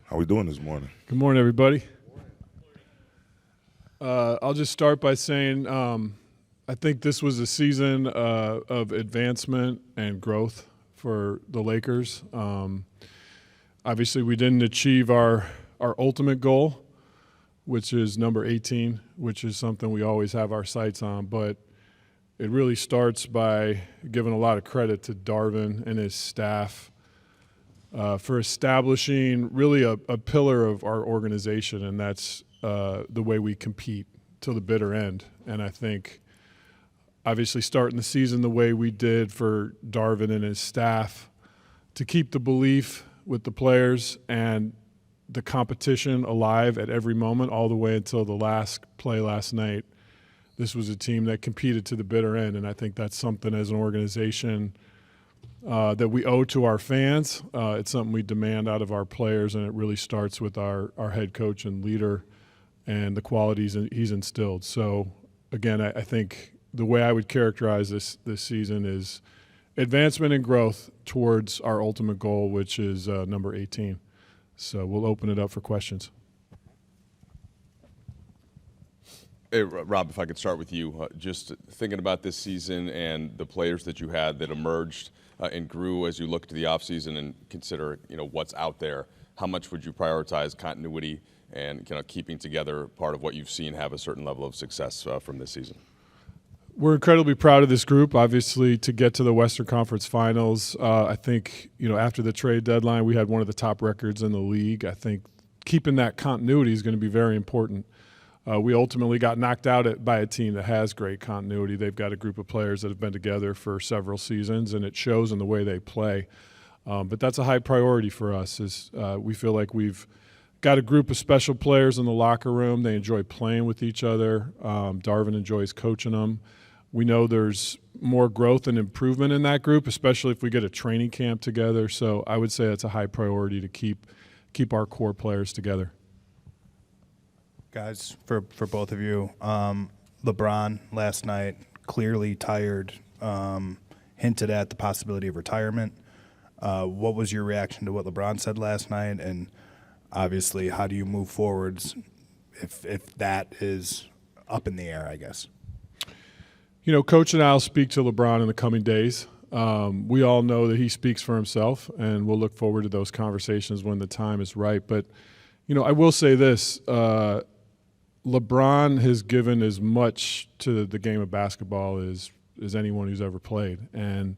How we doing this morning? Good morning, everybody. I'll just start by saying I think this was a season of advancement and growth for the Lakers. Obviously, we didn't achieve our ultimate goal, which is number 18, which is something we always have our sights on. But it really starts by giving a lot of credit to Darvin and his staff for establishing really a pillar of our organization, and that's the way we compete till the bitter end. And I think obviously starting the season the way we did for Darvin and his staff to keep the belief with the players and the competition alive at every moment all the way until the last play last night. This was a team that competed to the bitter end, and I think that's something as an organization that we owe to our fans. It's something we demand out of our players, and it really starts with our head coach and leader and the qualities he's instilled. So, again, I think the way I would characterize this season is advancement and growth towards our ultimate goal, which is number 18. So we'll open it up for questions. Hey, Rob, if I could start with you, just thinking about this season and the players that you had that emerged and grew as you look to the offseason and consider, what's out there, how much would you prioritize continuity and keeping together part of what you've seen have a certain level of success from this season? We're incredibly proud of this group, obviously, to get to the Western Conference Finals. I think, after the trade deadline, we had one of the top records in the league. I think keeping that continuity is going to be very important. We ultimately got knocked out by a team that has great continuity. They've got a group of players that have been together for several seasons, and it shows in the way they play. But that's a high priority for us. We feel like we've got a group of special players in the locker room. They enjoy playing with each other. Darvin enjoys coaching them. We know there's more growth and improvement in that group, especially if we get a training camp together. So I would say it's a high priority to keep our core players together. Guys, for both of you, LeBron last night clearly tired, hinted at the possibility of retirement. What was your reaction to what LeBron said last night? And obviously, how do you move forwards if that is up in the air, I guess? Coach and I will speak to LeBron in the coming days. We all know that he speaks for himself, and we'll look forward to those conversations when the time is right. But, I will say this. LeBron has given as much to the game of basketball as anyone who's ever played. And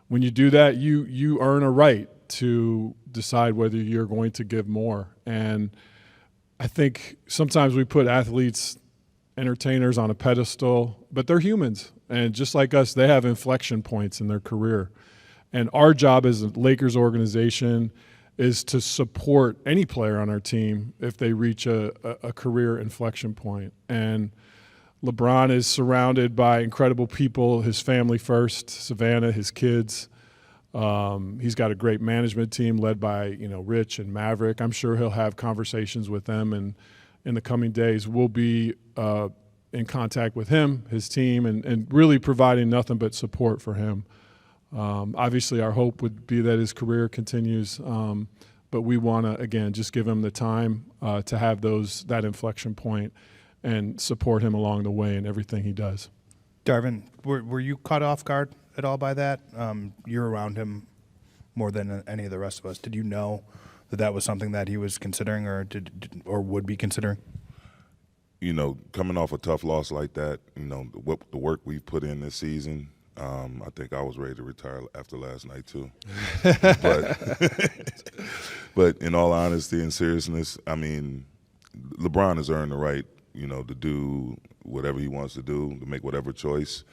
when you do that, you earn a right to decide whether you're going to give more. And I think sometimes we put athletes, entertainers on a pedestal, but they're humans. And just like us, they have inflection points in their career. And our job as a Lakers organization is to support any player on our team if they reach a career inflection point. And LeBron is surrounded by incredible people, his family first, Savannah, his kids. He's got a great management team led by, Rich and Maverick. I'm sure he'll have conversations with them, and in the coming days we'll be in contact with him, his team, and really providing nothing but support for him. Obviously, our hope would be that his career continues, but we want to, again, just give him the time to have that inflection point and support him along the way in everything he does. Darvin, were you caught off guard at all by that? You're around him more than any of the rest of us. Did you know that was something that he was considering or would be considering? Coming off a tough loss like that, the work we've put in this season, I think I was ready to retire after last night too. But in all honesty and seriousness, LeBron has earned the right, to do whatever he wants to do, to make whatever choice.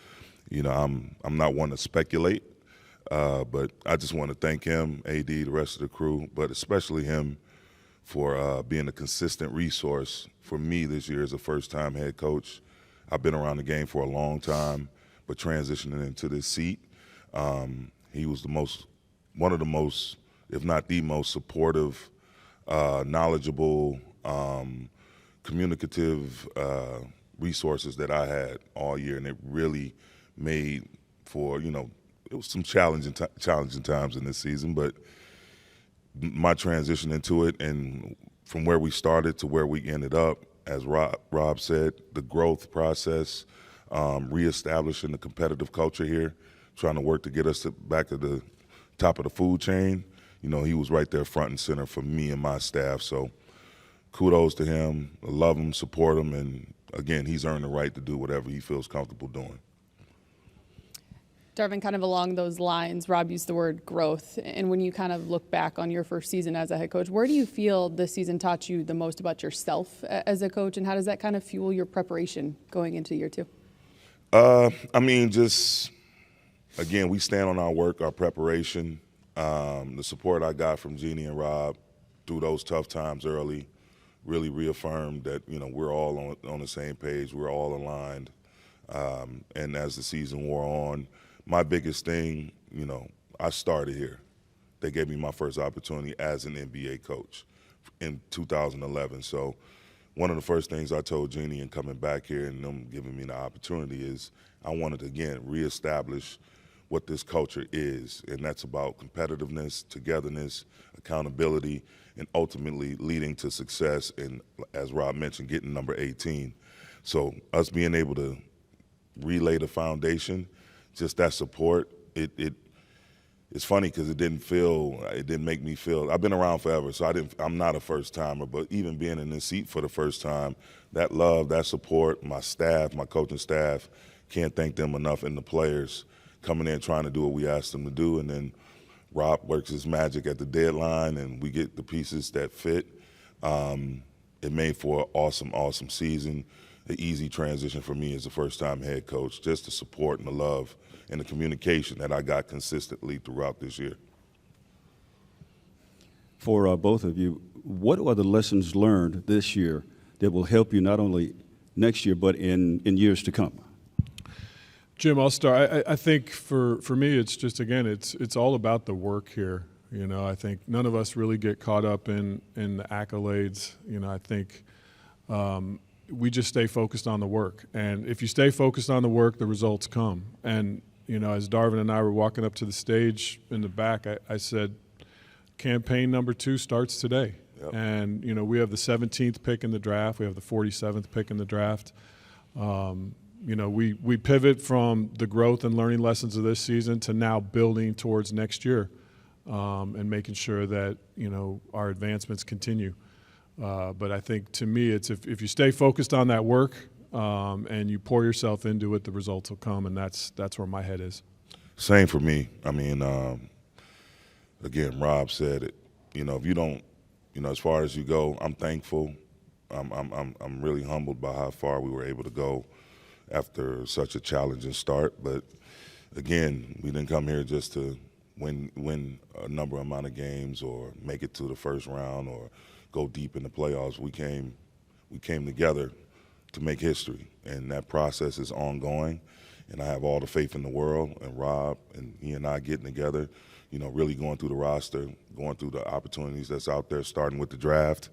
I'm not one to speculate, but I just want to thank him, AD, the rest of the crew, but especially him for being a consistent resource for me this year as a first-time head coach. I've been around the game for a long time, but transitioning into this seat, he was one of the most, if not the most supportive, knowledgeable, communicative resources that I had all year, and it really made for, it was some challenging times in this season, but my transition into it, and from where we started to where we ended up, as Rob said, the growth process, reestablishing the competitive culture here, trying to work to get us back to the top of the food chain. He was right there front and center for me and my staff. So kudos to him. I love him, support him, and again, he's earned the right to do whatever he feels comfortable doing. Darvin, kind of along those lines, Rob used the word growth. And when you kind of look back on your first season as a head coach, where do you feel this season taught you the most about yourself as a coach, and how does that kind of fuel your preparation going into year two? Just, again, we stand on our work, our preparation. The support I got from Jeannie and Rob through those tough times early really reaffirmed that, we're all on the same page. We're all aligned. And as the season wore on, my biggest thing, I started here. They gave me my first opportunity as an NBA coach in 2011. So one of the first things I told Jeannie in coming back here and them giving me the opportunity is I wanted to, again, reestablish what this culture is, and that's about competitiveness, togetherness, accountability, and ultimately leading to success and, as Rob mentioned, getting number 18. So us being able to relay the foundation, just that support, it's funny because it didn't make me feel, I've been around forever, so I'm not a first timer, but even being in this seat for the first time, that love, that support, my staff, my coaching staff, can't thank them enough, and the players coming in trying to do what we asked them to do, and then Rob works his magic at the deadline and we get the pieces that fit. It made for an awesome, awesome season. The easy transition for me as a first-time head coach, just the support and the love and the communication that I got consistently throughout this year. For both of you, what are the lessons learned this year that will help you not only next year but in years to come? Jim, I'll start. I think for me, it's just, again, it's all about the work here. I think none of us really get caught up in the accolades. I think we just stay focused on the work. And if you stay focused on the work, the results come. And, as Darvin and I were walking up to the stage in the back, I said, campaign number 2 starts today. Yep. And, we have the 17th pick in the draft. We have the 47th pick in the draft. We pivot from the growth and learning lessons of this season to now building towards next year and making sure that, our advancements continue. But I think, to me, it's if you stay focused on that work and you pour yourself into it, the results will come, and that's where my head is. Same for me. Again, Rob said it. If you don't, as far as you go, I'm thankful. I'm really humbled by how far we were able to go after such a challenging start. But again, we didn't come here just to win a number amount of games or make it to the first round or go deep in the playoffs. We came together to make history, and that process is ongoing. And I have all the faith in the world, and Rob and he and I getting together, really going through the roster, going through the opportunities that's out there, starting with the draft,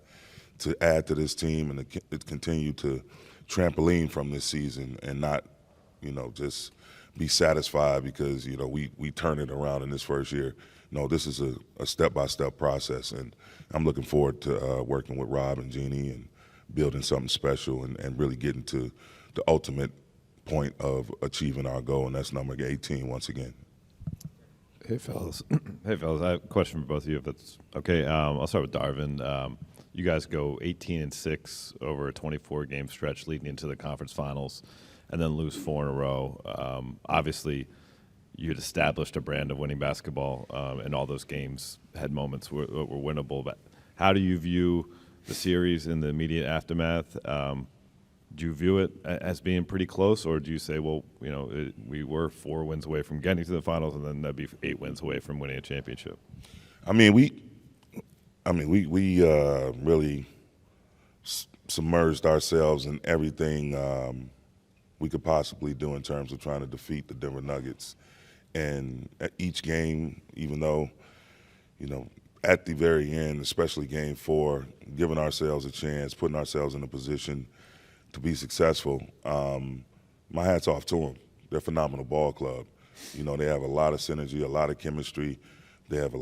to add to this team and to continue to trampoline from this season and not, just be satisfied because, we turn it around in this first year. No, this is a step-by-step process, and I'm looking forward to working with Rob and Jeannie and building something special and really getting to the ultimate point of achieving our goal, and that's number 18 once again. Hey, fellas. I have a question for both of you, if that's okay. I'll start with Darvin. You guys go 18-6 over a 24-game stretch leading into the conference finals and then lose 4 in a row. Obviously, you had established a brand of winning basketball, and all those games had moments were winnable. But how do you view the series in the immediate aftermath? Do you view it as being pretty close, or do you say, well, we were 4 wins away from getting to the finals, and then that'd be 8 wins away from winning a championship? We really submerged ourselves in everything we could possibly do in terms of trying to defeat the Denver Nuggets. And at each game, even though, at the very end, especially Game 4, giving ourselves a chance, putting ourselves in a position to be successful, my hat's off to them. They're a phenomenal ball club. They have a lot of synergy, a lot of chemistry. They have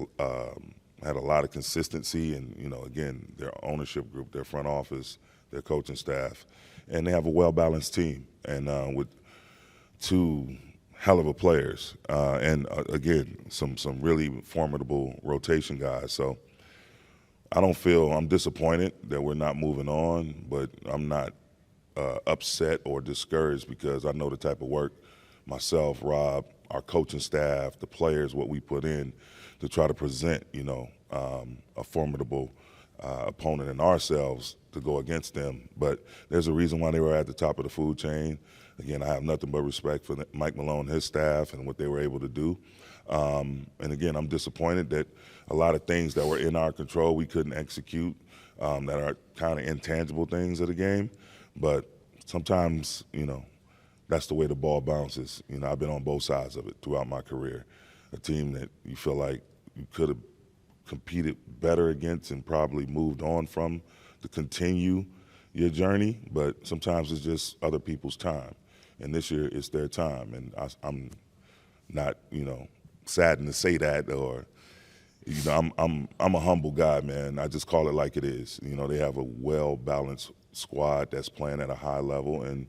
had a lot of consistency, and again, their ownership group, their front office, their coaching staff, and they have a well-balanced team, and with two hell of a players, and again, some really formidable rotation guys. So I'm disappointed that we're not moving on, but I'm not upset or discouraged because I know the type of work myself, Rob, our coaching staff, the players, what we put in to try to present, a formidable opponent in ourselves to go against them. But there's a reason why they were at the top of the food chain. Again, I have nothing but respect for Mike Malone and his staff and what they were able to do. And again, I'm disappointed that a lot of things that were in our control we couldn't execute, that are kind of intangible things of the game. But sometimes, that's the way the ball bounces. I've been on both sides of it throughout my career. A team that you feel like you could have competed better against and probably moved on from to continue your journey, but sometimes it's just other people's time. And this year it's their time, and I'm not, saddened to say that, or I'm a humble guy, man. I just call it like it is. They have a well-balanced squad that's playing at a high level, and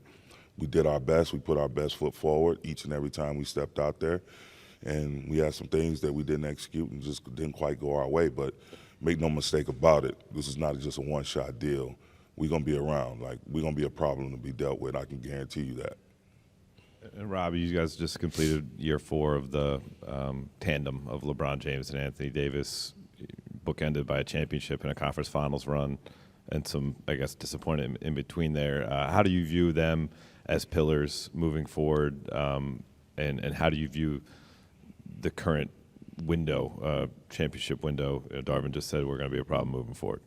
we did our best. We put our best foot forward each and every time we stepped out there, and we had some things that we didn't execute and just didn't quite go our way. But make no mistake about it, this is not just a one-shot deal. We're going to be around. We're going to be a problem to be dealt with. I can guarantee you that. And Robbie, you guys just completed year 4 of the tandem of LeBron James and Anthony Davis, bookended by a championship and a conference finals run and some, I guess, disappointment in between there. How do you view them as pillars moving forward, and how do you view the current window, championship window? Darvin just said we're going to be a problem moving forward.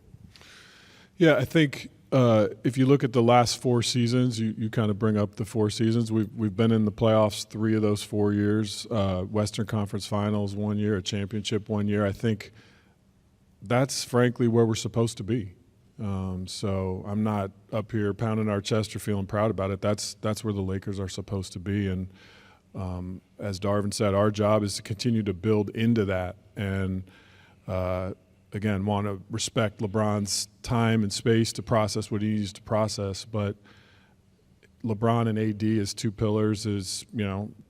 Yeah, I think if you look at the last 4 seasons, you kind of bring up the 4 seasons. We've been in the playoffs 3 of those 4 years, Western Conference Finals 1 year, a championship 1 year. I think that's frankly where we're supposed to be. So I'm not up here pounding our chest or feeling proud about it. That's where the Lakers are supposed to be. And as Darvin said, our job is to continue to build into that. And again, want to respect LeBron's time and space to process what he needs to process. But LeBron and AD as 2 pillars is,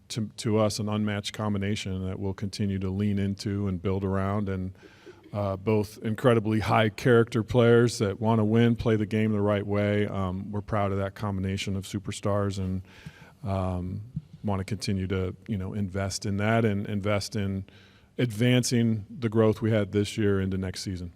to us, an unmatched combination that we'll continue to lean into and build around. And both incredibly high character players that want to win, play the game the right way. We're proud of that combination of superstars, and want to continue to, invest in that and invest in advancing the growth we had this year into next season.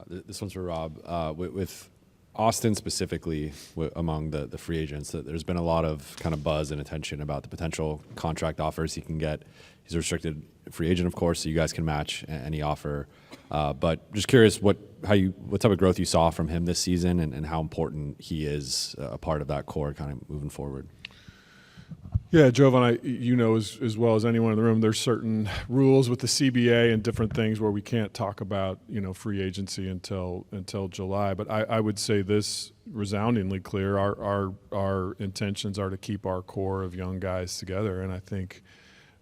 This one's for Rob. With Austin specifically, among the free agents, there's been a lot of kind of buzz and attention about the potential contract offers he can get. He's a restricted free agent, of course, so you guys can match any offer. But just curious what type of growth you saw from him this season, and how important he is a part of that core kind of moving forward. Yeah, Jovan, as well as anyone in the room, there's certain rules with the CBA and different things where we can't talk about, free agency until July. But I would say this resoundingly clear: our intentions are to keep our core of young guys together, and I think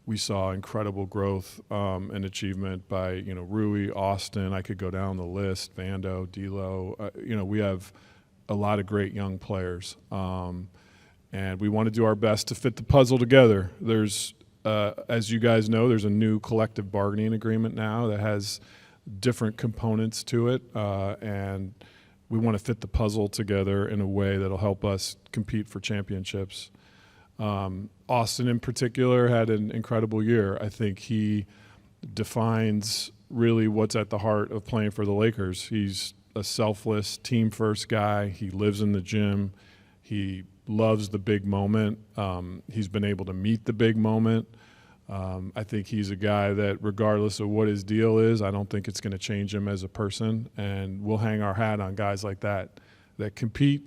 we saw incredible growth and achievement by Rui, Austin. I could go down the list, Vando, D'Lo. We have a lot of great young players. And we want to do our best to fit the puzzle together. There's, as you guys know, there's a new collective bargaining agreement now that has different components to it, and we want to fit the puzzle together in a way that'll help us compete for championships. Austin in particular had an incredible year. I think he defines really what's at the heart of playing for the Lakers. He's a selfless, team-first guy. He lives in the gym. He loves the big moment. He's been able to meet the big moment. I think he's a guy that, regardless of what his deal is, I don't think it's going to change him as a person. And we'll hang our hat on guys like that compete,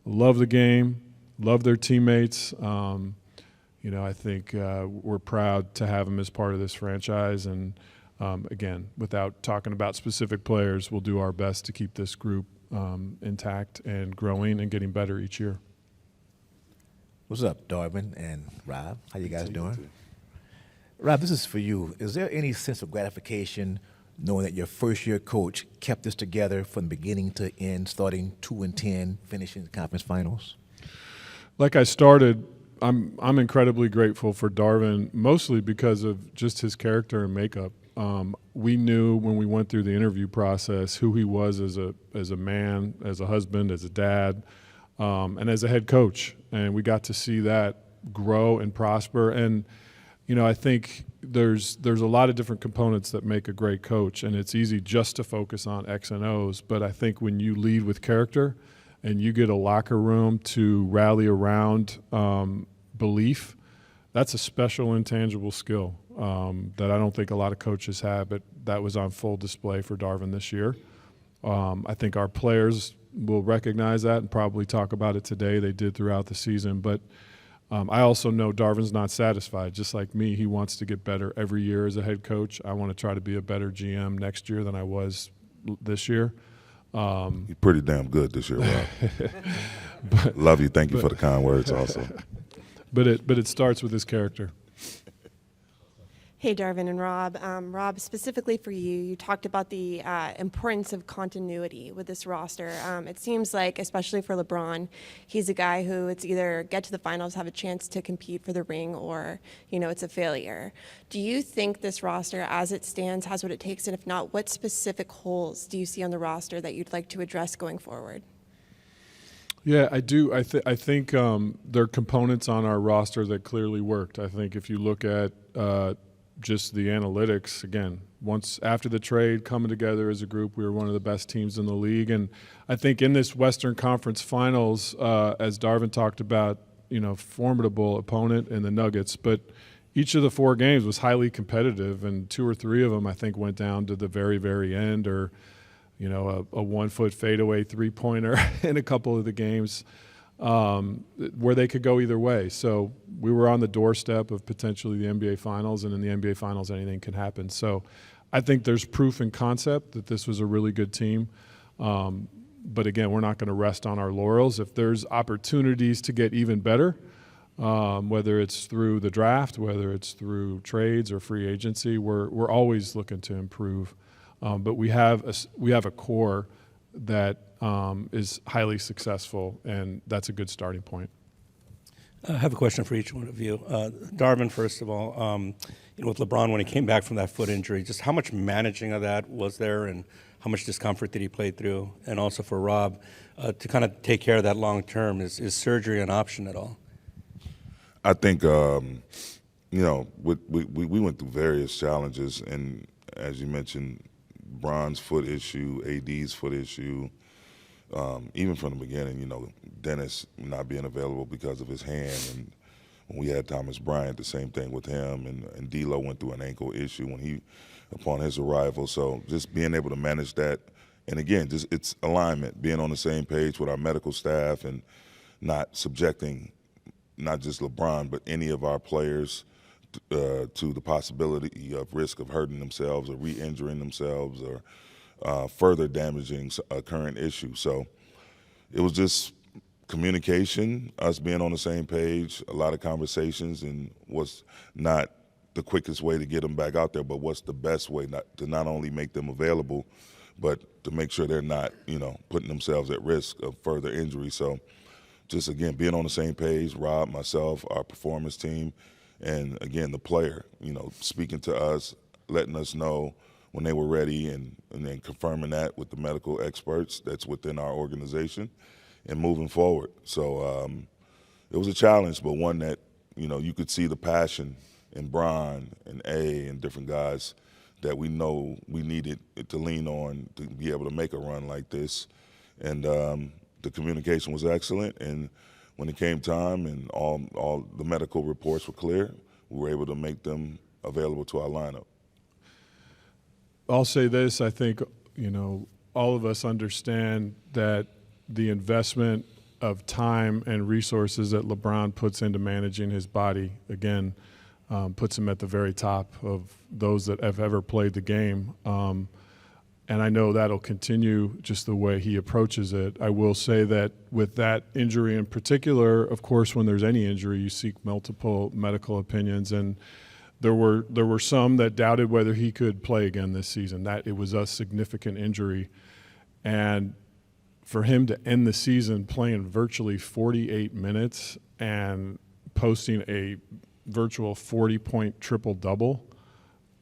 love the game, love their teammates. I think we're proud to have him as part of this franchise. And again, without talking about specific players, we'll do our best to keep this group intact and growing and getting better each year. What's up, Darvin and Rob? How you guys doing? Rob, this is for you. Is there any sense of gratification knowing that your first-year coach kept this together from beginning to end, starting 2-10, finishing the conference finals? Like I started, I'm incredibly grateful for Darvin, mostly because of just his character and makeup. We knew when we went through the interview process who he was as a man, as a husband, as a dad, and as a head coach. And we got to see that grow and prosper. And I think there's a lot of different components that make a great coach, and it's easy just to focus on X and O's. But I think when you lead with character and you get a locker room to rally around belief, that's a special intangible skill that I don't think a lot of coaches have, but that was on full display for Darvin this year. I think our players will recognize that and probably talk about it today. They did throughout the season, but I also know Darvin's not satisfied. Just like me, he wants to get better every year as a head coach. I want to try to be a better GM next year than I was this year. You're pretty damn good this year, Rob. Love you. Thank you for the kind words also. But it starts with his character. Hey, Darvin and Rob. Rob, specifically for you, you talked about the importance of continuity with this roster. It seems like, especially for LeBron, he's a guy who it's either get to the finals, have a chance to compete for the ring, or, it's a failure. Do you think this roster, as it stands, has what it takes? And if not, what specific holes do you see on the roster that you'd like to address going forward? Yeah, I do. I think there are components on our roster that clearly worked. I think if you look at just the analytics, again, once after the trade, coming together as a group, we were one of the best teams in the league. And I think in this Western Conference Finals, as Darvin talked about, formidable opponent in the Nuggets, but each of the 4 games was highly competitive, and 2 or 3 of them, I think, went down to the very, very end, or a 1-foot fadeaway three-pointer in a couple of the games where they could go either way. So we were on the doorstep of potentially the NBA Finals, and in the NBA Finals, anything can happen. So I think there's proof in concept that this was a really good team. But again, we're not going to rest on our laurels. If there's opportunities to get even better, whether it's through the draft, whether it's through trades or free agency, we're always looking to improve. But we have a core that is highly successful, and that's a good starting point. I have a question for each one of you. Darvin, first of all, with LeBron when he came back from that foot injury, just how much managing of that was there, and how much discomfort did he play through? And also for Rob, to kind of take care of that long term, is surgery an option at all? I think, we went through various challenges, and as you mentioned, Bron's foot issue, AD's foot issue, even from the beginning, Dennis not being available because of his hand. And when we had Thomas Bryant, the same thing with him. And D'Lo went through an ankle issue upon his arrival. So just being able to manage that. And again, just it's alignment, being on the same page with our medical staff and not subjecting not just LeBron, but any of our players to the possibility of risk of hurting themselves or re-injuring themselves or further damaging a current issue. So it was just communication, us being on the same page, a lot of conversations, and what's not the quickest way to get them back out there, but what's the best way to not only make them available, but to make sure they're not, putting themselves at risk of further injury. So just, again, being on the same page, Rob, myself, our performance team, and, again, the player, speaking to us, letting us know when they were ready, and then confirming that with the medical experts that's within our organization and moving forward. So it was a challenge, but one that, you could see the passion in Bron and A and different guys that we know we needed to lean on to be able to make a run like this. And the communication was excellent, and when it came time and all the medical reports were clear, we were able to make them available to our lineup. I'll say this, I think, all of us understand that the investment of time and resources that LeBron puts into managing his body, again, puts him at the very top of those that have ever played the game. And I know that'll continue just the way he approaches it. I will say that with that injury in particular, of course, when there's any injury, you seek multiple medical opinions. And There were some that doubted whether he could play again this season. That it was a significant injury, and for him to end the season playing virtually 48 minutes and posting a virtual 40-point triple-double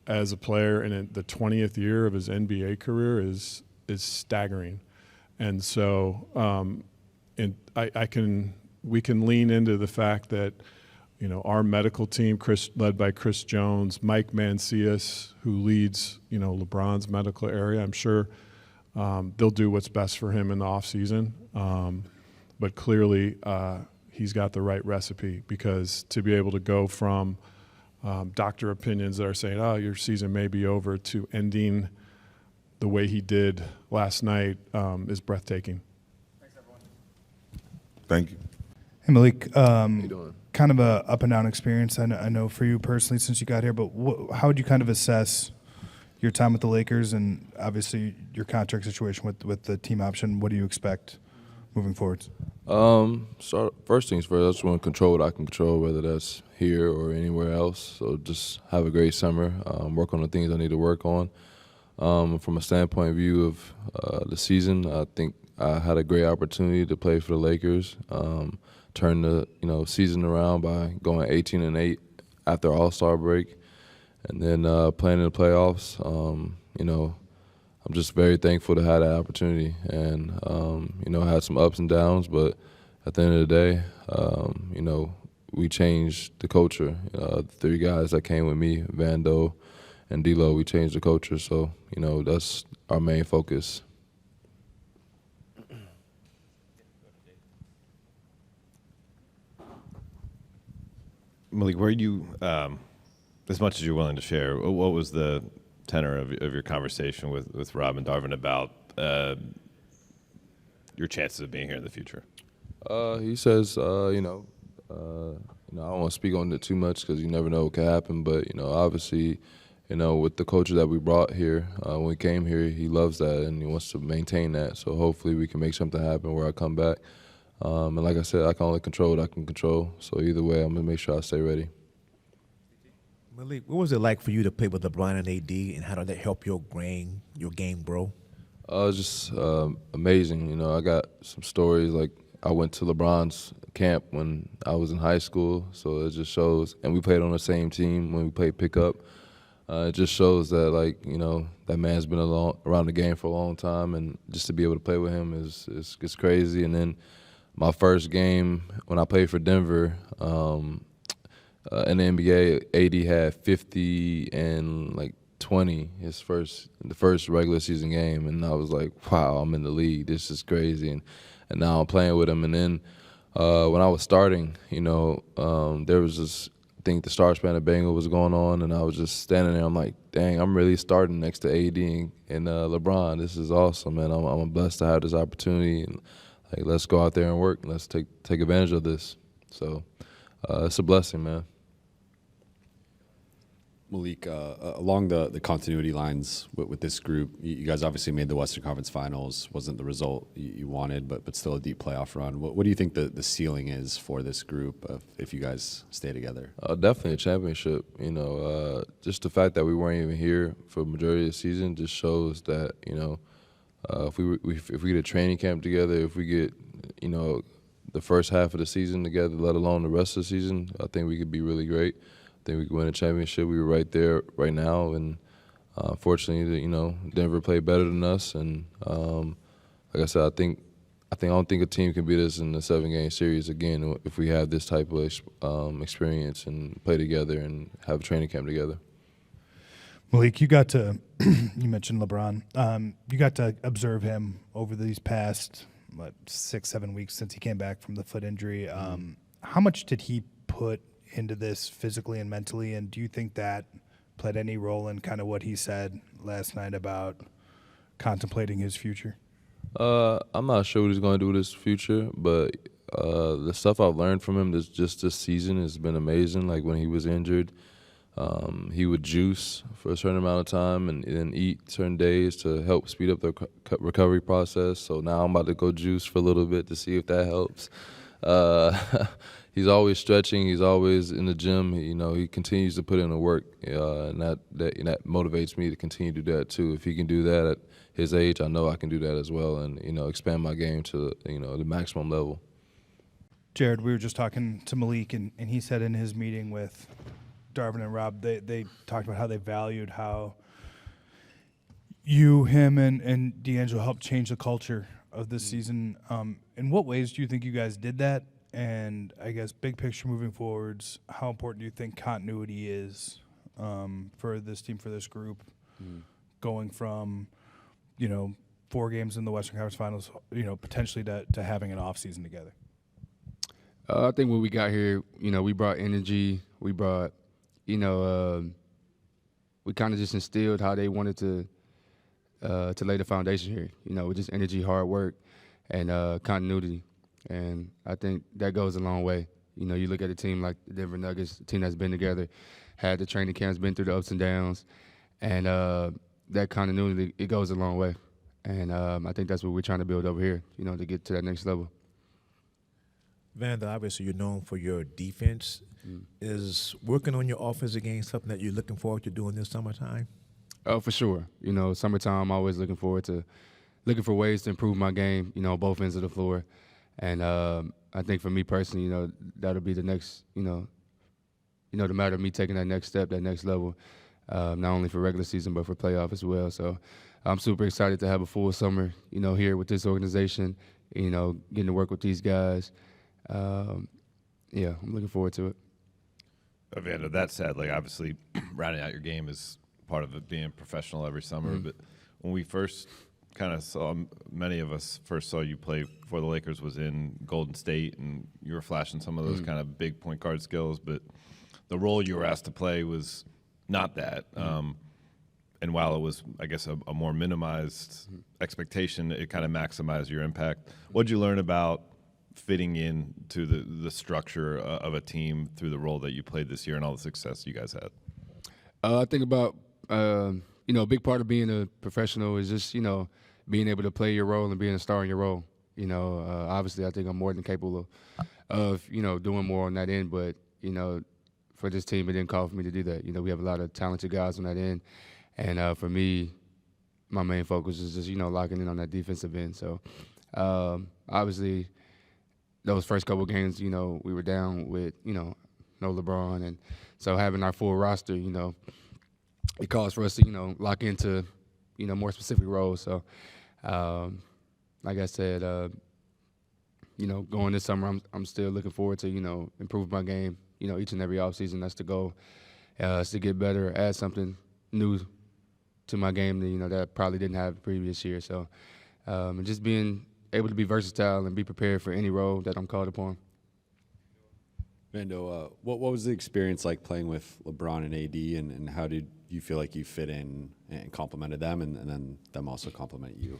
as a player in the 20th year of his NBA career is staggering. And so we can lean into the fact that, you know, our medical team, led by Chris Jones, Mike Mancias, who leads, you know, LeBron's medical area, I'm sure they'll do what's best for him in the offseason. But clearly he's got the right recipe, because to be able to go from doctor opinions that are saying, oh, your season may be over, to ending the way he did last night is breathtaking. Thank you. Hey, Malik, How you doing? kind of a up and down experience, I know for you personally since you got here, but how would you kind of assess your time with the Lakers and obviously your contract situation with the team option? What do you expect moving forward? So first things first, I just want to control what I can control, whether that's here or anywhere else. So just have a great summer, work on the things I need to work on. From a standpoint of view of the season, I think I had a great opportunity to play for the Lakers, turn the season around by going 18-8 after All-Star break, and then playing in the playoffs. I'm just very thankful to have that opportunity, and I had some ups and downs, but at the end of the day, we changed the culture. The three guys that came with me, Vando and D'Lo, we changed the culture. So that's our main focus. Malik, were you, as much as you're willing to share, what was the tenor of your conversation with Rob and Darvin about your chances of being here in the future? He says, I don't want to speak on it too much because you never know what could happen. But obviously, with the culture that we brought here when we came here, he loves that and he wants to maintain that. So hopefully we can make something happen where I come back. And like I said, I can only control what I can control. So either way, I'm gonna make sure I stay ready. Malik, what was it like for you to play with LeBron and AD, and how did that help your game grow? It's just amazing. I got some stories. Like I went to LeBron's camp when I was in high school, so it just shows. And we played on the same team when we played pickup. It just shows that that man's been around the game for a long time, and just to be able to play with him is crazy. And then my first game when I played for Denver. In the NBA, AD had 50 and 20 the first regular season game, and I was like, wow, I'm in the league. This is crazy, and now I'm playing with him. And then when I was starting, there was this thing, the Star Spangled Bangle was going on, and I was just standing there. I'm like, dang, I'm really starting next to AD and LeBron. This is awesome, man. I'm blessed to have this opportunity, and let's go out there and work, and let's take advantage of this. So it's a blessing, man. Malik, along the continuity lines with this group, you guys obviously made the Western Conference Finals. Wasn't the result you wanted, but still a deep playoff run. What do you think the ceiling is for this group if you guys stay together? Definitely a championship. Just the fact that we weren't even here for the majority of the season just shows that if we get a training camp together, if we get the first half of the season together, let alone the rest of the season, I think we could be really great. I think we could win a championship. We were right there right now, and fortunately, Denver played better than us. And like I said, I don't think a team can beat us in the 7-game series again if we have this type of experience and play together and have a training camp together. Malik, you got to you mentioned LeBron. You got to observe him over these past 6-7 weeks since he came back from the foot injury. How much did he put into this physically and mentally, and do you think that played any role in kind of what he said last night about contemplating his future? I'm not sure what he's going to do with his future, but the stuff I've learned from him this season has been amazing. Like when he was injured, he would juice for a certain amount of time and then eat certain days to help speed up the recovery process. So now I'm about to go juice for a little bit to see if that helps. He's always stretching. He's always in the gym. He continues to put in the work, and that motivates me to continue to do that too. If he can do that at his age, I know I can do that as well, and expand my game to the maximum level. Jared, we were just talking to Malik, and he said in his meeting with Darvin and Rob, they talked about how they valued how you, him, and D'Angelo helped change the culture of this season. In what ways do you think you guys did that? And I guess big picture moving forwards, how important do you think continuity is for this team, for this group, going from, 4 games in the Western Conference Finals, potentially to having an off season together? I think when we got here, we brought energy. We brought, we kind of just instilled how they wanted to lay the foundation here. With just energy, hard work, and continuity. And I think that goes a long way. You look at a team like the Denver Nuggets, a team that's been together, had the training camps, been through the ups and downs, and that continuity, it goes a long way. And I think that's what we're trying to build over here, to get to that next level. Vander, obviously you're known for your defense. Is working on your offensive game something that you're looking forward to doing this summertime? Oh, for sure. Summertime, I'm always looking for ways to improve my game, both ends of the floor. And I think for me personally, that'll be the next, the matter of me taking that next step, that next level, not only for regular season but for playoff as well. So I'm super excited to have a full summer, here with this organization, getting to work with these guys. I'm looking forward to it. Vander, that said, obviously rounding out your game is part of it being professional every summer. But when we first kind of saw, many of us first saw you play before the Lakers was in Golden State, and you were flashing some of those kind of big point guard skills, but the role you were asked to play was not that. And while it was, I guess, a more minimized expectation, it kind of maximized your impact. What did you learn about fitting in to the structure of a team through the role that you played this year and all the success you guys had? I think about, a big part of being a professional is just, being able to play your role and being a star in your role. Obviously I think I'm more than capable of doing more on that end, but, for this team, it didn't call for me to do that. We have a lot of talented guys on that end. And for me, my main focus is just, locking in on that defensive end. So obviously those first couple of games, we were down with, no LeBron. And so having our full roster, it calls for us to, lock into, more specific roles. So like I said, going this summer, I'm still looking forward to, improve my game, each and every offseason. That's the goal, is to get better, add something new to my game that, that I probably didn't have the previous year. So just being able to be versatile and be prepared for any role that I'm called upon. Vando, what was the experience like playing with LeBron and AD, and how did you feel like you fit in and complimented them, and then them also compliment you?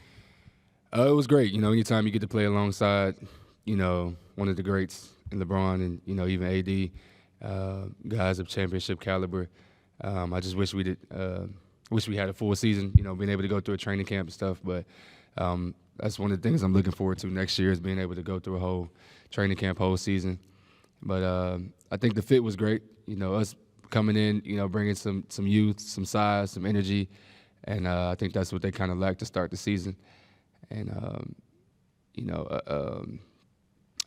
It was great. Anytime you get to play alongside, one of the greats in LeBron and, even AD, guys of championship caliber. I just wish we had a full season, being able to go through a training camp and stuff. But that's one of the things I'm looking forward to next year, is being able to go through a whole training camp, whole season. But I think the fit was great. Us coming in, bringing some youth, some size, some energy. And I think that's what they kind of lacked to start the season. And,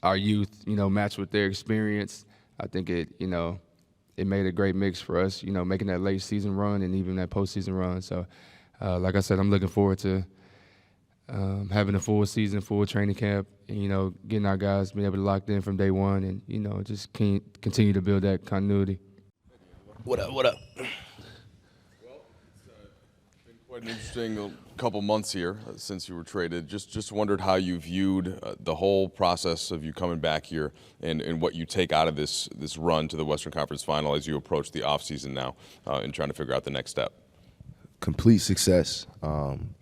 our youth, matched with their experience. I think it made a great mix for us, making that late season run and even that postseason run. So, like I said, I'm looking forward to having a full season, full training camp, and, getting our guys being able to lock in from day one and, just continue to build that continuity. What up? Well, it's been quite an interesting couple months here since you were traded. Just wondered how you viewed the whole process of you coming back here and what you take out of this run to the Western Conference Final as you approach the offseason now and trying to figure out the next step. Complete success.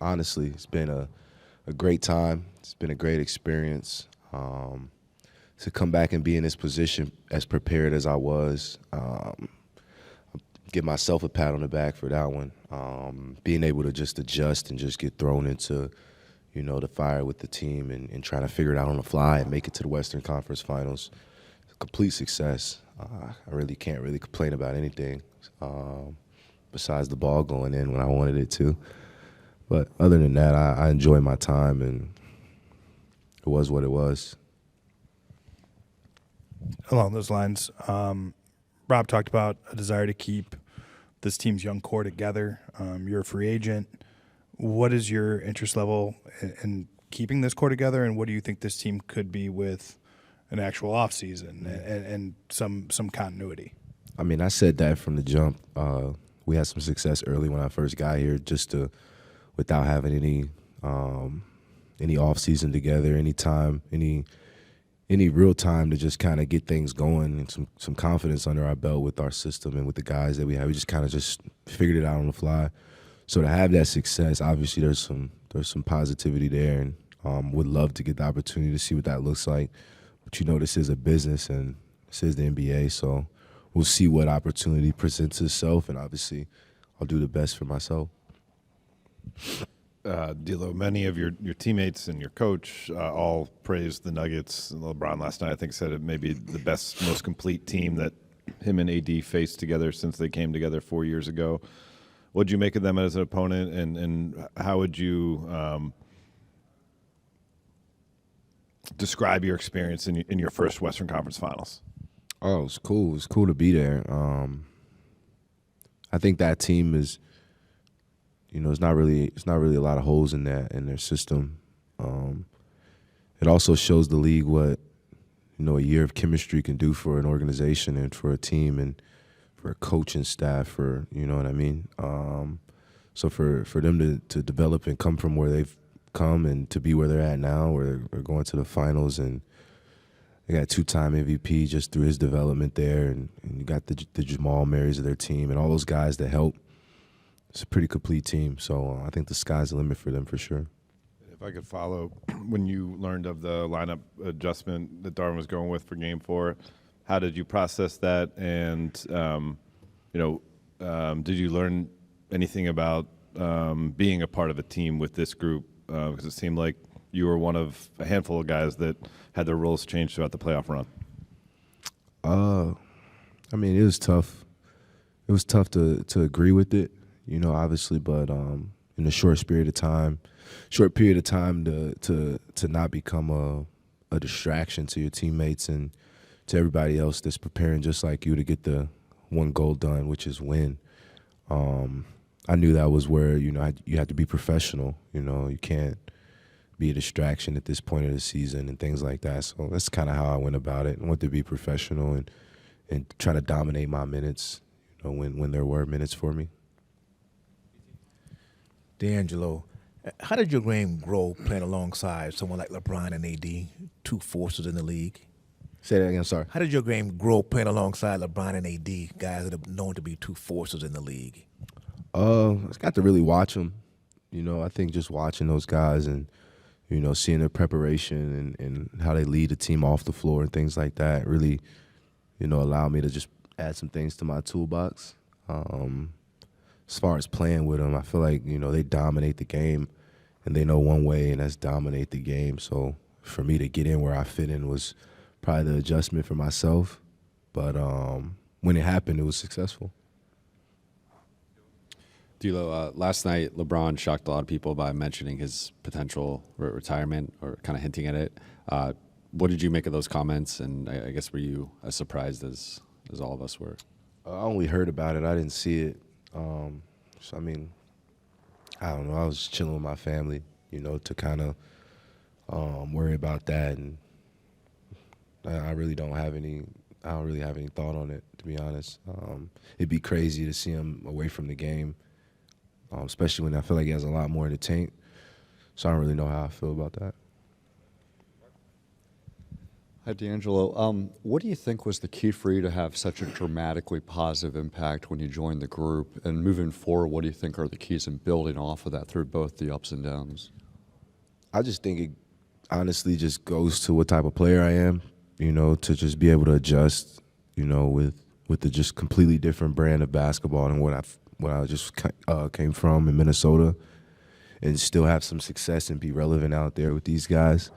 Honestly, it's been a great time. It's been a great experience. To come back and be in this position as prepared as I was, give myself a pat on the back for that one. Being able to just adjust and just get thrown into, the fire with the team and trying to figure it out on the fly and make it to the Western Conference Finals. Complete success. I really can't really complain about anything besides the ball going in when I wanted it to. But other than that, I enjoyed my time, and it was what it was. Along those lines, Rob talked about a desire to keep this team's young core together. You're a free agent. What is your interest level in keeping this core together, and what do you think this team could be with an actual offseason and some continuity? I mean, I said that from the jump. We had some success early when I first got here, without having any off season together, any real time to just kind of get things going and some confidence under our belt with our system and with the guys that we have. We just kind of just figured it out on the fly. So to have that success, obviously there's some positivity there, and would love to get the opportunity to see what that looks like. But this is a business and this is the NBA, so we'll see what opportunity presents itself, and obviously I'll do the best for myself. D'Lo, many of your teammates and your coach all praised the Nuggets. And LeBron last night, I think, said it may be the best, most complete team that him and AD faced together since they came together 4 years ago. What did you make of them as an opponent, and how would you describe your experience in your first Western Conference Finals? Oh, it's cool. It's cool to be there. I think that team is, it's not really a lot of holes in their system. It also shows the league what a year of chemistry can do for an organization and for a team and for a coaching staff. For what I mean. So for them to develop and come from where they've come and to be where they're at now, where they're going to the finals, and they got 2-time MVP just through his development there, and you got the Jamal Marys of their team and all those guys that help. It's a pretty complete team, so I think the sky's the limit for them for sure. If I could follow, when you learned of the lineup adjustment that Darvin was going with for Game 4, how did you process that? And did you learn anything about being a part of a team with this group? Because it seemed like you were one of a handful of guys that had their roles changed throughout the playoff run. I mean, it was tough. It was tough to agree with it, obviously, but in a short period of time to not become a distraction to your teammates and to everybody else that's preparing just like you to get the one goal done, which is win. I knew that was where, you had to be professional. You can't be a distraction at this point of the season and things like that. So that's kind of how I went about it. I wanted to be professional and try to dominate my minutes, when there were minutes for me. D'Angelo, how did your game grow playing alongside someone like LeBron and AD, two forces in the league? Say that again, sorry. How did your game grow playing alongside LeBron and AD, guys that are known to be two forces in the league? I got to really watch them. I think just watching those guys and, seeing their preparation and how they lead the team off the floor and things like that really, allowed me to just add some things to my toolbox. As far as playing with them, I feel like, they dominate the game and they know one way, and that's dominate the game. So for me to get in where I fit in was probably the adjustment for myself. But when it happened, it was successful. D'Lo, last night LeBron shocked a lot of people by mentioning his potential retirement or kind of hinting at it. What did you make of those comments? And I guess were you as surprised as all of us were? I only heard about it. I didn't see it. So, I mean, I don't know. I was chilling with my family, to kind of worry about that. And I really don't have any thought on it, to be honest. It'd be crazy to see him away from the game, especially when I feel like he has a lot more in the tank. So I don't really know how I feel about that. Hi, D'Angelo. What do you think was the key for you to have such a dramatically positive impact when you joined the group? And moving forward, what do you think are the keys in building off of that through both the ups and downs? I just think it honestly just goes to what type of player I am, to just be able to adjust, with the just completely different brand of basketball and what I just came from in Minnesota, and still have some success and be relevant out there with these guys.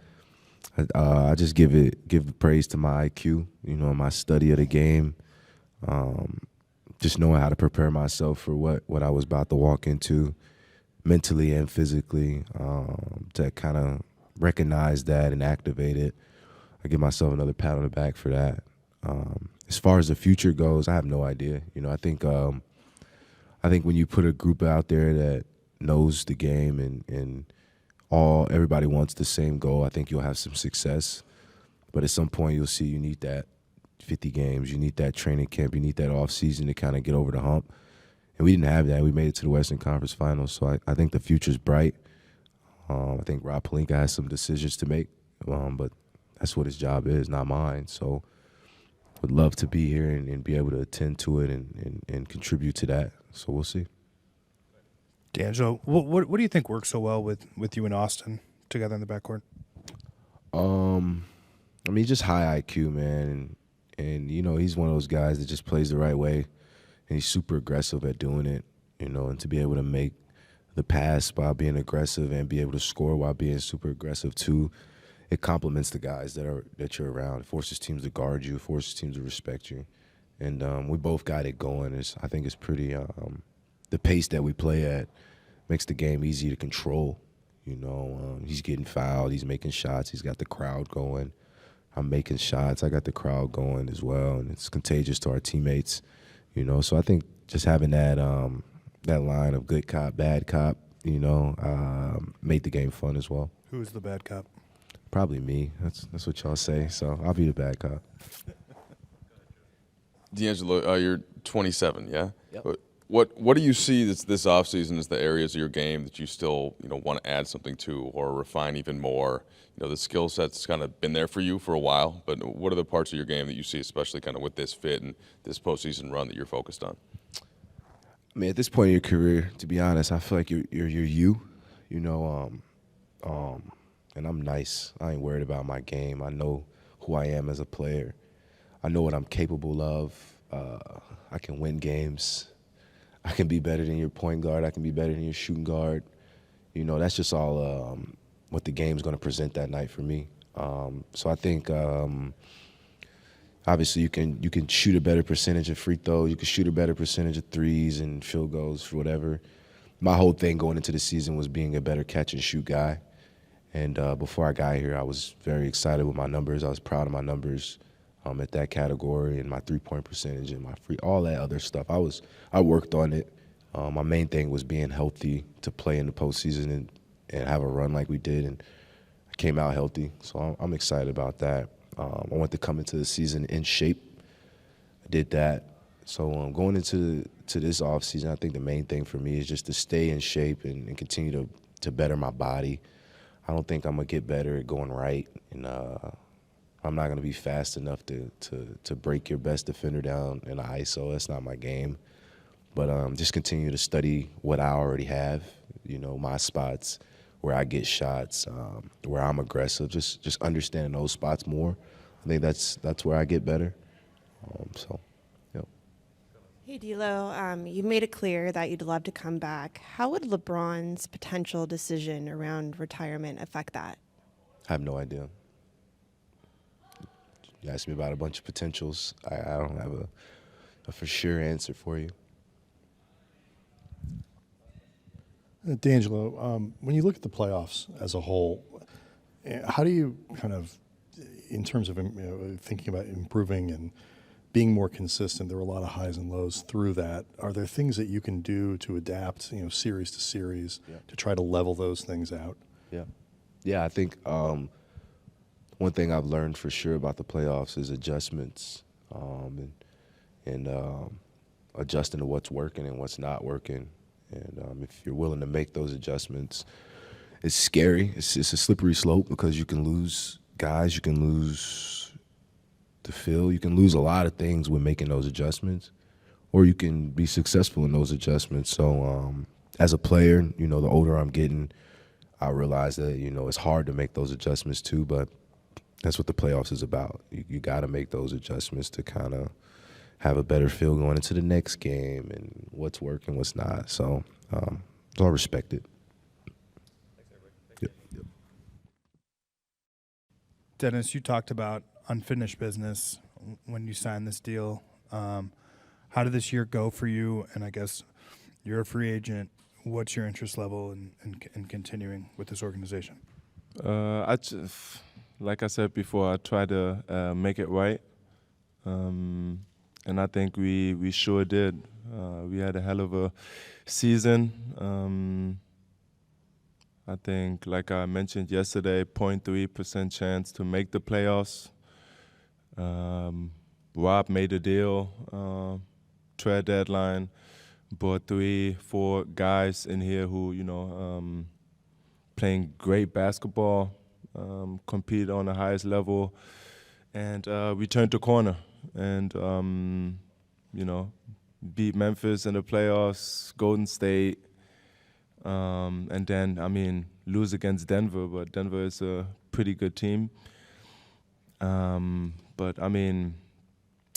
I just give praise to my IQ, my study of the game, just knowing how to prepare myself for what I was about to walk into mentally and physically, to kind of recognize that and activate it. I give myself another pat on the back for that. As far as the future goes, I have no idea. I think when you put a group out there that knows the game and everybody wants the same goal, I think you'll have some success. But at some point, you'll see you need that 50 games, you need that training camp, you need that off season to kind of get over the hump. And we didn't have that. We made it to the Western Conference Finals, so I think the future's bright. I think Rob Pelinka has some decisions to make, but that's what his job is, not mine. So would love to be here and be able to attend to it and contribute to that. So we'll see. D'Angelo, what do you think works so well with you and Austin together in the backcourt? I mean, just high IQ, man, and he's one of those guys that just plays the right way, and he's super aggressive at doing it, and to be able to make the pass while being aggressive and be able to score while being super aggressive too, it complements the guys that you're around. It forces teams to guard you, forces teams to respect you, and we both got it going. I think it's pretty. The pace that we play at makes the game easy to control. He's getting fouled, he's making shots, he's got the crowd going. I'm making shots, I got the crowd going as well, and it's contagious to our teammates. So I think just having that line of good cop, bad cop, made the game fun as well. Who's the bad cop? Probably me. That's what y'all say. So I'll be the bad cop. D'Angelo, you're 27, yeah? Yep. What do you see this offseason as the areas of your game that you still want to add something to or refine even more? The skill set's kind of been there for you for a while, but what are the parts of your game that you see, especially kind of with this fit and this postseason run, that you're focused on? I mean, at this point in your career, to be honest, I feel like you're you, and I'm nice. I ain't worried about my game. I know who I am as a player. I know what I'm capable of. I can win games. I can be better than your point guard. I can be better than your shooting guard. That's just all what the game's going to present that night for me. So I think obviously you can shoot a better percentage of free throws. You can shoot a better percentage of threes and field goals for whatever. My whole thing going into the season was being a better catch and shoot guy. And before I got here, I was very excited with my numbers. I was proud of my numbers at that category and my three-point percentage and my free, all that other stuff. I worked on it. My main thing was being healthy to play in the postseason and have a run like we did, and I came out healthy. So I'm excited about that. I want to come into the season in shape. I did that. So going into this offseason, I think the main thing for me is just to stay in shape and continue to better my body. I don't think I'm going to get better at going right, and I'm not going to be fast enough to break your best defender down in the ISO. That's not my game. But just continue to study what I already have, my spots, where I get shots, where I'm aggressive, just understanding those spots more. I think that's where I get better. Yep. Hey, D'Lo, you made it clear that you'd love to come back. How would LeBron's potential decision around retirement affect that? I have no idea. You asked me about a bunch of potentials. I don't have a for sure answer for you. D'Angelo, when you look at the playoffs as a whole, how do you kind of, in terms of thinking about improving and being more consistent, there were a lot of highs and lows through that. Are there things that you can do to adapt, series to series, to try to level those things out? Yeah, I think one thing I've learned for sure about the playoffs is adjustments and adjusting to what's working and what's not working. And if you're willing to make those adjustments, it's scary. It's a slippery slope because you can lose guys, you can lose the feel, you can lose a lot of things with making those adjustments, or you can be successful in those adjustments. So as a player, the older I'm getting, I realize that, it's hard to make those adjustments too, but that's what the playoffs is about. You got to make those adjustments to kind of have a better feel going into the next game and what's working, what's not. So I respect it. Dennis, you talked about unfinished business when you signed this deal. How did this year go for you? And I guess you're a free agent. What's your interest level in continuing with this organization? Like I said before, I try to make it right. And I think we sure did. We had a hell of a season. I think, like I mentioned yesterday, 0.3% chance to make the playoffs. Rob made a deal, trade deadline, brought 3-4 guys in here who, playing great basketball, compete on the highest level, and we turned the corner and, beat Memphis in the playoffs, Golden State, and then, lose against Denver, but Denver is a pretty good team. But,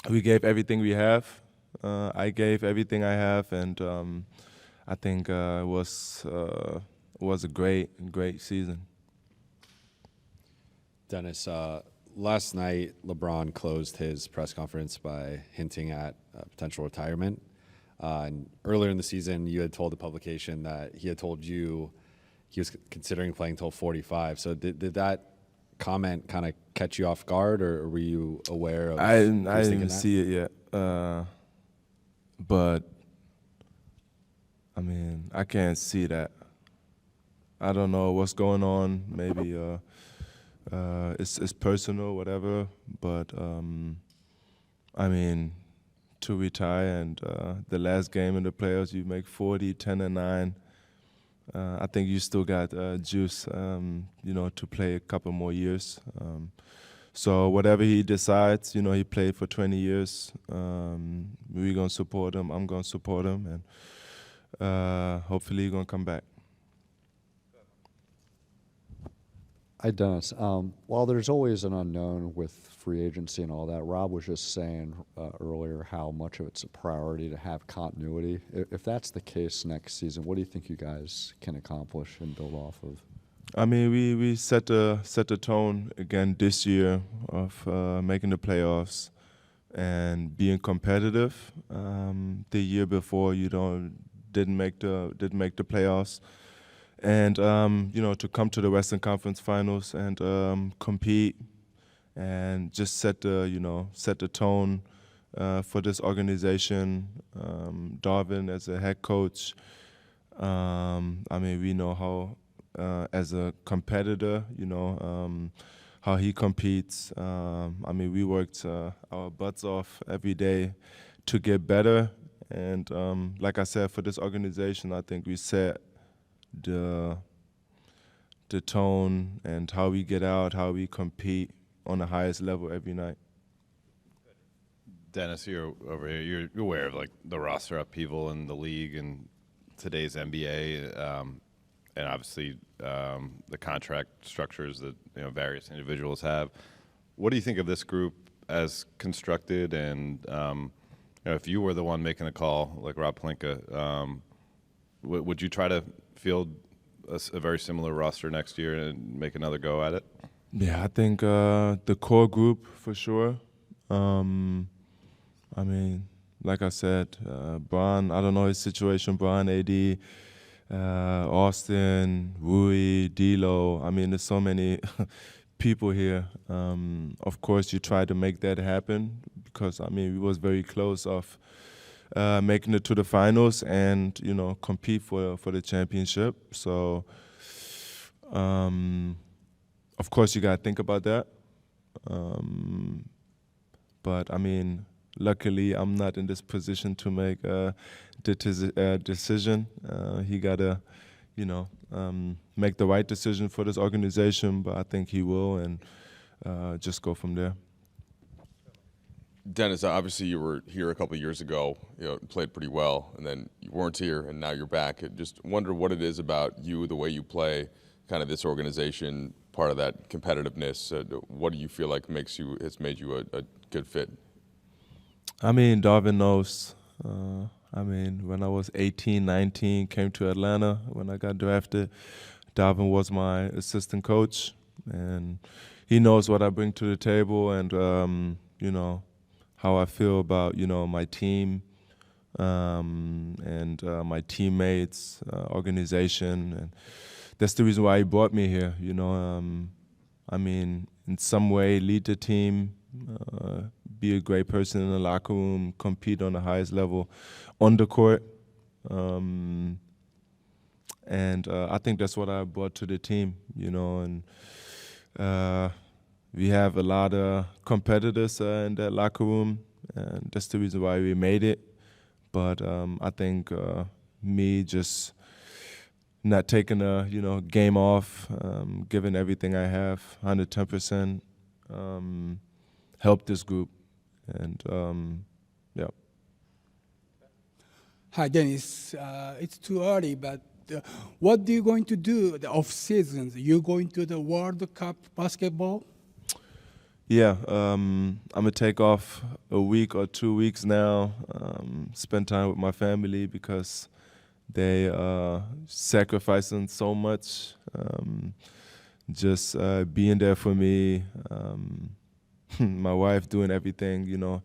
we gave everything we have. I gave everything I have, and I think it was a great season. Dennis, last night LeBron closed his press conference by hinting at potential retirement. And earlier in the season, you had told the publication that he had told you he was considering playing till 45. So did that comment kind of catch you off guard, or were you aware of? I didn't even see it yet, but I can't see that. I don't know what's going on. Maybe it's personal, whatever. But to retire and the last game in the playoffs, you make 40, 10-9. I think you still got juice, to play a couple more years. So whatever he decides, he played for 20 years. We're going to support him. I'm going to support him. And hopefully he's going to come back. Hi, Dennis. While there's always an unknown with free agency and all that, Rob was just saying earlier how much of it's a priority to have continuity. If that's the case next season, what do you think you guys can accomplish and build off of? We set the tone again this year of making the playoffs and being competitive. The year before, didn't make the playoffs. And to come to the Western Conference Finals and compete and just set the tone for this organization. Darvin as a head coach, we know how as a competitor, how he competes. We worked our butts off every day to get better. And like I said, for this organization, I think we set the tone and how we get out, how we compete on the highest level every night. Dennis, you're over here. You're aware of the roster upheaval in the league and today's NBA, and obviously the contract structures that various individuals have. What do you think of this group as constructed? And if you were the one making a call, like Rob Pelinka, would you try to field a very similar roster next year and make another go at it? Yeah, I think the core group for sure. Like I said, Bron, I don't know his situation, Bron, AD, Austin, Rui, D'Lo. There's so many people here. Of course, you try to make that happen because, we was very close of making it to the finals and, compete for the championship. So, of course, you got to think about that. But, luckily, I'm not in this position to make a decision. He got to, make the right decision for this organization, but I think he will, and just go from there. Dennis, obviously you were here a couple of years ago, played pretty well, and then you weren't here, and now you're back. I just wonder what it is about you, the way you play, kind of this organization, part of that competitiveness. What do you feel like has made you a good fit? Darvin knows. When I was 18, 19, came to Atlanta when I got drafted, Darvin was my assistant coach. and he knows what I bring to the table, and you know how I feel about my team and my teammates, organization, and that's the reason why he brought me here. I mean, in some way, lead the team, be a great person in the locker room, compete on the highest level on the court. And I think that's what I brought to the team, and we have a lot of competitors in that locker room, and that's the reason why we made it. But I think me just not taking a game off, giving everything I have, 110%, helped this group, and yeah. Hi, Dennis. It's too early, but what are you going to do the off seasons? You going to the World Cup basketball? Yeah, I'm gonna take off a week or 2 weeks now, spend time with my family because they sacrificing so much, just being there for me. My wife doing everything,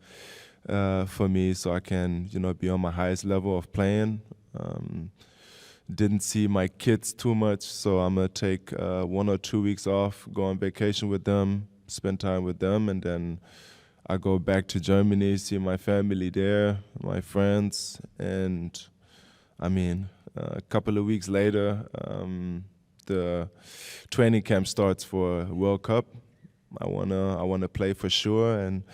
for me, so I can, be on my highest level of playing. Didn't see my kids too much, so I'm gonna take 1 or 2 weeks off, go on vacation with them, spend time with them, and then I go back to Germany, see my family there, my friends, and I mean, a couple of weeks later, the training camp starts for World Cup. I wanna play for sure, and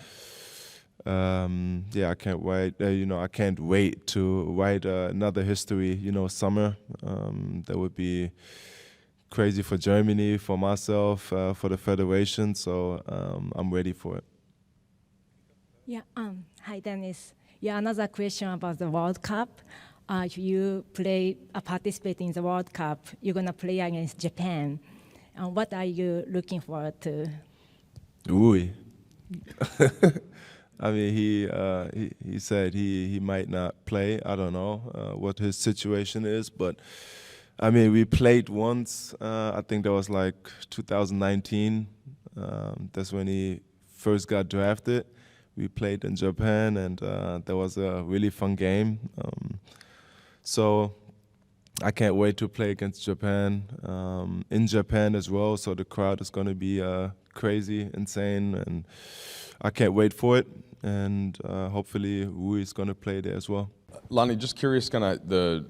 yeah, I can't wait. I can't wait to write another history. Summer. That would be crazy for Germany, for myself, for the federation. So I'm ready for it. Yeah. Hi, Dennis. Yeah. Another question about the World Cup. If you participate in the World Cup, you're gonna play against Japan. What are you looking forward to? Rui. I mean, he said he might not play. I don't know what his situation is, but I mean, we played once. I think that was like 2019. That's when he first got drafted. We played in Japan, and that was a really fun game. So I can't wait to play against Japan, in Japan as well. So the crowd is going to be crazy, insane, and I can't wait for it. And hopefully Rui is going to play there as well. Lonnie, just curious, kind of the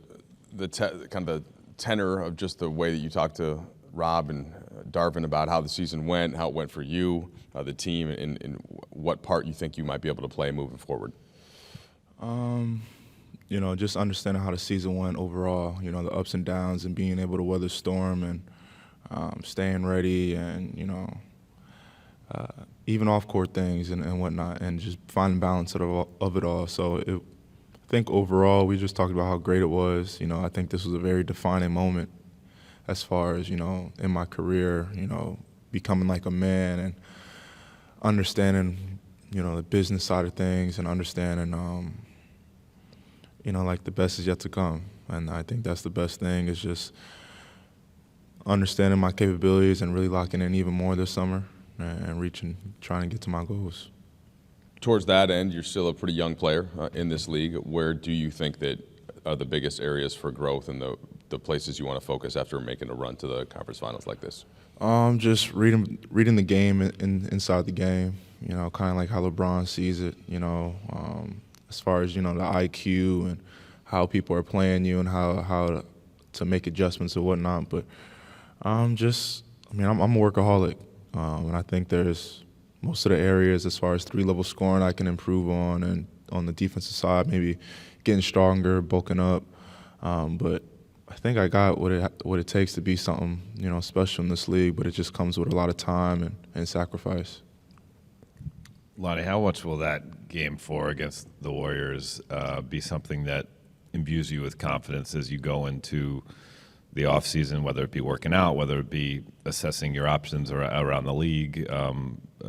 tenor of just the way that you talked to Rob and Darvin about how the season went, how it went for you, the team, and what part you think you might be able to play moving forward. Just understanding how the season went overall, the ups and downs, and being able to weather storm, and staying ready, and, even off-court things and whatnot, and just finding balance of it all. So I think overall we just talked about how great it was. I think this was a very defining moment as far as, in my career, becoming like a man and understanding, the business side of things, and understanding, like the best is yet to come. And I think that's the best thing, is just understanding my capabilities and really locking in even more this summer and trying to get to my goals. Towards that end, you're still a pretty young player in this league. Where do you think that are the biggest areas for growth and the places you want to focus after making a run to the conference finals like this? Just reading the game inside the game, kind of like how LeBron sees it, as far as, the IQ and how people are playing you and how to make adjustments and whatnot. But I'm a workaholic. And I think there's most of the areas as far as 3-level scoring I can improve on, and on the defensive side, maybe getting stronger, bulking up. But I think I got what it takes to be something, special in this league, but it just comes with a lot of time and sacrifice. Lonnie, how much will that game 4 against the Warriors be something that imbues you with confidence as you go into the offseason, whether it be working out, whether it be assessing your options around the league,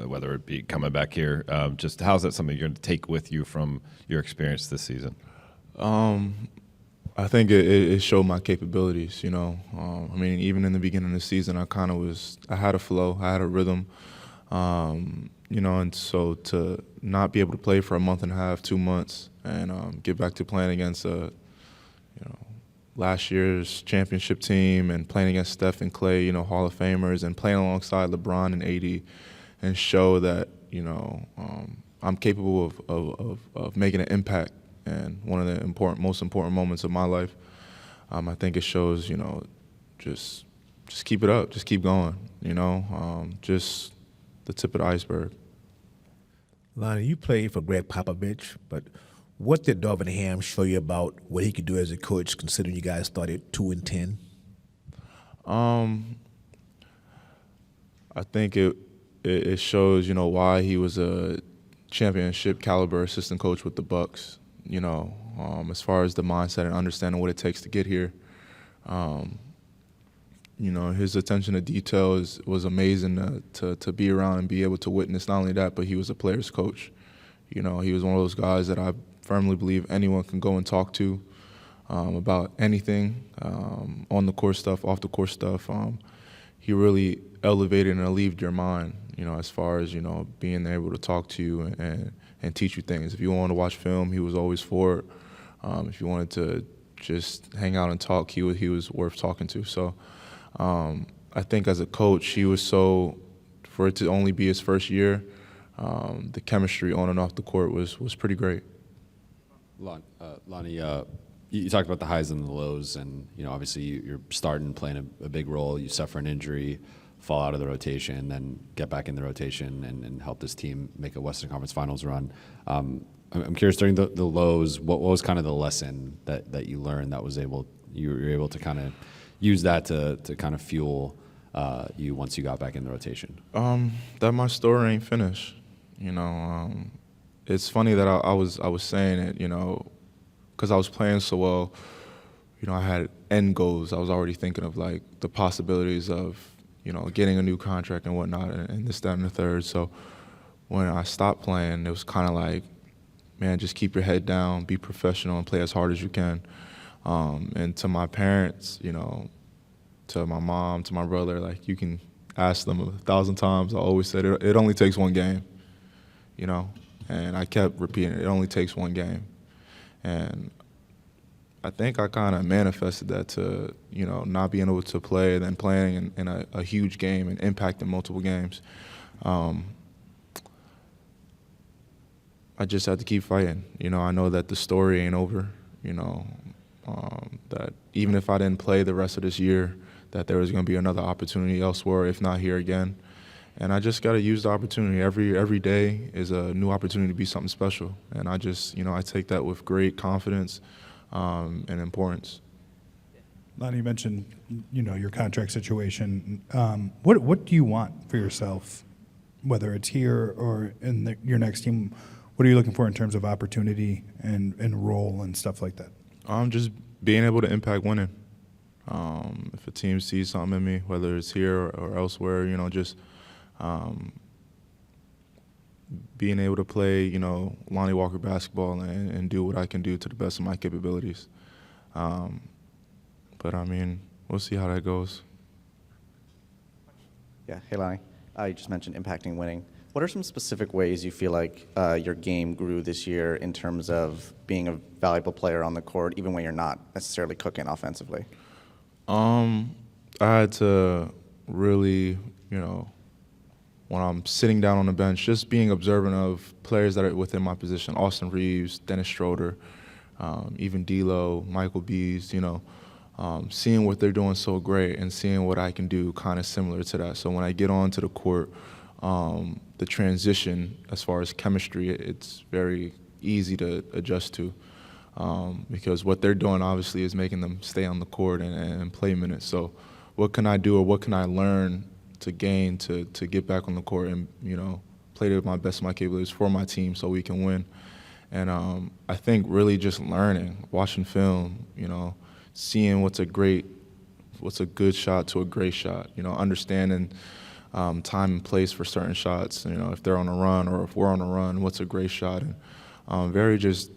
whether it be coming back here? Just how's that something you're going to take with you from your experience this season? I I think it showed my capabilities, you know. I mean, even in the beginning of the season, I had a flow, I had a rhythm, you know, and so to not be able to play for a month and a half, 2 months, and get back to playing against last year's championship team and playing against Steph and Clay, you know, Hall of Famers, and playing alongside LeBron and AD, and show that, you know, I'm capable of making an impact. And one of the most important moments of my life, I think it shows, you know, just keep it up, just keep going, you know, just the tip of the iceberg. Lonnie, you played for Greg Popovich, but what did Darvin Ham show you about what he could do as a coach, considering you guys started 2-10? I think it shows, you know, why he was a championship caliber assistant coach with the Bucks. You know, as far as the mindset and understanding what it takes to get here. You know, his attention to detail was amazing to be around and be able to witness. Not only that, but he was a player's coach. You know, he was one of those guys that I firmly believe anyone can go and talk to about anything, on the court stuff, off the court stuff. He really elevated and alleviated your mind, you know, as far as, you know, being able to talk to you and teach you things. If you wanted to watch film, he was always for it. If you wanted to just hang out and talk, he was worth talking to. So I think as a coach, he was for it to only be his first year, the chemistry on and off the court was pretty great. Lonnie, you talked about the highs and the lows, and, you know, obviously you're starting, playing a big role. You suffer an injury, fall out of the rotation, then get back in the rotation and help this team make a Western Conference Finals run. I'm curious, during the lows, what was kind of the lesson that you learned that you were able to kind of use that to kind of fuel you once you got back in the rotation? That my story ain't finished. You know, it's funny that I was saying it, you know, because I was playing so well. You know, I had end goals. I was already thinking of, like, the possibilities of, you know, getting a new contract and whatnot, and this, that, and the third. So when I stopped playing, it was kind of like, man, just keep your head down, be professional, and play as hard as you can. And to my parents, you know, to my mom, to my brother, like, you can ask them 1,000 times. I always said it only takes one game, you know, and I kept repeating it only takes one game. And I think I kind of manifested that to, you know, not being able to play and then playing in a huge game and impacting multiple games. I just had to keep fighting. You know, I know that the story ain't over, you know, that even if I didn't play the rest of this year, that there was going to be another opportunity elsewhere, if not here again. And I just got to use the opportunity. Every day is a new opportunity to be something special. And I just, you know, I take that with great confidence and importance. Lonnie, you mentioned, you know, your contract situation. What do you want for yourself, whether it's here or in your next team? What are you looking for in terms of opportunity and role and stuff like that? Just being able to impact winning. If a team sees something in me, whether it's here or elsewhere, you know, just being able to play, you know, Lonnie Walker basketball and do what I can do to the best of my capabilities. But, I mean, we'll see how that goes. Yeah, hey, Lonnie. You just mentioned impacting winning. What are some specific ways you feel like your game grew this year in terms of being a valuable player on the court, even when you're not necessarily cooking offensively? I had to really, you know, when I'm sitting down on the bench, just being observant of players that are within my position, Austin Reaves, Dennis Schroder, even D'Lo, Michael Beasley, you know, seeing what they're doing so great and seeing what I can do kind of similar to that. So when I get onto the court, the transition as far as chemistry, it's very easy to adjust to because what they're doing obviously is making them stay on the court and play minutes. So what can I do or what can I learn to gain to get back on the court and, you know, play to my best of my capabilities for my team so we can win. And I think really just learning, watching film, you know, seeing what's a good shot to a great shot, you know, understanding time and place for certain shots, you know, if they're on a run or if we're on a run, what's a great shot. And very just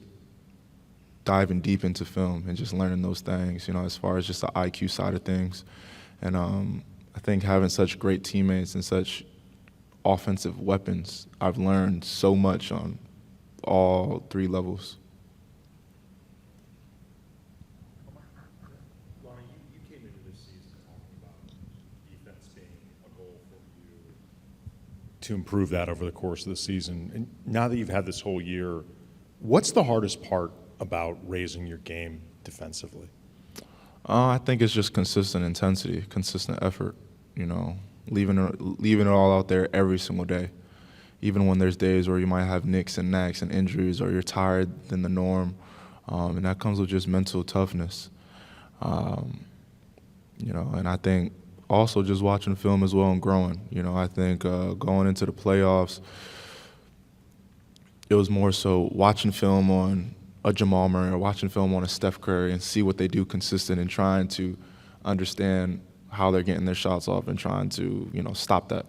diving deep into film and just learning those things, you know, as far as just the IQ side of things. And I think having such great teammates and such offensive weapons, I've learned so much on all three levels. Lonnie, you came into this season talking about defense being a goal for you to improve that over the course of the season. And now that you've had this whole year, what's the hardest part about raising your game defensively? I think it's just consistent intensity, consistent effort, you know, leaving it all out there every single day. Even when there's days where you might have nicks and knacks and injuries or you're tired than the norm. And that comes with just mental toughness. You know, and I think also just watching film as well and growing. You know, I think going into the playoffs, it was more so watching film on a Jamal Murray or watching film on a Steph Curry and see what they do consistent and trying to understand how they're getting their shots off and trying to, you know, stop that.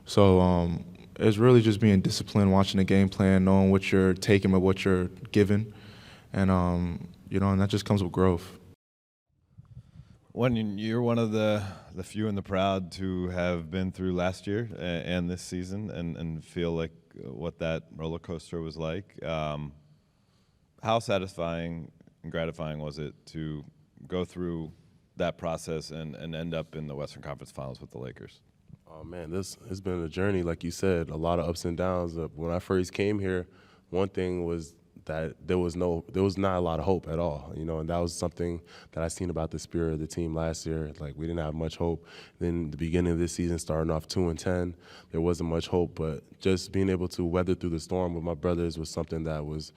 So it's really just being disciplined, watching the game plan, knowing what you're taking and what you're given. And, you know, and that just comes with growth. When you're one of the few and the proud to have been through last year and this season and feel like what that roller coaster was like, how satisfying and gratifying was it to go through that process and end up in the Western Conference Finals with the Lakers? Oh man, this has been a journey, like you said, a lot of ups and downs. When I first came here, one thing was that there was not a lot of hope at all, you know, and that was something that I seen about the spirit of the team last year. Like, we didn't have much hope. Then the beginning of this season, starting off 2-10, there wasn't much hope, but just being able to weather through the storm with my brothers was something that was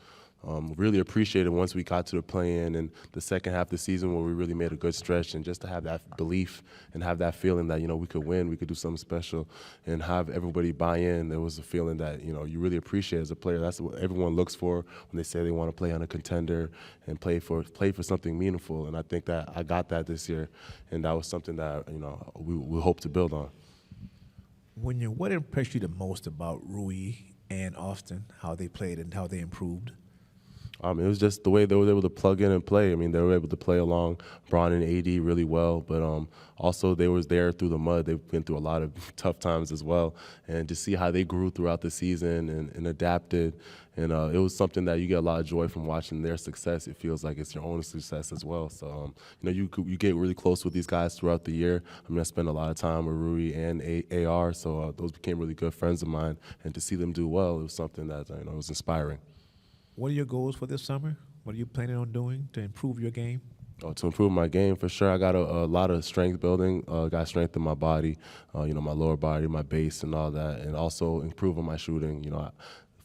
really appreciated once we got to the play-in and the second half of the season where we really made a good stretch, and just to have that belief and have that feeling that, you know, we could win, we could do something special, and have everybody buy in. There was a feeling that, you know, you really appreciate as a player. That's what everyone looks for when they say they want to play on a contender and play for something meaningful. And I think that I got that this year, and that was something that, you know, we hope to build on. What impressed you the most about Rui and Austin, how they played and how they improved? It was just the way they were able to plug in and play. I mean, they were able to play along Bron and AD really well, but also they was there through the mud. They've been through a lot of tough times as well, and to see how they grew throughout the season and adapted, and it was something that you get a lot of joy from watching their success. It feels like it's your own success as well. So, you know, you get really close with these guys throughout the year. I mean, I spent a lot of time with Rui and AR, so those became really good friends of mine, and to see them do well, it was something that, you know, was inspiring. What are your goals for this summer? What are you planning on doing to improve your game? To improve my game, for sure. I got a lot of strength building. Got strength in my body, you know, my lower body, my base, and all that, and also improving my shooting. You know,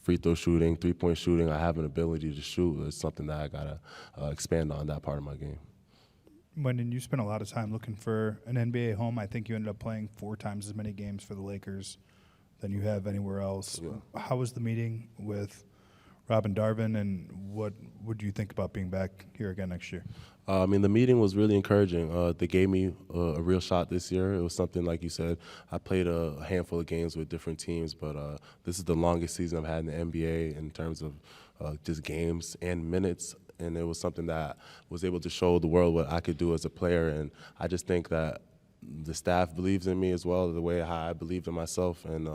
free throw shooting, 3-point shooting. I have an ability to shoot. It's something that I gotta expand on, that part of my game. Wenyen, you spent a lot of time looking for an NBA home. I think you ended up playing 4 times as many games for the Lakers than you have anywhere else. Yeah. How was the meeting with Rob and Darvin, and what would you think about being back here again next year? I mean, the meeting was really encouraging. They gave me a real shot this year. It was something, like you said, I played a handful of games with different teams, but this is the longest season I've had in the NBA in terms of just games and minutes, and it was something that was able to show the world what I could do as a player, and I just think that the staff believes in me as well, the way how I believed in myself, and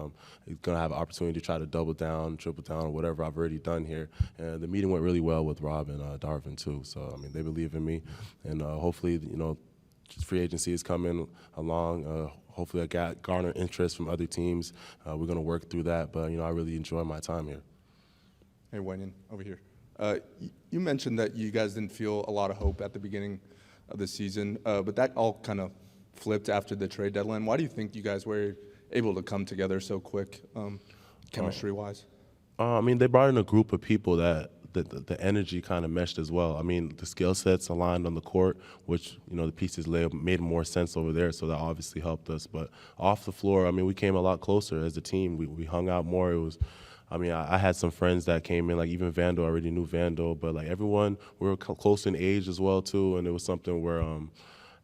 it's going to have an opportunity to try to double down, triple down, whatever I've already done here. And the meeting went really well with Rob and Darvin too. So, I mean, they believe in me, and hopefully, you know, free agency is coming along. Hopefully I garner interest from other teams. We're going to work through that, but, you know, I really enjoy my time here. Hey, Wenyen, over here. You mentioned that you guys didn't feel a lot of hope at the beginning of the season, but that all kind of flipped after the trade deadline. Why do you think you guys were able to come together so quick, chemistry-wise? I mean, they brought in a group of people that the energy kind of meshed as well. I mean, the skill sets aligned on the court, which, you know, the pieces made more sense over there, so that obviously helped us. But off the floor, I mean, we came a lot closer as a team. We hung out more. It was, I mean, I had some friends that came in, like even Vandal, I already knew Vandal, but like everyone, we were close in age as well too, and it was something where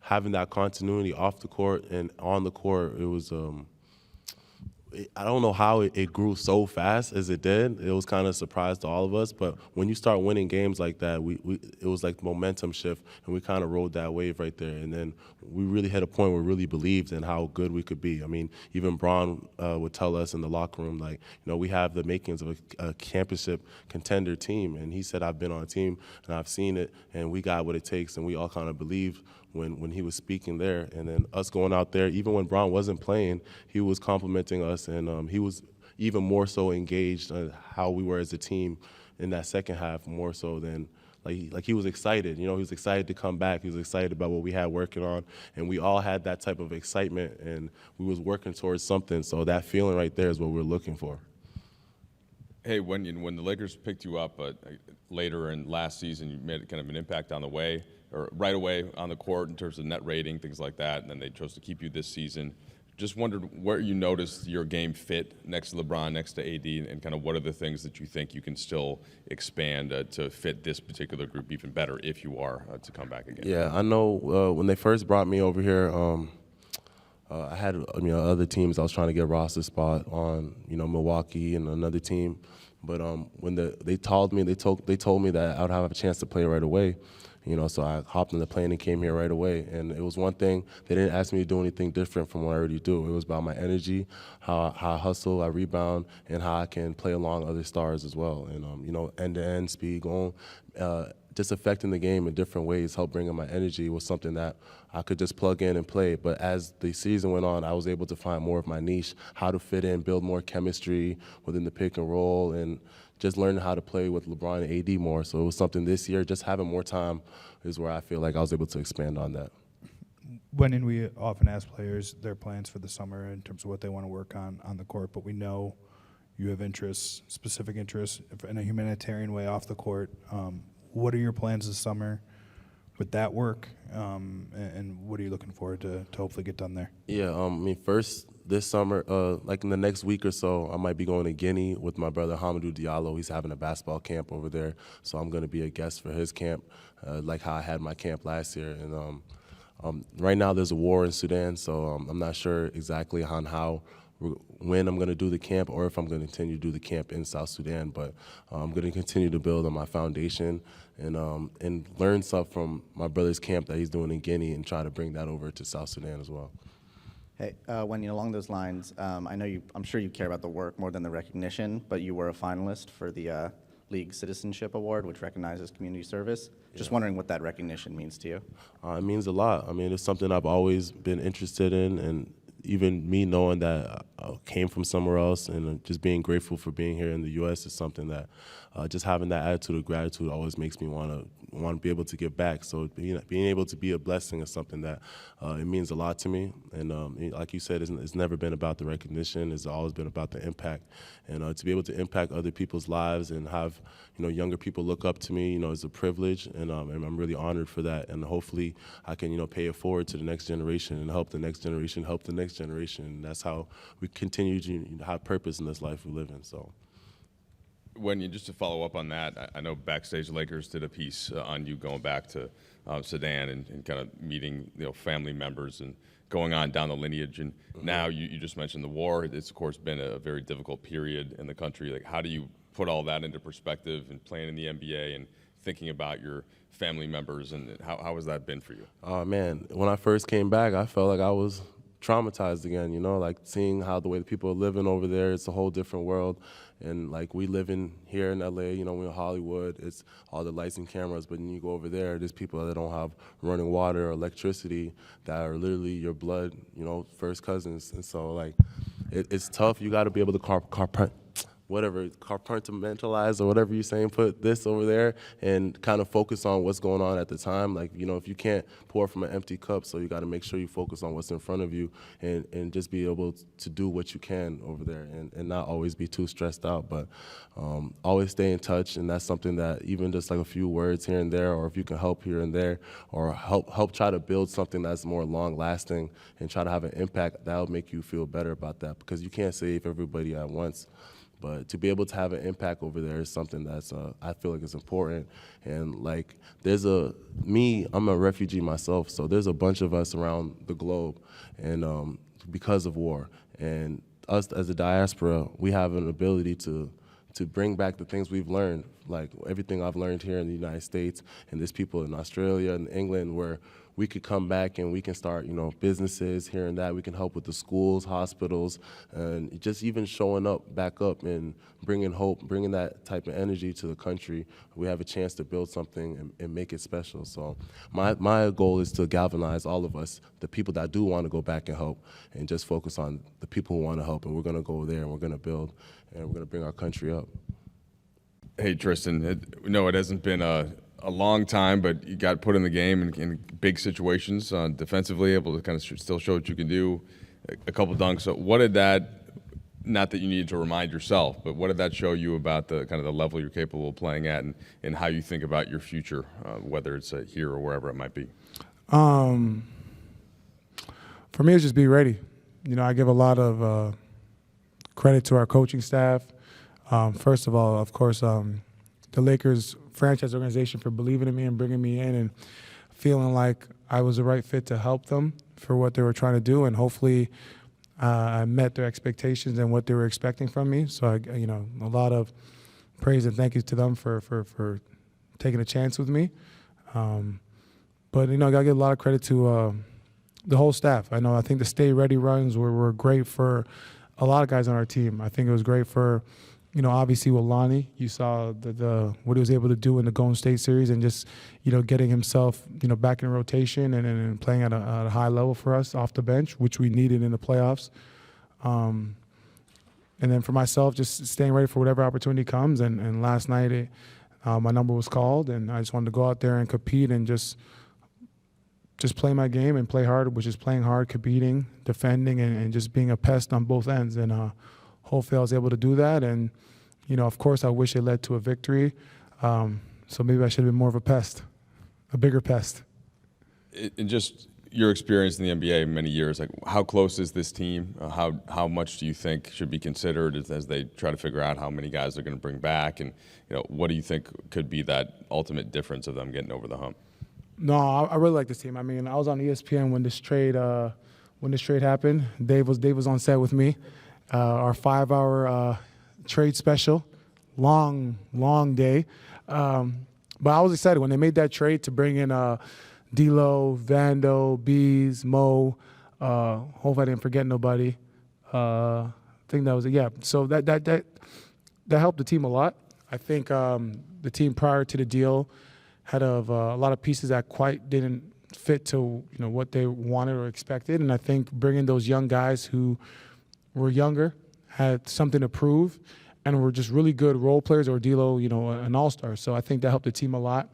having that continuity off the court and on the court, it was I don't know how it grew so fast as it did. It was kind of a surprise to all of us. But when you start winning games like that, it was like momentum shift, and we kind of rode that wave right there. And then we really hit a point where we really believed in how good we could be. I mean, even Braun would tell us in the locker room, like, we have the makings of a championship contender team. And he said, I've been on a team and I've seen it, and we got what it takes. And we all kind of believed when he was speaking there. And then us going out there, even when Braun wasn't playing, he was complimenting us, and he was even more so engaged on how we were as a team in that second half, more so than like he was excited. He was excited to come back. He was excited about what we had working on, and we all had that type of excitement, and we was working towards something. So that feeling right there is what we're looking for. Hey, when the Lakers picked you up later in last season, you made kind of an impact on the way, or right away on the court in terms of net rating, things like that, and then they chose to keep you this season. Just wondered where you noticed your game fit next to LeBron, next to AD, and kind of what are the things that you think you can still expand to fit this particular group even better if you are to come back again? Yeah, I know when they first brought me over here, I had other teams I was trying to get a roster spot on, Milwaukee and another team. But when they told me that I would have a chance to play right away. So I hopped in the plane and came here right away. And it was one thing, they didn't ask me to do anything different from what I already do. It was about my energy, how I hustle, I rebound, and how I can play along other stars as well. And, end-to-end speed, going, just affecting the game in different ways, help bring in my energy was something that I could just plug in and play. But as the season went on, I was able to find more of my niche, how to fit in, build more chemistry within the pick and roll, and just learning how to play with LeBron and AD more. So it was something this year, just having more time is where I feel like I was able to expand on that. When we often ask players their plans for the summer in terms of what they want to work on the court, but we know you have interests, specific interests in a humanitarian way off the court. What are your plans this summer with that work, and what are you looking forward to hopefully get done there? Yeah, first this summer, like in the next week or so, I might be going to Guinea with my brother Hamidou Diallo. He's having a basketball camp over there, so I'm going to be a guest for his camp, like how I had my camp last year. And right now there's a war in Sudan, so I'm not sure exactly on when I'm going to do the camp or if I'm going to continue to do the camp in South Sudan. But I'm going to continue to build on my foundation and learn stuff from my brother's camp that he's doing in Guinea and try to bring that over to South Sudan as well. Hey, Wenyen, along those lines, I'm sure you care about the work more than the recognition, but you were a finalist for the League Citizenship Award, which recognizes community service. Just wondering what that recognition means to you. It means a lot. It's something I've always been interested in, and even me knowing that I came from somewhere else and just being grateful for being here in the U.S. is something that just having that attitude of gratitude always makes me want to be able to give back. So being able to be a blessing is something that it means a lot to me. And like you said, it's never been about the recognition. It's always been about the impact. And to be able to impact other people's lives and have younger people look up to me, is a privilege. And I'm really honored for that. And hopefully I can pay it forward to the next generation and help the next generation help the next generation. And that's how we continue to have purpose in this life we live in. So. Just to follow up on that, I know Backstage Lakers did a piece on you going back to Sudan and kind of meeting family members and going on down the lineage. And now you just mentioned the war. It's, of course, been a very difficult period in the country. Like, how do you put all that into perspective and playing in the NBA and thinking about your family members, and how has that been for you? Oh, man, when I first came back, I felt like I was traumatized again, like seeing how the way the people are living over there, it's a whole different world. And like we live in here in LA, we're in Hollywood, it's all the lights and cameras, but when you go over there, there's people that don't have running water or electricity that are literally your blood, first cousins. And so like, it's tough. You got to be able to compartmentalize or whatever you're saying, put this over there and kind of focus on what's going on at the time. Like, if you can't pour from an empty cup, so you got to make sure you focus on what's in front of you and just be able to do what you can over there and not always be too stressed out, but always stay in touch. And that's something that even just like a few words here and there, or if you can help here and there, or help try to build something that's more long lasting and try to have an impact, that'll make you feel better about that, because you can't save everybody at once. But to be able to have an impact over there is something that's I feel like is important. And like I'm a refugee myself, so there's a bunch of us around the globe, and because of war. And us as a diaspora, we have an ability to bring back the things we've learned, like everything I've learned here in the United States, and there's people in Australia and England where we could come back and we can start, businesses here and that. We can help with the schools, hospitals, and just even showing up, back up, and bringing hope, bringing that type of energy to the country. We have a chance to build something and make it special. So my goal is to galvanize all of us, the people that do want to go back and help, and just focus on the people who want to help. And we're going to go there and we're going to build and we're going to bring our country up. Hey, Tristan, it hasn't been a long time, but you got put in the game in big situations defensively, able to kind of still show what you can do, a couple dunks. So what did that, not that you needed to remind yourself, but what did that show you about the kind of the level you're capable of playing at and how you think about your future, whether it's here or wherever it might be? For me, it's just be ready. I give a lot of credit to our coaching staff. First of all, of course, the Lakers franchise organization for believing in me and bringing me in and feeling like I was the right fit to help them for what they were trying to do, and hopefully I met their expectations and what they were expecting from me. So a lot of praise and thank you to them for taking a chance with me. But I gotta give a lot of credit to the whole staff. I think the Stay Ready runs were great for a lot of guys on our team. I think it was great for obviously with Lonnie, you saw what he was able to do in the Golden State series and just, getting himself, back in rotation and playing at a high level for us off the bench, which we needed in the playoffs. And then for myself, just staying ready for whatever opportunity comes. And last night, my number was called, and I just wanted to go out there and compete and just play my game and play hard, which is playing hard, competing, defending, and just being a pest on both ends. And hopefully I was able to do that. And, of course, I wish it led to a victory. So maybe I should have been more of a pest, a bigger pest. And just your experience in the NBA many years, like how close is this team? How much do you think should be considered as they try to figure out how many guys they're going to bring back? And, what do you think could be that ultimate difference of them getting over the hump? No, I really like this team. I was on ESPN when this trade happened. Dave was on set with me. Our 5-hour trade special, long day. But I was excited when they made that trade to bring in D'Lo, Vando, Bees, Mo. Hope I didn't forget nobody. I think that was it. Yeah. So that helped the team a lot. I think the team prior to the deal had a lot of pieces that quite didn't fit to what they wanted or expected, and I think bringing those young guys who were younger, had something to prove, and were just really good role players, or D'Lo, an all-star. So I think that helped the team a lot.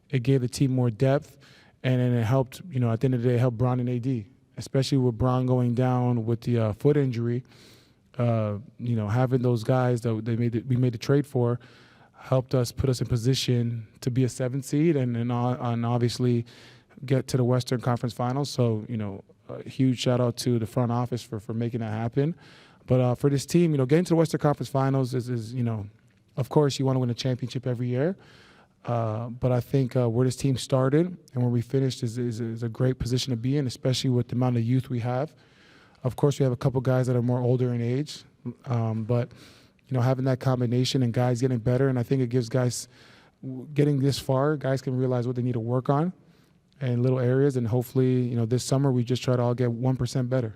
It gave the team more depth, and then it helped, at the end of the day, it helped Bron and AD, especially with Bron going down with the foot injury. Having those guys that we made the trade for helped us put us in position to be a 7th seed and obviously get to the Western Conference Finals. So, a huge shout out to the front office for making that happen. But for this team, getting to the Western Conference Finals is of course you want to win a championship every year. But I think where this team started and where we finished is a great position to be in, especially with the amount of youth we have. Of course, we have a couple guys that are more older in age, but having that combination and guys getting better, and I think it gives guys getting this far, guys can realize what they need to work on in little areas, and hopefully, this summer we just try to all get 1% better.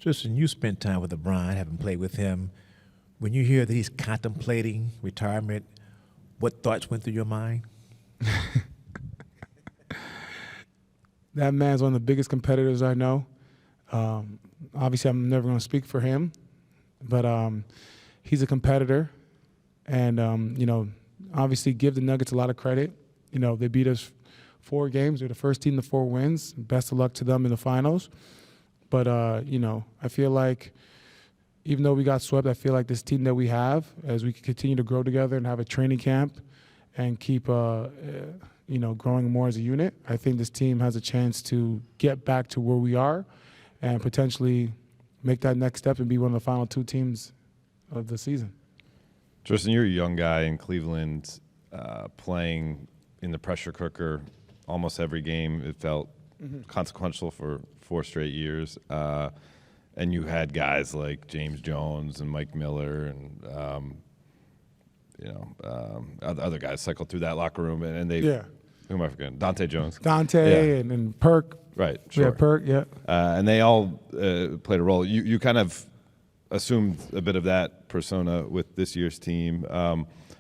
Tristan, you spent time with LeBron, having played with him. When you hear that he's contemplating retirement, what thoughts went through your mind? That man's one of the biggest competitors I know. Obviously, I'm never going to speak for him, but he's a competitor, and obviously give the Nuggets a lot of credit. They beat us 4 games. They're the first team to 4 wins. Best of luck to them in the finals. But, I feel like even though we got swept, I feel like this team that we have, as we continue to grow together and have a training camp and keep, growing more as a unit, I think this team has a chance to get back to where we are and potentially make that next step and be one of the final 2 teams of the season. Tristan, you're a young guy in Cleveland playing in the pressure cooker almost every game. It felt consequential for 4 straight years. and you had guys like James Jones and Mike Miller and other guys cycle through that locker room, and they who am I forgetting? Dante Jones, and Perk. Right, sure. Yeah, Perk. Yeah, and they all played a role. You kind of assumed a bit of that persona with this year's team.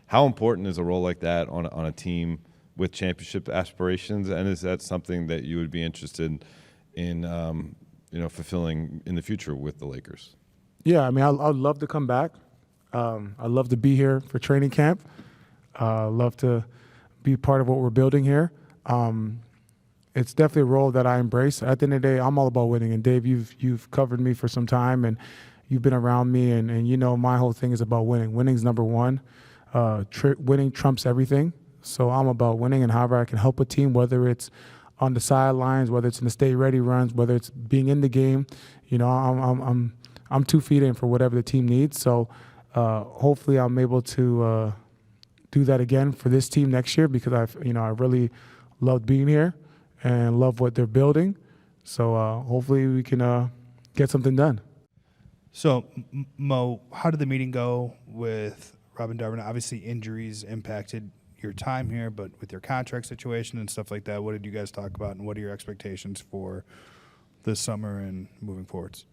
How important is a role like that on a team with championship aspirations, and is that something that you would be interested in fulfilling in the future with the Lakers? Yeah, I mean, I'd love to come back. I'd love to be here for training camp. Love to be part of what we're building here. It's definitely a role that I embrace. At the end of the day, I'm all about winning. And Dave, you've covered me for some time, and you've been around me, and you know my whole thing is about winning. Winning's number one. Winning trumps everything. So I'm about winning, and however I can help a team, whether it's on the sidelines, whether it's in the stay ready runs, whether it's being in the game, you know, I'm 2 feet in for whatever the team needs. So hopefully I'm able to do that again for this team next year, because I really loved being here and love what they're building. So hopefully we can get something done. So, Mo, how did the meeting go with Robin Darvin? Obviously, injuries impacted your time here, but with your contract situation and stuff like that, what did you guys talk about, and what are your expectations for this summer and moving forwards?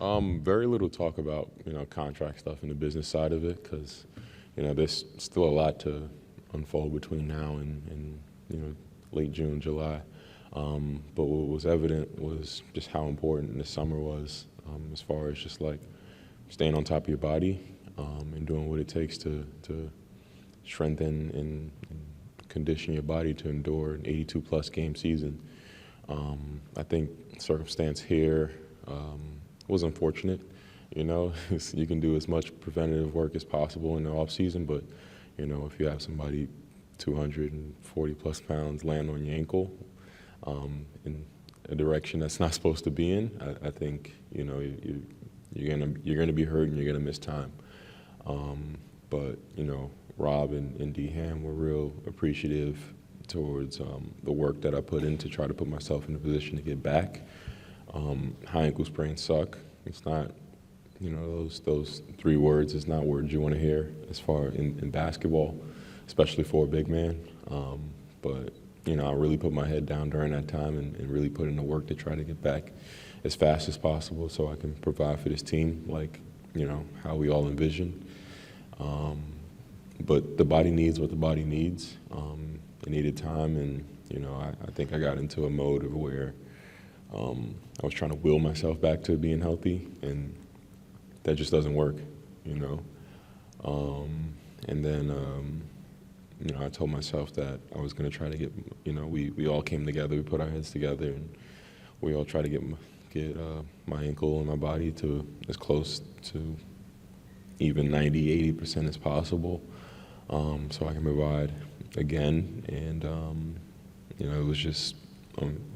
Very little talk about contract stuff and the business side of it, because there's still a lot to unfold between now and late June, July. But what was evident was just how important this summer was, as far as just like staying on top of your body and doing what it takes to strengthen and condition your body to endure an 82-plus game season. I think circumstance here was unfortunate. You can do as much preventative work as possible in the off season, but if you have somebody 240-plus pounds land on your ankle in a direction that's not supposed to be in, I think you're gonna be hurt and you're gonna miss time. But Rob and D Ham were real appreciative towards the work that I put in to try to put myself in a position to get back. High ankle sprains suck. It's not, those 3 words is not words you want to hear as far in basketball, especially for a big man. But I really put my head down during that time and really put in the work to try to get back as fast as possible so I can provide for this team like, how we all envision. But the body needs what the body needs. It needed time, and I think I got into a mode of where I was trying to will myself back to being healthy, and that just doesn't work, And then I told myself that I was going to try to get, we all came together, we put our heads together, and we all tried to get my ankle and my body to as close to even 90, 80% as possible, so I can provide again. And it was just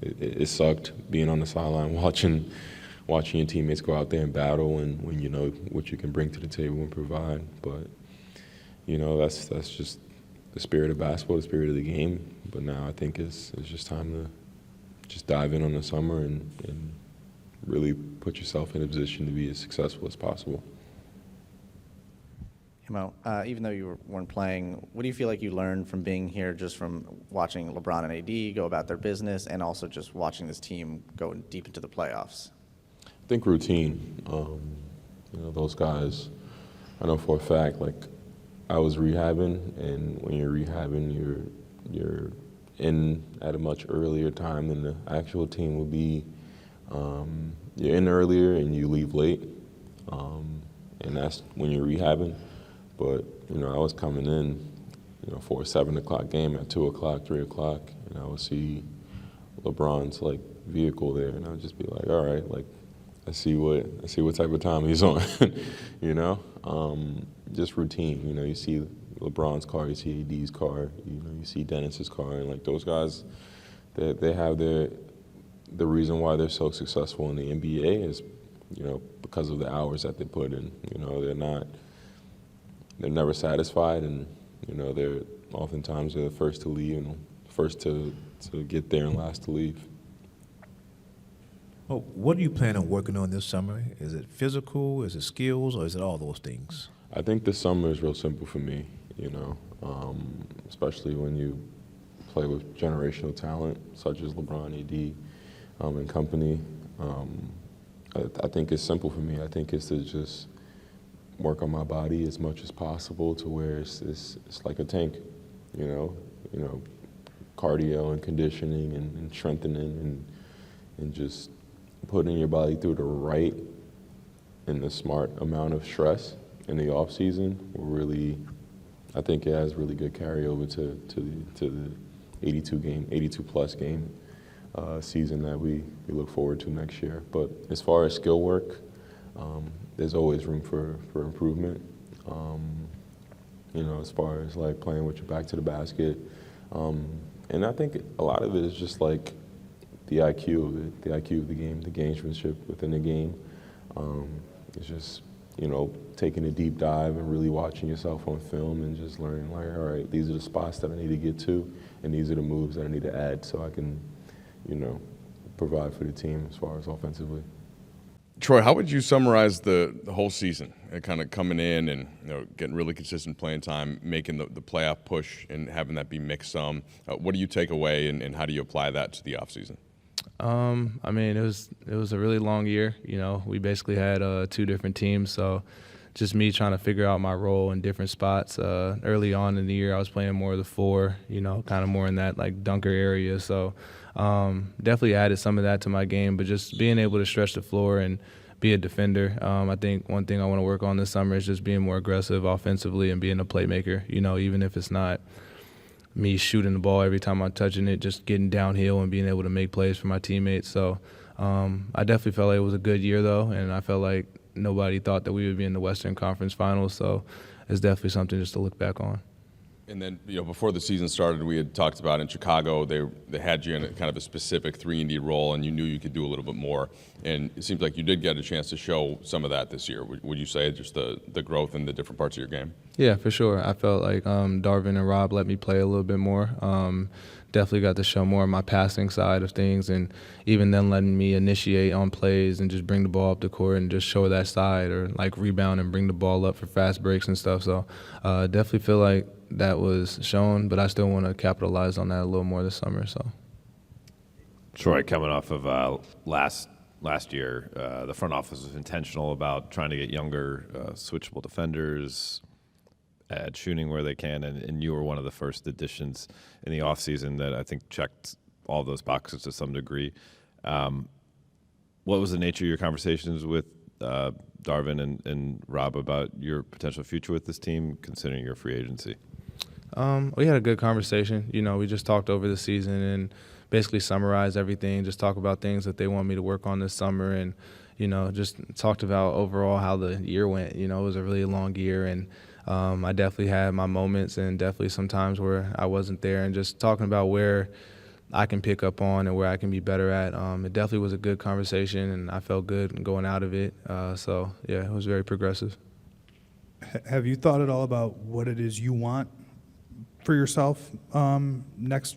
it sucked being on the sideline watching your teammates go out there and battle, and when you know what you can bring to the table and provide. But that's just the spirit of basketball, the spirit of the game. But now I think it's just time to just dive in on the summer and really put yourself in a position to be as successful as possible. Even though you weren't playing, what do you feel like you learned from being here, just from watching LeBron and AD go about their business, and also just watching this team go deep into the playoffs? I think routine. Those guys, I know for a fact, like I was rehabbing, and when you're rehabbing, you're in at a much earlier time than the actual team will be. You're in earlier and you leave late, and that's when you're rehabbing. But I was coming in, for a 7 o'clock game at 2 o'clock, 3 o'clock, and I would see LeBron's vehicle there, and I would just be like, all right, I see what type of time he's on, just routine. You see LeBron's car, you see AD's car, you see Dennis's car, and those guys, they have the reason why they're so successful in the NBA is, because of the hours that they put in. They're never satisfied, and they're oftentimes the first to leave and first to get there and last to leave. What do you plan on working on this summer? Is it physical? Is it skills? Or is it all those things? I think this summer is real simple for me, especially when you play with generational talent such as LeBron, AD, and company. I think it's simple for me. I think it's to just work on my body as much as possible to where it's like a tank, cardio and conditioning and strengthening and just putting your body through the right and the smart amount of stress in the off season will really, I think it has really good carryover to the 82 plus game season that we look forward to next year. But as far as skill work, there's always room for improvement. As far as like playing with your back to the basket, and I think a lot of it is just like the IQ of it, the IQ of the game, the gamesmanship within the game. It's just taking a deep dive and really watching yourself on film and just learning like, all right, these are the spots that I need to get to, and these are the moves that I need to add so I can, provide for the team as far as offensively. Troy, how would you summarize the whole season? Kind of coming in and getting really consistent playing time, making the playoff push, and having that be mixed some. What do you take away, and how do you apply that to the offseason? It was a really long year. We basically had 2 different teams, so just me trying to figure out my role in different spots. Early on in the year, I was playing more of the 4, kind of more in that like dunker area. So definitely added some of that to my game, but just being able to stretch the floor and be a defender. I think one thing I want to work on this summer is just being more aggressive offensively and being a playmaker, even if it's not me shooting the ball every time I'm touching it, just getting downhill and being able to make plays for my teammates. So I definitely felt like it was a good year, though, and I felt like nobody thought that we would be in the Western Conference Finals. So it's definitely something just to look back on. And then, before the season started, we had talked about in Chicago, they had you in kind of a specific 3-and-D role, and you knew you could do a little bit more. And it seems like you did get a chance to show some of that this year. Would you say just the growth in the different parts of your game? Yeah, for sure. I felt like Darvin and Rob let me play a little bit more. Definitely got to show more of my passing side of things, and even then letting me initiate on plays and just bring the ball up the court and just show that side, or like rebound and bring the ball up for fast breaks and stuff. So definitely feel like that was shown, but I still want to capitalize on that a little more this summer. So, Troy, coming off of last year, the front office was intentional about trying to get younger, switchable defenders, add shooting where they can, and you were one of the first additions in the offseason that I think checked all those boxes to some degree. What was the nature of your conversations with Darvin and Rob about your potential future with this team, considering your free agency? We had a good conversation. We just talked over the season and basically summarized everything, just talk about things that they want me to work on this summer, and, just talked about overall how the year went. It was a really long year, and I definitely had my moments and definitely some times where I wasn't there, and just talking about where I can pick up on and where I can be better at. It definitely was a good conversation, and I felt good going out of it. So, yeah, it was very progressive. Have you thought at all about what it is you want for yourself next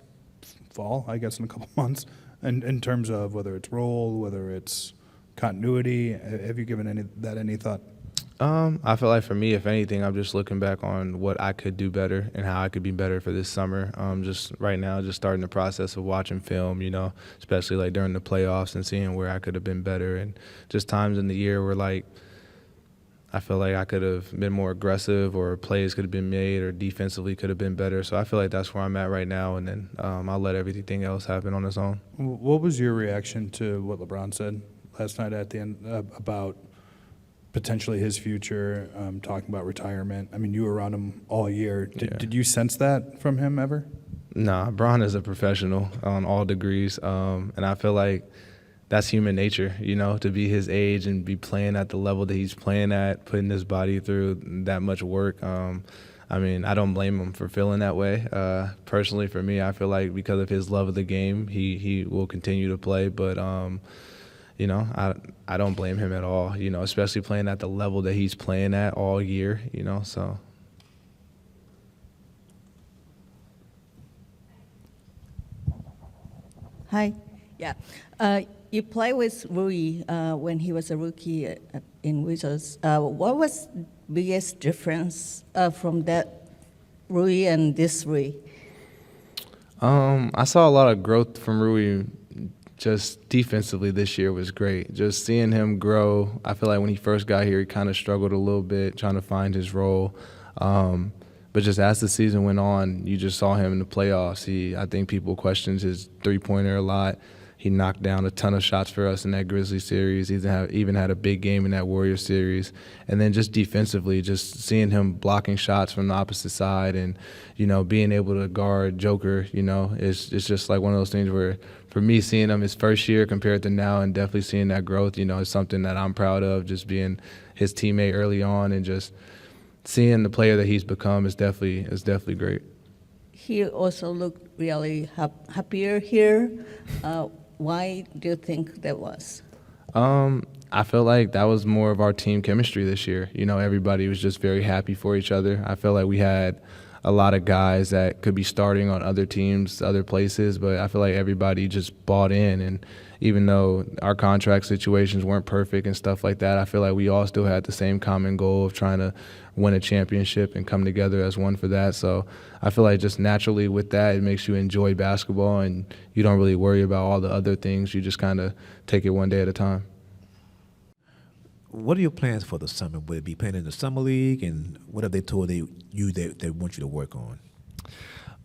fall, I guess in a couple months, in terms of whether it's role, whether it's continuity? Have you given any thought? I feel like for me, if anything, I'm just looking back on what I could do better and how I could be better for this summer. Just right now, just starting the process of watching film, especially like during the playoffs and seeing where I could have been better, and just times in the year where like I feel like I could have been more aggressive, or plays could have been made, or defensively could have been better. So I feel like that's where I'm at right now, and then I'll let everything else happen on its own. What was your reaction to what LeBron said last night at the end about potentially his future, talking about retirement? I mean, you were around him all year. Did you sense that from him ever? Nah, Bron is a professional on all degrees, and I feel like that's human nature, to be his age and be playing at the level that he's playing at, putting his body through that much work. I don't blame him for feeling that way. Personally, for me, I feel like because of his love of the game, he will continue to play. But, I don't blame him at all, especially playing at the level that he's playing at all year, so. Hi. Yeah. you play with Rui when he was a rookie in Wizards. What was biggest difference from that Rui and this Rui? I saw a lot of growth from Rui. Just defensively this year was great. Just seeing him grow. I feel like when he first got here, he kind of struggled a little bit trying to find his role. But just as the season went on, you just saw him in the playoffs. I think people questioned his three-pointer a lot. He knocked down a ton of shots for us in that Grizzlies series. He even had a big game in that Warriors series. And then just defensively, just seeing him blocking shots from the opposite side and, being able to guard Joker, it's just like one of those things where, for me, seeing him his first year compared to now and definitely seeing that growth, is something that I'm proud of, just being his teammate early on and just seeing the player that he's become is definitely great. He also looked really happier here. Why do you think that was? I feel like that was more of our team chemistry this year. Everybody was just very happy for each other. I feel like we had a lot of guys that could be starting on other teams, other places, but I feel like everybody just bought in. And even though our contract situations weren't perfect and stuff like that, I feel like we all still had the same common goal of trying to win a championship and come together as one for that. So I feel like just naturally with that, it makes you enjoy basketball and you don't really worry about all the other things. You just kind of take it one day at a time. What are your plans for the summer? Will it be playing in the summer league, and what have they told you they want you to work on?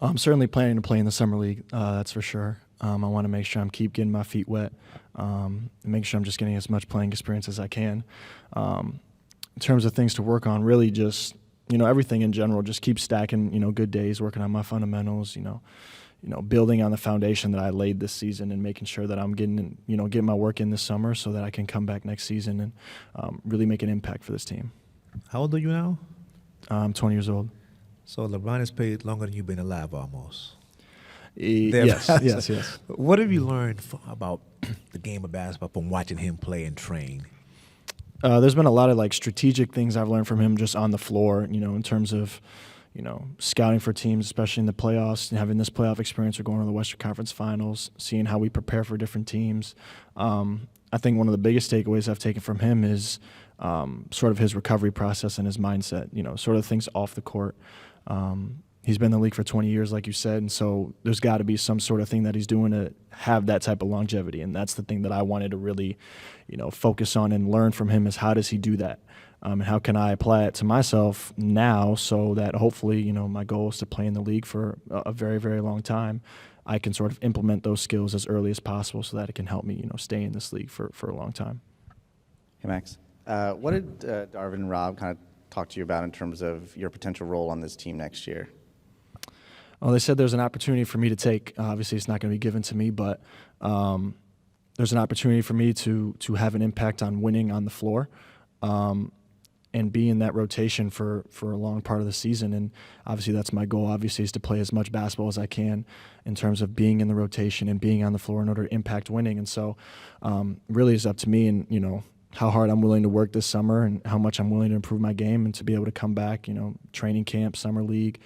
I'm certainly planning to play in the summer league. That's for sure. I want to make sure I'm keep getting my feet wet, and make sure I'm just getting as much playing experience as I can. In terms of things to work on, really just everything in general. Just keep stacking good days, working on my fundamentals. Building on the foundation that I laid this season and making sure that I'm getting my work in this summer so that I can come back next season and really make an impact for this team. How old are you now? I'm 20 years old. So LeBron has played longer than you've been alive almost. Yes. What have you learned about the game of basketball from watching him play and train? There's been a lot of strategic things I've learned from him just on the floor, in terms of scouting for teams, especially in the playoffs, and having this playoff experience of going to the Western Conference Finals, seeing how we prepare for different teams. I think one of the biggest takeaways I've taken from him is sort of his recovery process and his mindset, sort of things off the court. He's been in the league for 20 years, like you said, and so there's got to be some sort of thing that he's doing to have that type of longevity, and that's the thing that I wanted to really, focus on and learn from him is how does he do that? And how can I apply it to myself now so that hopefully, my goal is to play in the league for a very, very long time. I can sort of implement those skills as early as possible so that it can help me, stay in this league for a long time. Hey, Max. What did Darvin and Rob kind of talk to you about in terms of your potential role on this team next year? Well, they said there's an opportunity for me to take. Obviously, it's not going to be given to me, but there's an opportunity for me to have an impact on winning on the floor. And be in that rotation for a long part of the season. And obviously that's my goal, obviously, is to play as much basketball as I can in terms of being in the rotation and being on the floor in order to impact winning. And so really it's up to me and, how hard I'm willing to work this summer and how much I'm willing to improve my game and to be able to come back, training camp, summer league,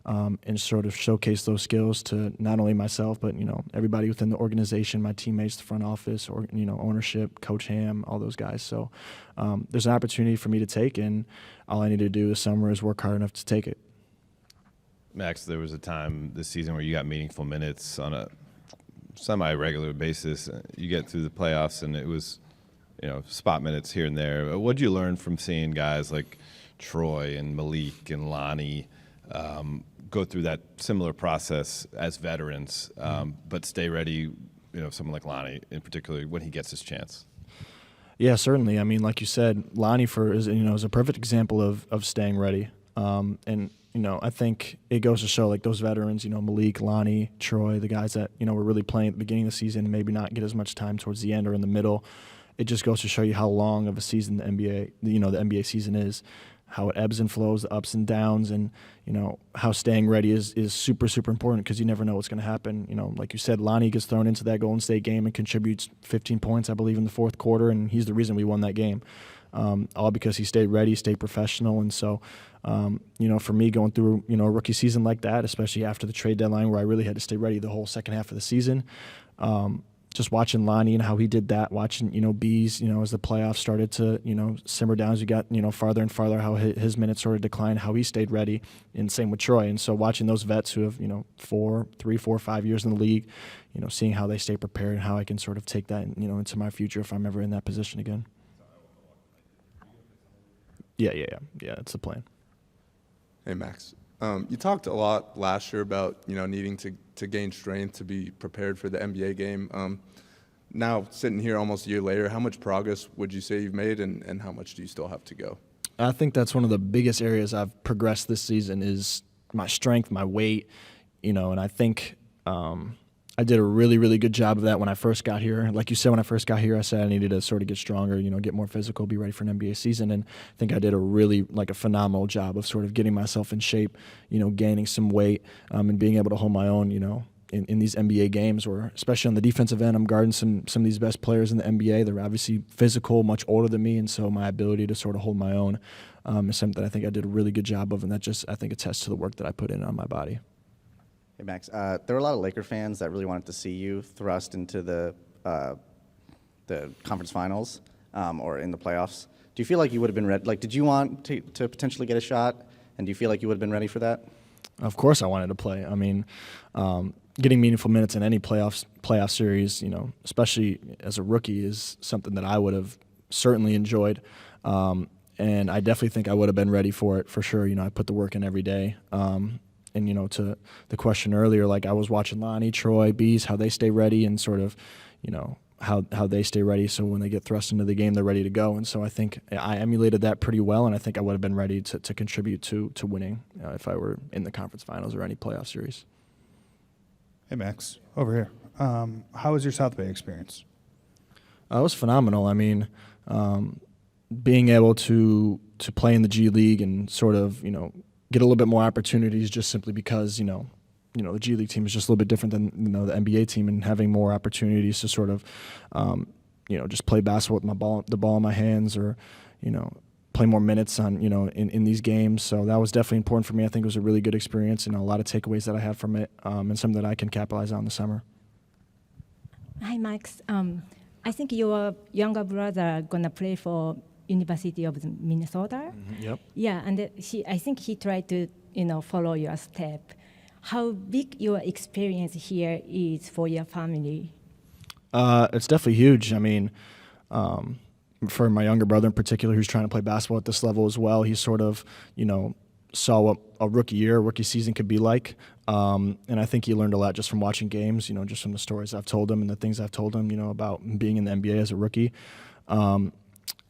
and sort of showcase those skills to not only myself, but, everybody within the organization, my teammates, the front office, or, ownership, Coach Ham, all those guys. So there's an opportunity for me to take, and all I need to do this summer is work hard enough to take it. Max, there was a time this season where you got meaningful minutes on a semi-regular basis. You get through the playoffs, and it was, spot minutes here and there. What did you learn from seeing guys like Troy and Malik and Lonnie go through that similar process as veterans, but stay ready, someone like Lonnie in particular when he gets his chance? Yeah, certainly. I mean, like you said, Lonnie is a perfect example of staying ready. And I think it goes to show those veterans, Malik, Lonnie, Troy, the guys that, were really playing at the beginning of the season and maybe not get as much time towards the end or in the middle. It just goes to show you how long of a season the NBA season is, how it ebbs and flows, the ups and downs, and how staying ready is super, super important because you never know what's going to happen. Like you said, Lonnie gets thrown into that Golden State game and contributes 15 points, I believe, in the fourth quarter, and he's the reason we won that game. All because he stayed ready, stayed professional, and so for me going through a rookie season like that, especially after the trade deadline where I really had to stay ready the whole second half of the season. just watching Lonnie and how he did that, watching, Bees, as the playoffs started to, simmer down, as we got, farther and farther, how his minutes sort of declined, how he stayed ready, and same with Troy. And so watching those vets who have, 3, 4, 5 years in the league, seeing how they stay prepared and how I can sort of take that, into my future if I'm ever in that position again. Yeah, that's the plan. Hey, Max. You talked a lot last year about, needing to gain strength to be prepared for the NBA game. Now, sitting here almost a year later, how much progress would you say you've made, and how much do you still have to go? I think that's one of the biggest areas I've progressed this season is my strength, my weight, and I think I did a really, really good job of that when I first got here. Like you said, when I first got here, I said I needed to sort of get stronger, get more physical, be ready for an NBA season. And I think I did a phenomenal job of sort of getting myself in shape, gaining some weight, and being able to hold my own, in these NBA games where, especially on the defensive end, I'm guarding some of these best players in the NBA. They're obviously physical, much older than me. And so my ability to sort of hold my own is something that I think I did a really good job of. And that just, I think, attests to the work that I put in on my body. Hey, Max, there were a lot of Laker fans that really wanted to see you thrust into the conference finals or in the playoffs. Do you feel like you would have been ready? Like, did you want to potentially get a shot? And do you feel like you would have been ready for that? Of course I wanted to play. I mean, getting meaningful minutes in any playoff series, especially as a rookie, is something that I would have certainly enjoyed. And I definitely think I would have been ready for it for sure. I put the work in every day. And, to the question earlier, like I was watching Lonnie, Troy, Bees, how they stay ready and sort of, how they stay ready. So when they get thrust into the game, they're ready to go. And so I think I emulated that pretty well. And I think I would have been ready to contribute to winning if I were in the conference finals or any playoff series. Hey, Max, over here. How was your South Bay experience? It was phenomenal. I mean, being able to play in the G League and sort of, get a little bit more opportunities just simply because, the G League team is just a little bit different than, the NBA team, and having more opportunities to sort of, just play basketball with the ball in my hands or, play more minutes on, in these games. So that was definitely important for me. I think it was a really good experience and a lot of takeaways that I had from it and something that I can capitalize on this summer. Hi, Max. I think your younger brother going to play for University of Minnesota. Mm-hmm. Yep. Yeah, and I think he tried to, follow your step. How big your experience here is for your family? It's definitely huge. I mean, for my younger brother in particular, who's trying to play basketball at this level as well, he sort of, saw what a rookie season could be like. And I think he learned a lot just from watching games, just from the stories I've told him and the things I've told him, about being in the NBA as a rookie.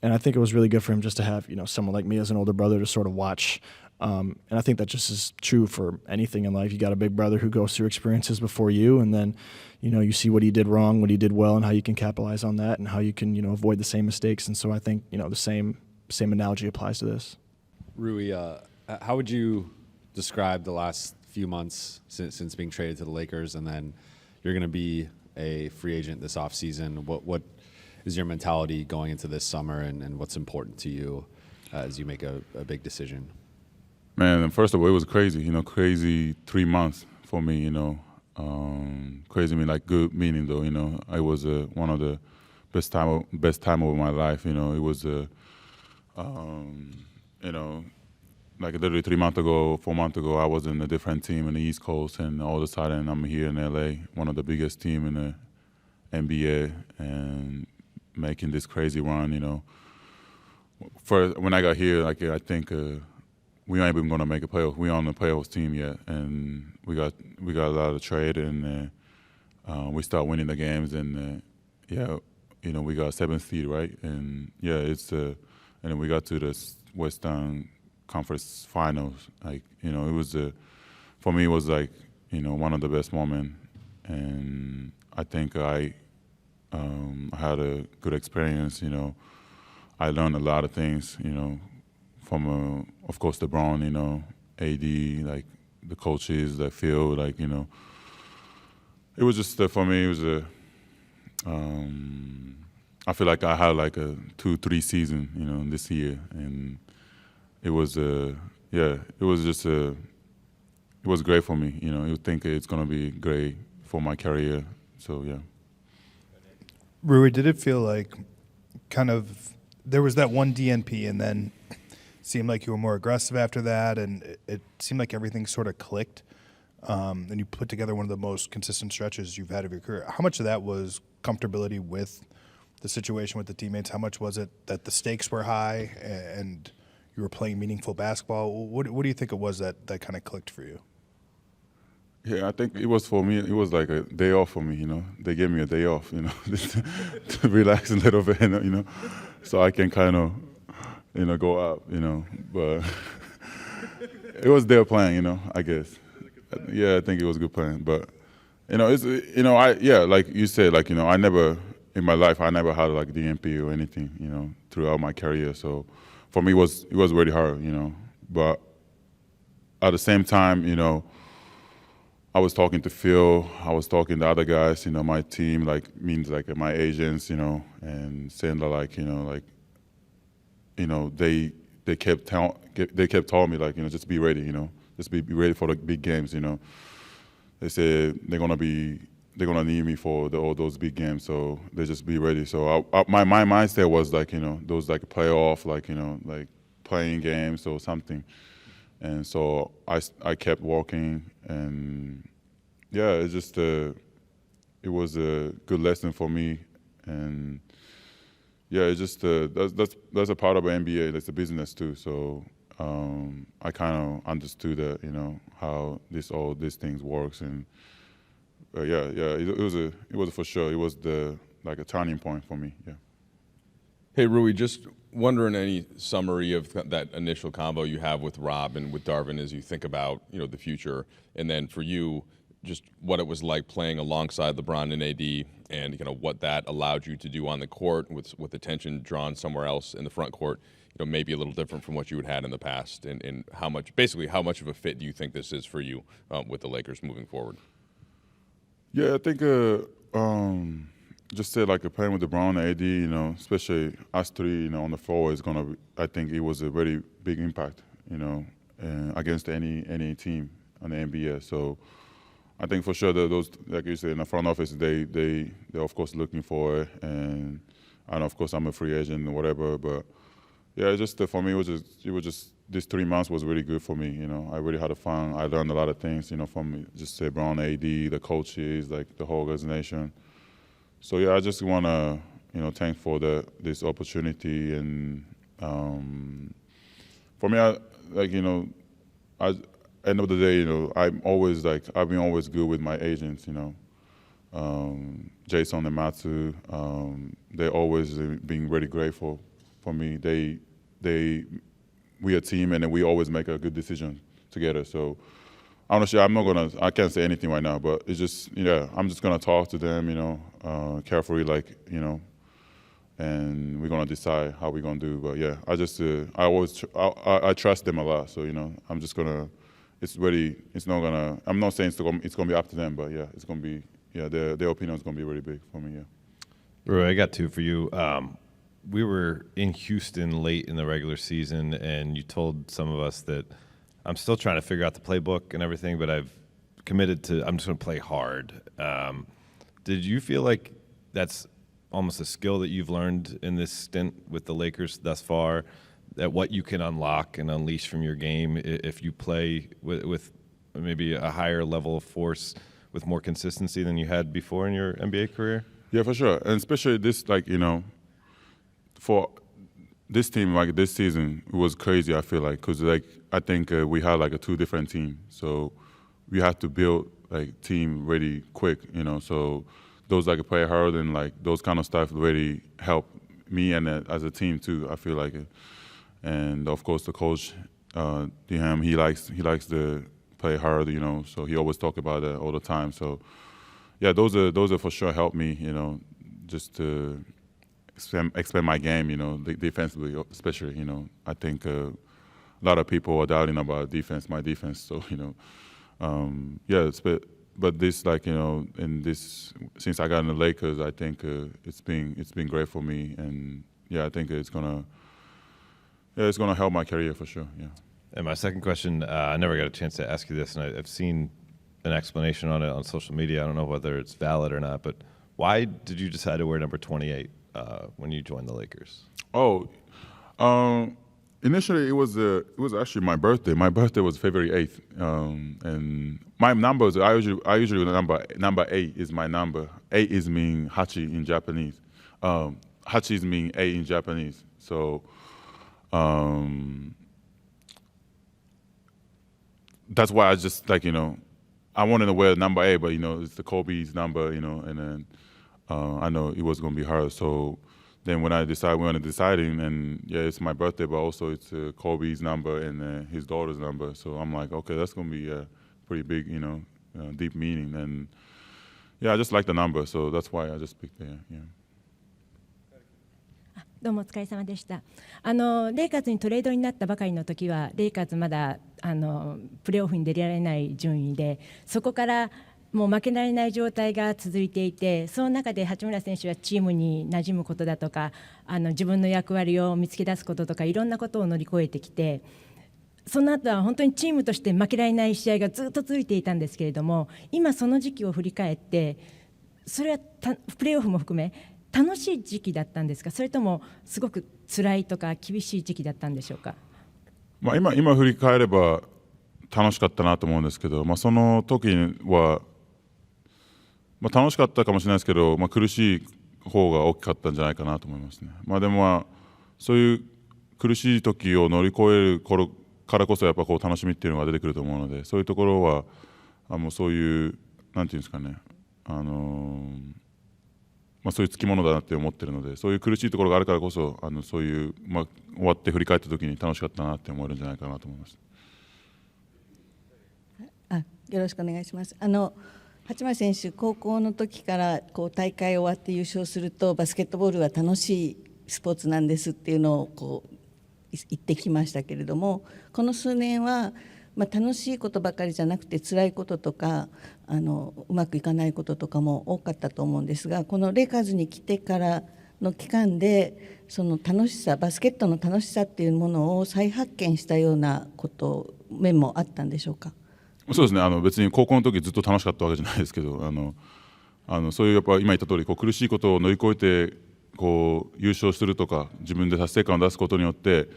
And I think it was really good for him just to have, someone like me as an older brother to sort of watch. And I think that just is true for anything in life. You got a big brother who goes through experiences before you, and then, you see what he did wrong, what he did well, and how you can capitalize on that and how you can, avoid the same mistakes. And so I think, the same analogy applies to this. Rui, how would you describe the last few months since being traded to the Lakers, and then you're going to be a free agent this offseason? What is your mentality going into this summer, and what's important to you as you make a big decision? Man, first of all, it was crazy, crazy 3 months for me, crazy mean like good meaning though, it was one of the best time of my life, it was like literally 3 months ago, 4 months ago, I was in a different team in the East Coast, and all of a sudden I'm here in LA, one of the biggest team in the NBA, and making this crazy run, First, when I got here, like I think we ain't even gonna make a playoff. We aren't on the playoffs team yet, and we got a lot of trade, and we start winning the games, and we got 7th seed, right? And and then we got to the Western Conference Finals. Like it was for me it was like one of the best moments, and I think I had a good experience. I learned a lot of things. From of course LeBron, AD, like the coaches, the field, like it was just for me. It was I feel like I had like a 2-3 season, this year, and it was it was just it was great for me. You think it's gonna be great for my career. So yeah. Rui, did it feel like kind of there was that one DNP and then seemed like you were more aggressive after that, and it seemed like everything sort of clicked, and you put together one of the most consistent stretches you've had of your career. How much of that was comfortability with the situation with the teammates? How much was it that the stakes were high and you were playing meaningful basketball? What do you think it was that kind of clicked for you? Yeah, I think it was for me. It was like a day off for me. They gave me a day off. To relax a little bit. So I can kind of, go out. But it was their plan. I guess. Yeah, I think it was a good plan. But it's like you said, I never in my life I never had like DNP or anything. Throughout my career. So for me it was really hard. But at the same time, I was talking to Phil, I was talking to other guys, my team, my agents, and saying that they kept telling me just be ready, just be ready for the big games, They said they're gonna need me for all those big games, so they just be ready. So my mindset was those playoff, playing games or something. And so I kept walking, and yeah, it was a good lesson for me, and yeah, it's just that's a part of the NBA. That's a business too. So I kind of understood that how all these things works, and it was for sure. It was a turning point for me. Yeah. Hey, Rui, just wondering any summary of that initial combo you have with Rob and with Darvin as you think about, the future. And then for you, just what it was like playing alongside LeBron and AD and, what that allowed you to do on the court with attention drawn somewhere else in the front court, maybe a little different from what you had in the past. And how much of a fit do you think this is for you with the Lakers moving forward? Yeah, I think just say playing with LeBron and AD, especially us three, on the floor is gonna. I think it was a very big impact, against any team on the NBA. So I think for sure that those, like you said, in the front office, they're of course looking for it, and of course I'm a free agent or whatever. But yeah, just for me, it was just these 3 months was really good for me. I really had fun. I learned a lot of things, from just LeBron, AD, the coaches, the whole organization. So yeah, I just want to, thank for this opportunity, and for me, end of the day, I'm always I've been always good with my agents, Jason and Matsu, they always been really grateful for me. We a team, and then we always make a good decision together. So honestly, I can't say anything right now, but it's just, I'm just gonna talk to them, carefully, and we're gonna decide how we're gonna do. But yeah, I trust them a lot. So I'm just gonna. I'm not saying it's gonna be up to them, but yeah, it's gonna be. Yeah, their opinion is gonna be really big for me. Yeah. Rui, I got two for you. We were in Houston late in the regular season, and you told some of us that I'm still trying to figure out the playbook and everything, but I've committed to I'm just going to play hard. Did you feel like that's almost a skill that you've learned in this stint with the Lakers thus far, that what you can unlock and unleash from your game if you play with maybe a higher level of force with more consistency than you had before in your NBA career? Yeah, for sure. And especially this, for this team, this season, it was crazy, I feel like, because, I think we had, a two different team. So we had to build, team really quick, So those, play hard and, those kind of stuff really helped me and as a team, too, I feel like it. And, of course, the coach, Ham, he likes to play hard, so he always talk about it all the time. So, yeah, those are for sure helped me, just to expand my game, defensively, especially, I think a lot of people are doubting about my defense. So, yeah, but this, in this, since I got in the Lakers, I think it's been great for me, and yeah, I think it's gonna help my career for sure. Yeah. And my second question, I never got a chance to ask you this, and I've seen an explanation on it on social media. I don't know whether it's valid or not, but Why did you decide to wear number 28 when you joined the Lakers? Initially, it was actually my birthday. My birthday was February 8th, and my numbers. I usually number 8 is my number. 8 is mean Hachi in Japanese. Hachi is mean 8 in Japanese. So that's why I just I wanted to wear number 8, but it's the Kobe's number, and then I know it was gonna be hard. So then when we were deciding, and yeah, it's my birthday, but also it's Kobe's number and his daughter's number. So I'm like, okay, that's gonna be a pretty big, deep meaning. And yeah, I just like the number, so that's why I just picked it. Yeah. どうもお疲れ様でした。レイカーズにトレードになったばかりの時はレイカーズまだプレーオフに出られない順位で、そこからもう負けられない状態が続いていて、その中で八村選手はチームに馴染むことだとか、自分の役割を見つけ出すこととか、いろんなことを乗り越えてきて、その後は本当にチームとして負けられない試合がずっと続いていたんですけれども、今その時期を振り返って、それはプレーオフも含め楽しい時期だったんですか、それともすごく辛いとか厳しい時期だったんでしょうか。今振り返れば楽しかったなと思うんですけど、その時は、楽しかったかもしれないですけど、苦しい方が大きかったんじゃないかなと思いますね。でもそういう苦しい時を乗り越える頃からこそやっぱ楽しみっていうのが出てくると思うので、そういうところはもうそういうなんていうんですかね、そういうつきものだなって思ってるので、そういう苦しいところがあるからこそそういう、終わって振り返った時に楽しかったなって思えるんじゃないかなと思います。よろしくお願いします。八村選手、高校の時から大会終わって優勝するとバスケットボールは楽しいスポーツなんですっていうのを言ってきましたけれども、この数年は、楽しいことばかりじゃなくて辛いこととかうまくいかないこととかも多かったと思うんですが、このレイカーズに来てからの期間でその楽しさ、バスケットの楽しさっていうものを再発見したような面もあったんでしょうか。そうですね、別に高校の時ずっと楽しかったわけじゃないですけど、そういうやっぱ今言った通り苦しいことを乗り越えて優勝するとか自分で達成感を出すことによって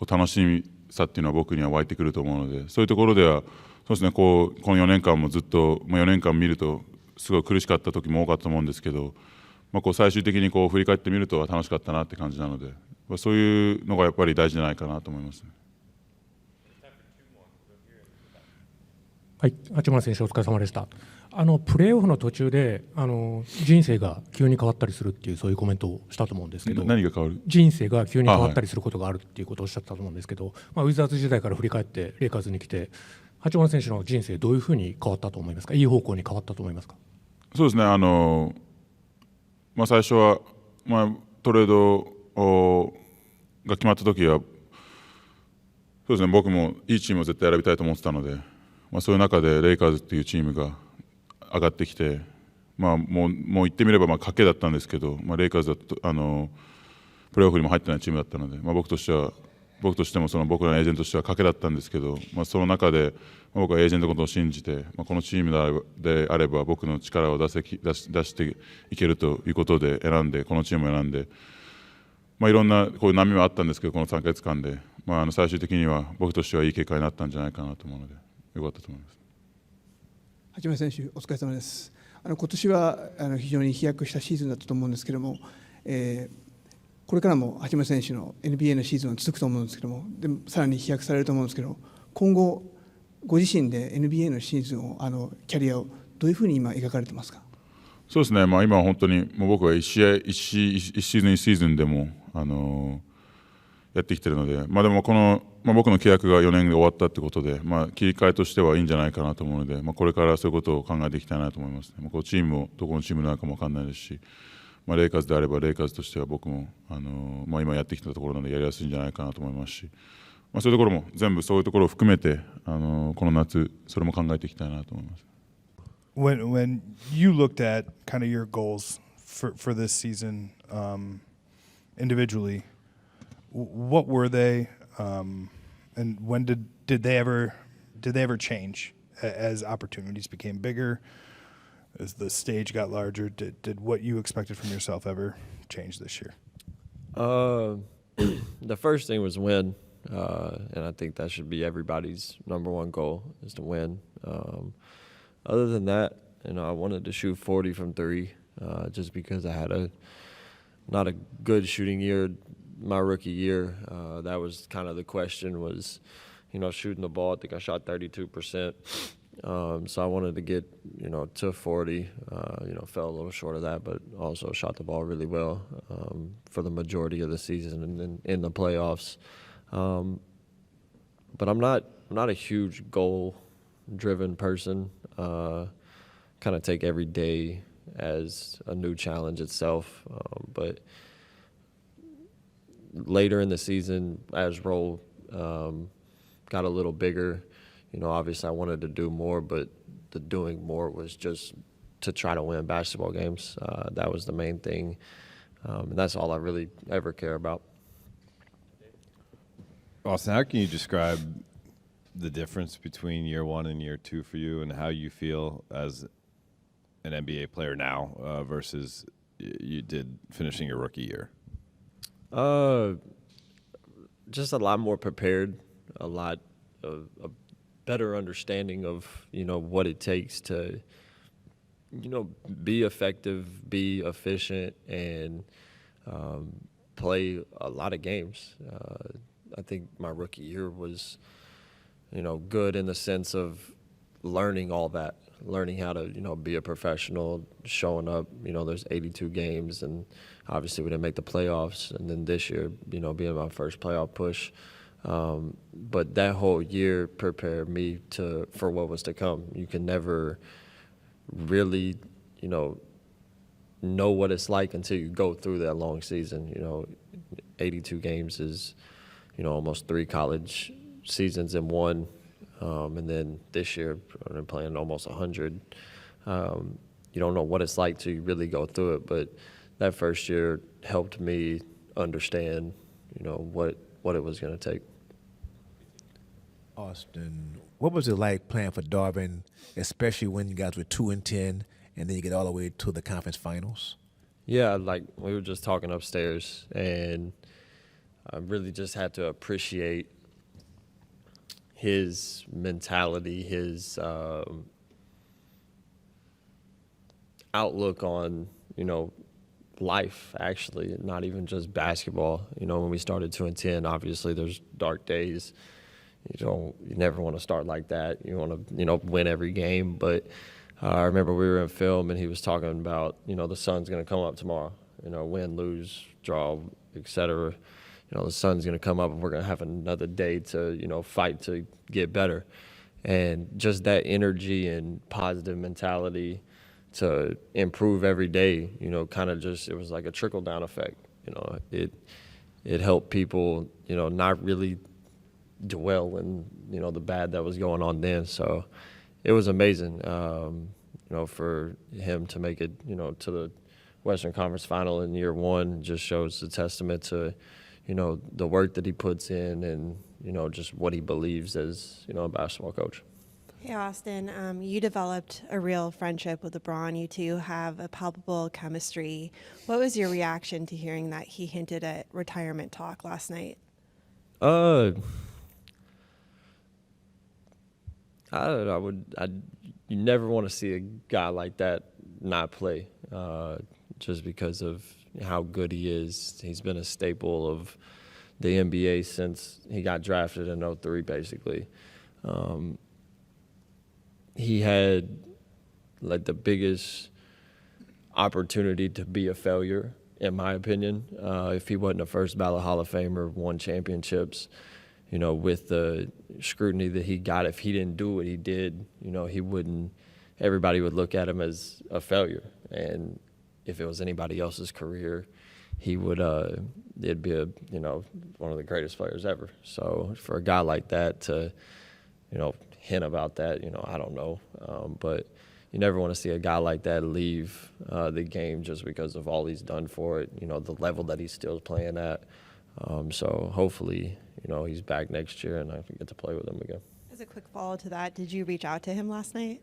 楽しさっていうのは僕には湧いてくると思うので、そういうところではそうですね、この4年間もずっと4年間見るとすごい苦しかった時も多かったと思うんですけど、最終的に振り返ってみると楽しかったなって感じなので、そういうのがやっぱり大事じゃないかなと思いますね。はい、八村選手お疲れ様でした。プレーオフの途中で人生が急に変わったりするっていうそういうコメントをしたと思うんですけど、何が変わる？人生が急に変わったりすることがあるっていうことをおっしゃったと思うんですけど、ウィザーズ時代から振り返ってレイカーズに来て八村選手の人生どういうふうに変わったと思いますか？いい方向に変わったと思いますか？そうですね、最初は、トレードが決まった時はそうですね、僕もいいチームを絶対選びたいと思ってたので、そういう中でレイカーズっていうチームが上がってきて、もう言ってみれば賭けだったんですけど、レイカーズだとプレーオフにも入ってないチームだったので、僕としても僕らのエージェントとしては賭けだったんですけど、その中で僕はエージェントのことを信じて、このチームであれば僕の力を出していけるということでこのチームを選んで、いろんなこういう波もあったんですけど、この3ヶ月間で、最終的には僕としてはいい結果になったんじゃないかなと思うのでよかったと思います。八村選手、お疲れ様です。今年は非常に飛躍したシーズンだったと思うんですけども、これからも八村選手の NBA のシーズンは続くと思うんですけども、でもさらに飛躍されると思うんですけど、今後ご自身で NBA のシーズンをキャリアをどういうふうに今描かれてますか？そうですね、今は本当に僕は1シーズンでもやってきているので、でも僕の契約が4年で終わったということで、切り替えとしてはいいんじゃないかなと思うので、これからそういうことを考えていきたいなと思います、ね。このチームもどこのチームなのかも分からないですし、レイカーズであればレイカーズとしては僕も、今やってきたところなのでやりやすいんじゃないかなと思いますし、そういうところも全部そういうところを含めてこの夏それも考えていきたいなと思います。When you looked at kind of your goals for this season individually, what were they, and when did they ever change as opportunities became bigger? as the stage got larger, did what you expected from yourself ever change this year? The first thing was win, and I think that should be everybody's number one goal is to win. Other than that, I wanted to shoot 40 from three, just because I had not a good shooting year my rookie year. That was kind of the question was, shooting the ball. I think I shot 32%. So I wanted to get, to 40. Fell a little short of that, but also shot the ball really well for the majority of the season and then in the playoffs. But I'm not a huge goal-driven person. Kind of take every day as a new challenge itself. But later in the season, as role got a little bigger, obviously I wanted to do more, but the doing more was just to try to win basketball games. That was the main thing, and that's all I really ever care about. Austin, how can you describe the difference between year one and year two for you, and how you feel as an NBA player now versus you did finishing your rookie year? Just a lot more prepared, a lot of a better understanding of, what it takes to, be effective, be efficient, and play a lot of games. I think my rookie year was, good in the sense of learning all that, learning how to, be a professional, showing up. There's 82 games, and obviously we didn't make the playoffs. And then this year, being my first playoff push. But that whole year prepared me for what was to come. You can never really, know what it's like until you go through that long season. 82 games is, almost 3 college seasons in one. And then this year, I'm playing almost 100. You don't know what it's like till you really go through it. But that first year helped me understand, what it was going to take. Austin, what was it like playing for Darvin, especially when you guys were 2-10, and then you get all the way to the conference finals? Yeah, like we were just talking upstairs, and I really just had to appreciate his mentality, his outlook on, life, actually, not even just basketball. When we started 2-10, obviously there's dark days. You never want to start like that. You want to, win every game. But I remember we were in film and he was talking about, the sun's going to come up tomorrow. Win, lose, draw, etc. The sun's going to come up and we're going to have another day to, fight to get better. And just that energy and positive mentality to improve every day, kind of just, it was like a trickle-down effect. It helped people, not really dwell in, the bad that was going on then. So it was amazing, for him to make it, to the Western Conference Final in year one. Just shows a testament to, the work that he puts in and, just what he believes as, a basketball coach. Hey, Austin, you developed a real friendship with LeBron. You two have a palpable chemistry. What was your reaction to hearing that he hinted at retirement talk last night? You never want to see a guy like that not play, just because of how good he is. He's been a staple of the NBA since he got drafted in 2003, basically. He had like the biggest opportunity to be a failure, in my opinion, if he wasn't a first ballot Hall of Famer, won championships. With the scrutiny that he got, if he didn't do what he did, he wouldn't, everybody would look at him as a failure. And if it was anybody else's career, he would, it'd be one of the greatest players ever. So for a guy like that to, hint about that, I don't know. But you never want to see a guy like that leave the game just because of all he's done for it, the level that he's still playing at. So hopefully, he's back next year and I can get to play with him again. As a quick follow to that, did you reach out to him last night?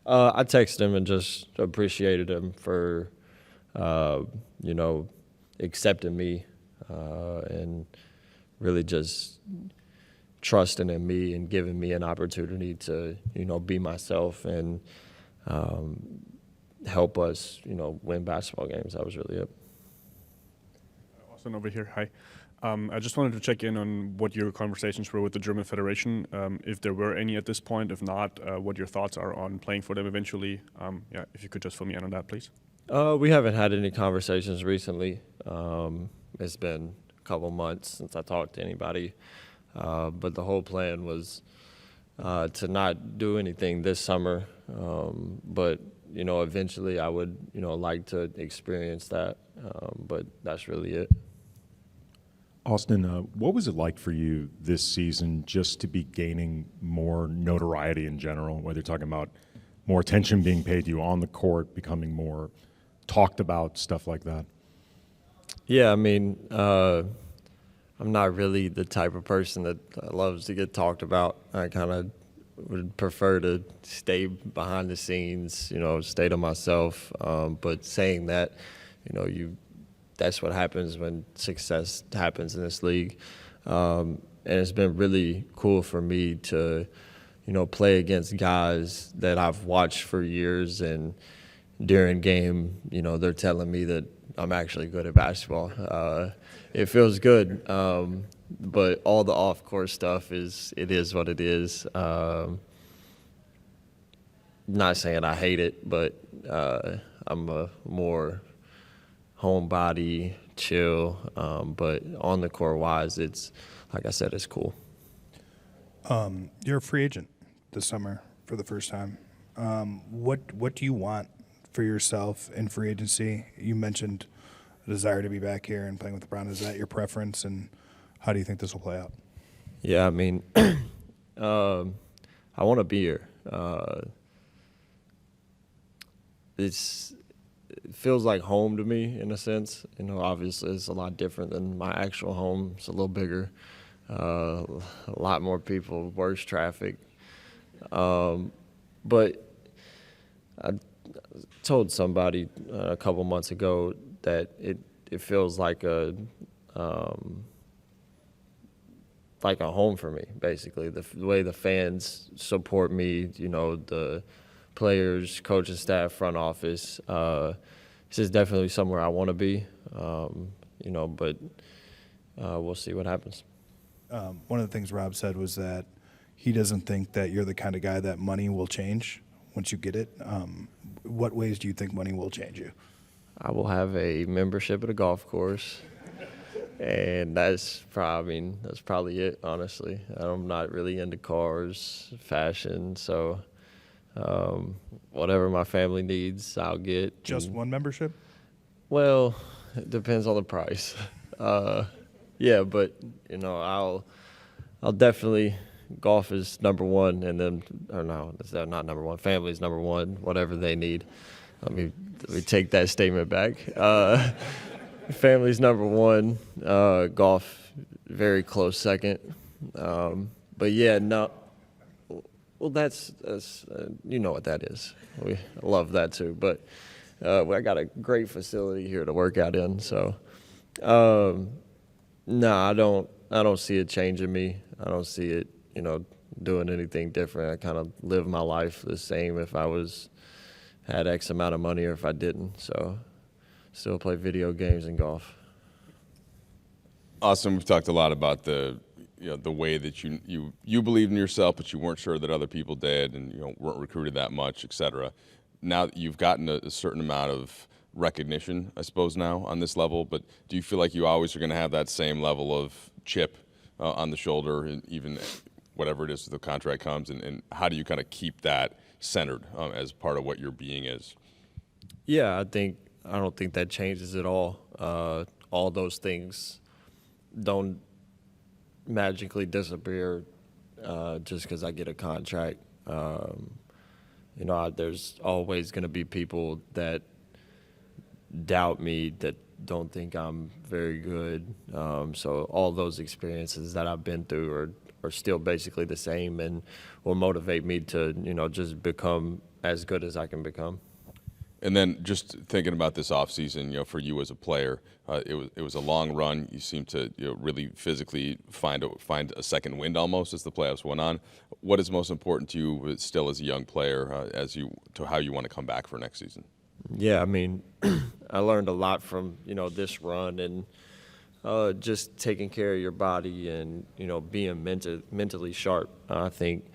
I texted him and just appreciated him for, accepting me and really just trusting in me and giving me an opportunity to, be myself and help us, win basketball games. That was really it. Austin over here. Hi. I just wanted to check in on what your conversations were with the German Federation, if there were any at this point. If not, what your thoughts are on playing for them eventually. If you could just fill me in on that, please. We haven't had any conversations recently. It's been a couple months since I talked to anybody. But the whole plan was to not do anything this summer. But, eventually I would, like to experience that. But that's really it. Austin, what was it like for you this season just to be gaining more notoriety in general, whether you're talking about more attention being paid to you on the court, becoming more talked about, stuff like that? Yeah, I mean, I'm not really the type of person that loves to get talked about. I kind of would prefer to stay behind the scenes, stay to myself. But saying that, that's what happens when success happens in this league. And it's been really cool for me to, play against guys that I've watched for years, and during game, they're telling me that I'm actually good at basketball. It feels good. But all the off-court stuff is what it is. Not saying I hate it, but I'm a more homebody, chill, but on the court wise, it's like I said, it's cool. You're a free agent this summer for the first time. What do you want for yourself in free agency? You mentioned a desire to be back here and playing with LeBron. Is that your preference, and how do you think this will play out? Yeah, I mean, I want to be here. It feels like home to me in a sense. Obviously it's a lot different than my actual home. It's a little bigger, a lot more people, worse traffic. But I told somebody a couple months ago that it feels like a home for me, basically. The way the fans support me, the players, coaching staff, front office. This is definitely somewhere I want to be, but we'll see what happens. One of the things Rob said was that he doesn't think that you're the kind of guy that money will change once you get it. What ways do you think money will change you? I will have a membership at a golf course, and that's probably it, honestly. I'm not really into cars, fashion, so whatever my family needs, I'll get. Just one membership? Well, it depends on the price. Yeah, but I'll definitely. Golf is number one, and then it's not number one. Family is number one. Whatever they need. Let me take that statement back. Family's number one. Golf, very close second. But yeah, no. Well, that's you know what that is. We love that too. But I got a great facility here to work out in. So, no, I don't see it changing me. I don't see it, doing anything different. I kind of live my life the same if I had X amount of money or if I didn't. So, still play video games and golf. Austin, we've talked a lot about the way that you believed in yourself, but you weren't sure that other people did, and weren't recruited that much, et cetera. Now that you've gotten a certain amount of recognition, I suppose, now on this level, but do you feel like you always are going to have that same level of chip on the shoulder, and even whatever it is the contract comes, and how do you kind of keep that centered as part of what your being is? Yeah, I don't think that changes at all. All those things don't magically disappear just because I get a contract. There's always going to be people that doubt me, that don't think I'm very good. So all those experiences that I've been through are still basically the same and will motivate me to, just become as good as I can become. And then just thinking about this offseason, for you as a player, it was a long run. You seem to really physically find a second wind almost as the playoffs went on. What is most important to you still as a young player to how you want to come back for next season? Yeah, I mean, I learned a lot from, this run and just taking care of your body and, being mentally sharp. I think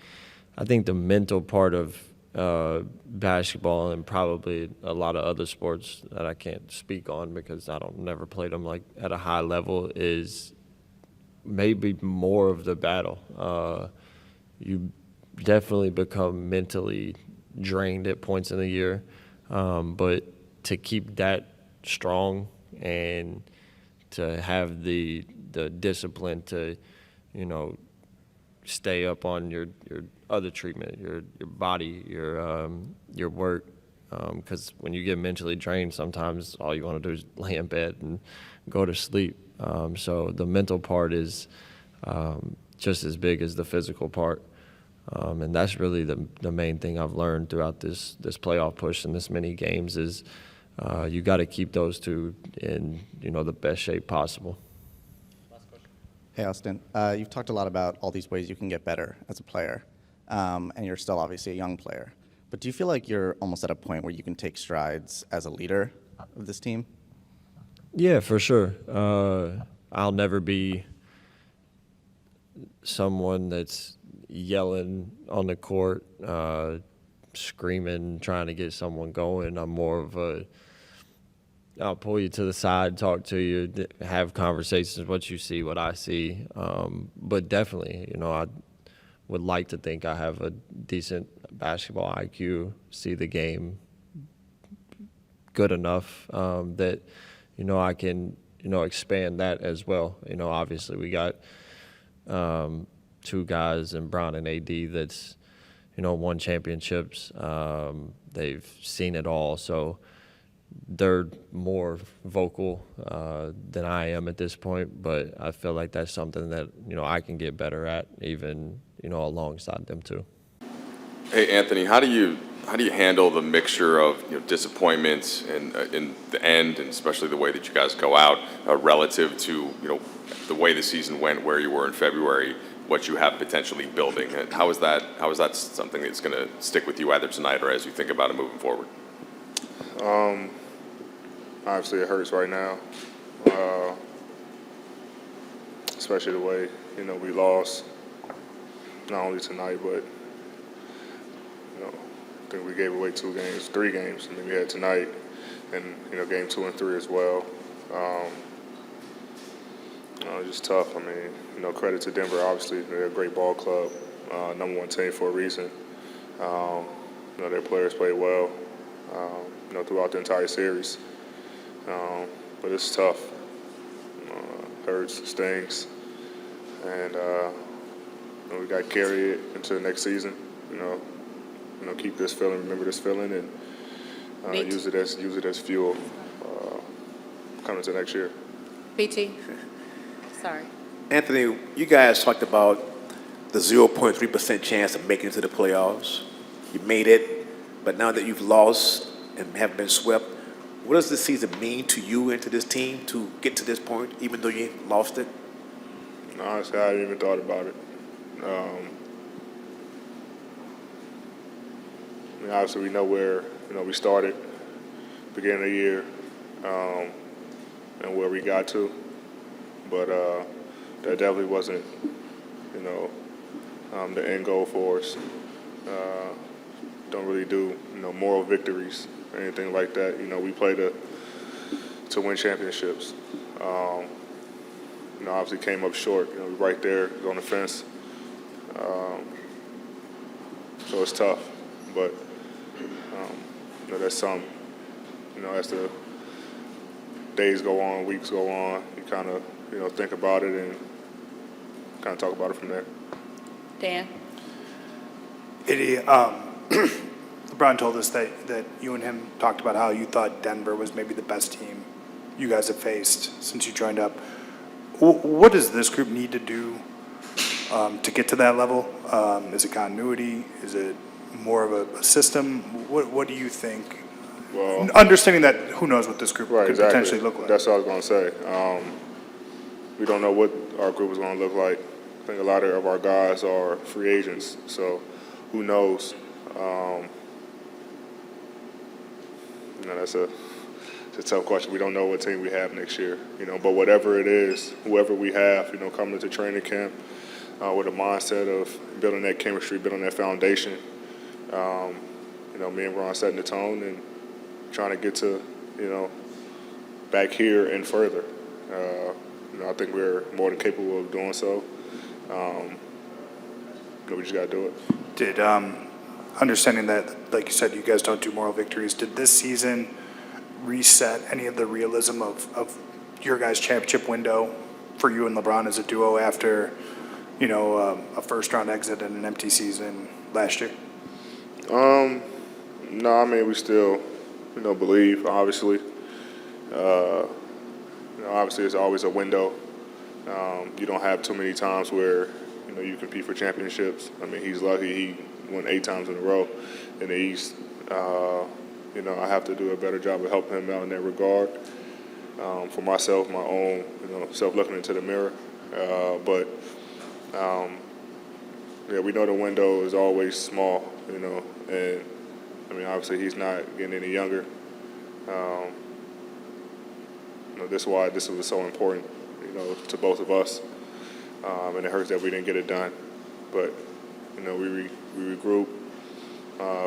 the mental part of basketball and probably a lot of other sports that I can't speak on because I never played them like at a high level is maybe more of the battle. You definitely become mentally drained at points in the year, but to keep that strong and to have the discipline to, stay up on your other treatment, your body, your work, because when you get mentally drained, sometimes all you want to do is lay in bed and go to sleep. So the mental part is just as big as the physical part, and that's really the main thing I've learned throughout this playoff push and this many games is you got to keep those two in the best shape possible. Hey, Austin. You've talked a lot about all these ways you can get better as a player, and you're still obviously a young player. But do you feel like you're almost at a point where you can take strides as a leader of this team? Yeah, for sure. I'll never be someone that's yelling on the court, screaming, trying to get someone going. I'm more of I'll pull you to the side, talk to you, have conversations, what you see, what I see. But definitely, I would like to think I have a decent basketball IQ, see the game good enough that, I can, expand that as well. Obviously we got two guys in Brown and AD that's, won championships. They've seen it all. So they're more vocal than I am at this point, but I feel like that's something that, I can get better at even, alongside them too. Hey, Anthony, how do you handle the mixture of disappointments and in the end, and especially the way that you guys go out relative to the way the season went, where you were in February, what you have potentially building? How is that something that's going to stick with you either tonight or as you think about it moving forward? Obviously, it hurts right now, especially the way we lost. Not only tonight, but I think we gave away 3 games, and then we had tonight, and game 2 and 3 as well. It's just tough. I mean, credit to Denver. Obviously, they're a great ball club, #1 team for a reason. Their players played well, throughout the entire series. But it's tough. Hurts, stings, and we got to carry it into the next season. Keep this feeling, remember this feeling, and use it as fuel coming to next year. BT, sorry. Anthony, you guys talked about the 0.3% chance of making it to the playoffs. You made it, but now that you've lost and have been swept, what does this season mean to you and to this team to get to this point, even though you lost it? Honestly, I hadn't even thought about it. Obviously, we know where we started, beginning of the year, and where we got to, but that definitely wasn't, the end goal for us. Don't really do, moral victories or anything like that. We play to win championships. Obviously came up short. Right there on the fence. So it's tough, but that's something. As the days go on, weeks go on, you kind of think about it and kind of talk about it from there. Dan? LeBron told us that you and him talked about how you thought Denver was maybe the best team you guys have faced since you joined up. What does this group need to do to get to that level? Is it continuity? Is it more of a system? What do you think? Well, understanding that who knows what this group right, could exactly. potentially look like. That's what I was going to say. We don't know what our group is going to look like. I think a lot of our guys are free agents, so who knows? That's a tough question. We don't know what team we have next year, but whatever it is, whoever we have, coming into training camp with a mindset of building that chemistry, building that foundation, me and Ron setting the tone and trying to get to, back here and further. I think we're more than capable of doing so. We just got to do it. Did understanding that, like you said, you guys don't do moral victories. Did this season reset any of the realism of your guys' championship window for you and LeBron as a duo after, a first-round exit and an empty season last year? No, I mean, we still, believe, obviously. Obviously, it's always a window. You don't have too many times where, you compete for championships. I mean, he's lucky he won 8 times in a row in the East. I have to do a better job of helping him out in that regard. For myself, my own, self-looking into the mirror. But we know the window is always small, and I mean, obviously he's not getting any younger. That's why this was so important, to both of us. And it hurts that we didn't get it done. But, we regroup,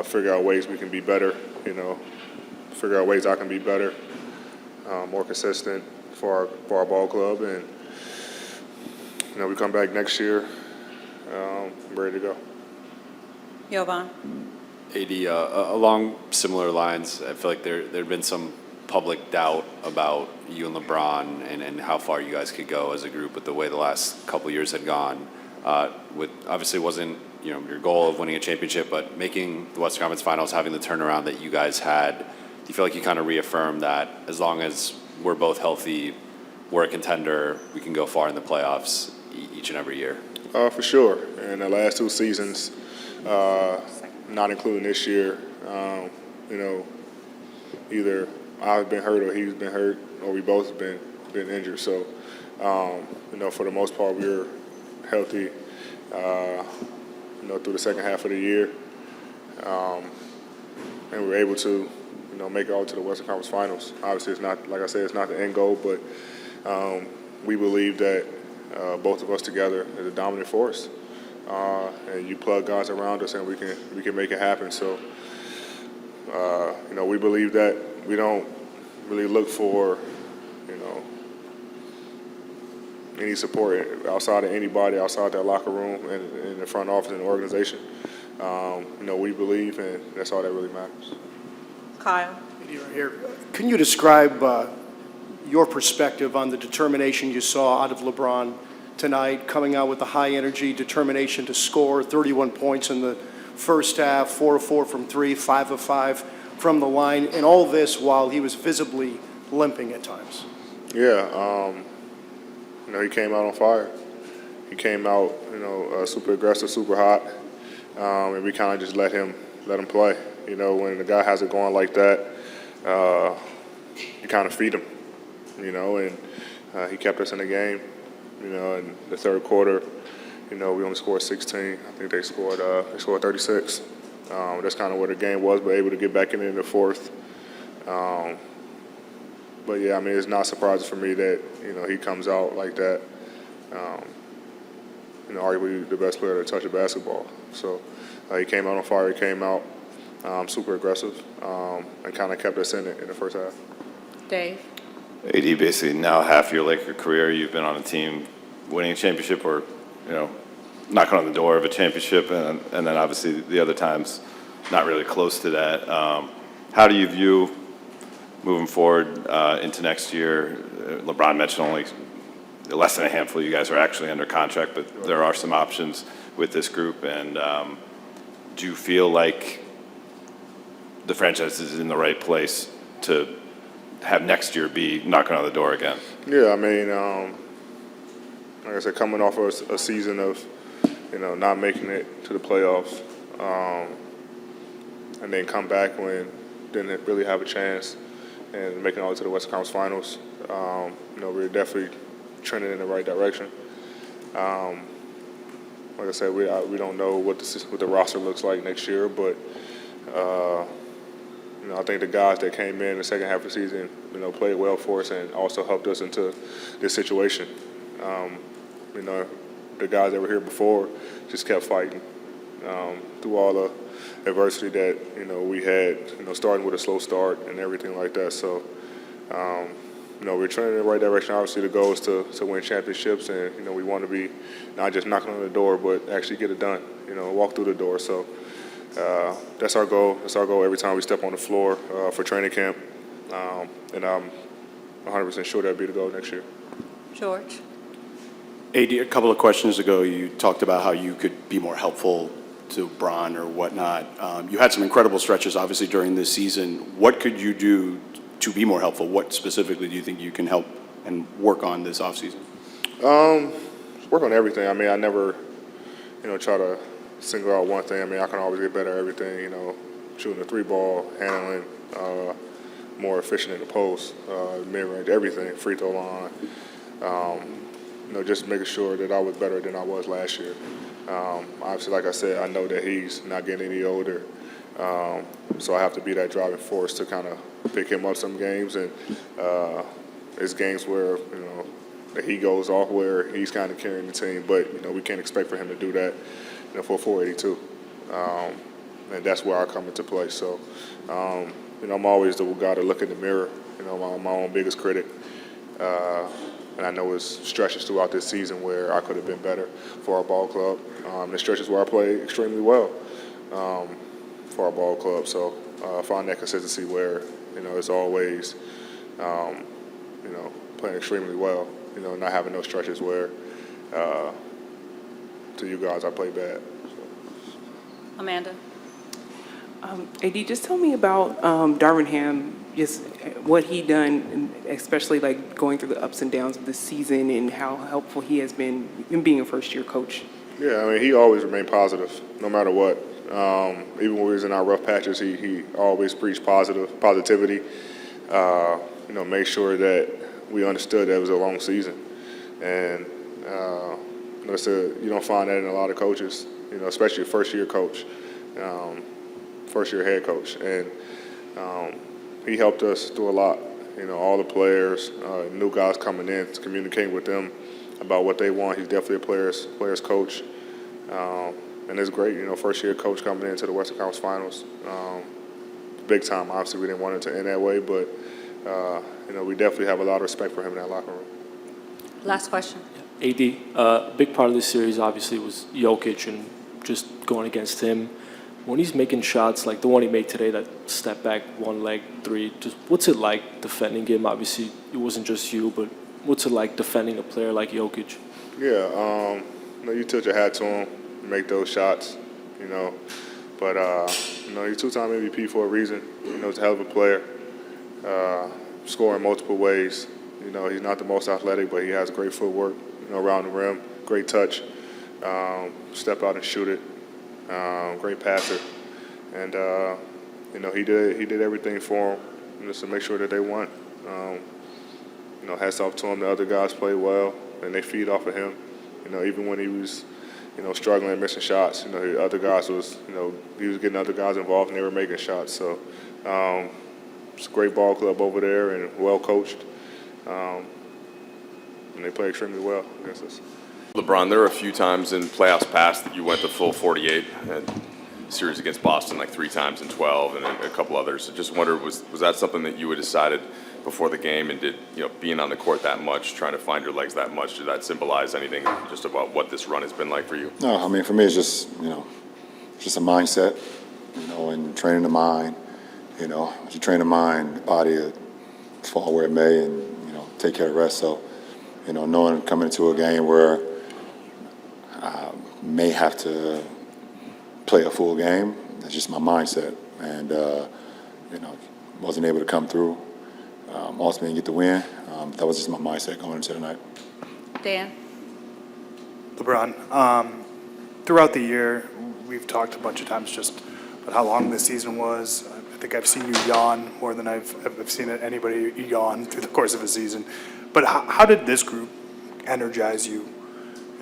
figure out ways we can be better, figure out ways I can be better, more consistent for our ball club. And, we come back next year, ready to go. Jovan. AD, along similar lines, I feel like there had been some public doubt about you and LeBron and how far you guys could go as a group with the way the last couple of years had gone. With obviously wasn't your goal of winning a championship, but making the Western Conference Finals, having the turnaround that you guys had, do you feel like you kind of reaffirmed that as long as we're both healthy, we're a contender, we can go far in the playoffs each and every year? For sure. And the last 2 seasons, not including this year, either I've been hurt or he's been hurt or we both been injured. So, for the most part, we were healthy, through the second half of the year. And we were able to, make it all to the Western Conference Finals. Obviously, it's not, like I said, it's not the end goal, but we believe that both of us together is a dominant force. And you plug guys around us and we can make it happen. So, we believe that we don't really look for, any support outside of anybody, outside that locker room and in the front office and the organization. We believe, and that's all that really matters. Kyle. Right here. Can you describe your perspective on the determination you saw out of LeBron tonight, coming out with the high energy, determination to score 31 points in the first half, 4 of 4 from 3, 5 of 5 from the line, and all this while he was visibly limping at times? Yeah, he came out on fire. He came out, super aggressive, super hot, and we kind of just let him play. When the guy has it going like that, you kind of feed him, and he kept us in the game. In the third quarter, we only scored 16. I think they scored 36. That's kind of where the game was, but able to get back in the fourth. But yeah, I mean, it's not surprising for me that he comes out like that. Arguably the best player to touch a basketball. So he came out on fire. He came out super aggressive and kind of kept us in it in the first half. Dave. AD, basically now half your Laker career, you've been on a team winning a championship or, knocking on the door of a championship, and then obviously the other times not really close to that. How do you view moving forward into next year? LeBron mentioned only less than a handful of you guys are actually under contract, but there are some options with this group. And do you feel like the franchise is in the right place to have next year be knocking on the door again? Yeah, I mean, like I said, coming off of a season of not making it to the playoffs, and then come back when didn't really have a chance and making it all to the Western Conference Finals. We're definitely trending in the right direction. Like I said, we don't know what the roster looks like next year, but I think the guys that came in the second half of the season, played well for us and also helped us into this situation. The guys that were here before just kept fighting through all the adversity that we had, starting with a slow start and everything like that. So, we're trending in the right direction. Obviously, the goal is to win championships, and we want to be not just knocking on the door, but actually get it done. Walk through the door. So that's our goal. That's our goal every time we step on the floor for training camp, and I'm 100% sure that'll be the goal next year. George. AD, a couple of questions ago, you talked about how you could be more helpful to Bron or whatnot. You had some incredible stretches, obviously, during this season. What could you do to be more helpful? What specifically do you think you can help and work on this offseason? Work on everything. I never, try to single out one thing. I can always get better at everything, shooting the three ball, handling, more efficient in the post, mid-range, everything, free throw line. Just making sure that I was better than I was last year. Obviously, like I said, I know that he's not getting any older, so I have to be that driving force to kind of pick him up some games. And it's games where, that he goes off where he's kind of carrying the team, but, we can't expect for him to do that, for 482. And that's where I come into play. So, I'm always the guy to look in the mirror, my own biggest critic. And I know it's stretches throughout this season where I could have been better for our ball club. The stretches where I played extremely well for our ball club. So find that consistency where, it's always, playing extremely well, not having those stretches where, to you guys, I play bad. So. Amanda. AD, just tell me about Darvin Ham, just what he done, and especially like going through the ups and downs of the season and how helpful he has been in being a first-year coach. Yeah, he always remained positive, no matter what. Even when we was in our rough patches, he always preached positivity. Made sure that we understood that it was a long season, and you don't find that in a lot of coaches, especially a first-year coach. First-year head coach, and he helped us do a lot. All the players, new guys coming in, communicating with them about what they want. He's definitely a players coach, and it's great. First-year coach coming into the Western Conference Finals, big time. Obviously, we didn't want it to end that way, but we definitely have a lot of respect for him in that locker room. Last question. AD, a big part of this series obviously was Jokic and just going against him. When he's making shots like the one he made today, that step back, one leg three, just what's it like defending him? Obviously, it wasn't just you, but what's it like defending a player like Jokic? Yeah, you tilt your hat to him, make those shots, But, he's two-time MVP for a reason. He's a hell of a player, scoring multiple ways. He's not the most athletic, but he has great footwork, around the rim, great touch, step out and shoot it. Great passer, and he did everything for them just to make sure that they won. Hats off to him. The other guys played well, and they feed off of him. Even when he was, struggling and missing shots, the other guys was, he was getting other guys involved, and they were making shots. So it's a great ball club over there and well coached, and they play extremely well against us. LeBron, there were a few times in playoffs past that you went the full 48, and series against Boston like 3 times in 12, and then a couple others. I just wondered, was that something that you had decided before the game, and did being on the court that much, trying to find your legs that much, did that symbolize anything just about what this run has been like for you? No, for me it's just just a mindset, and training the mind. As you train the mind, the body will fall where it may, and take care of the rest. So, knowing coming into a game where may have to play a full game. That's just my mindset, and wasn't able to come through. Ultimately, get the win. That was just my mindset going into tonight. Dan. LeBron, throughout the year, we've talked a bunch of times just about how long this season was. I think I've seen you yawn more than I've seen anybody yawn through the course of a season. But how did this group energize you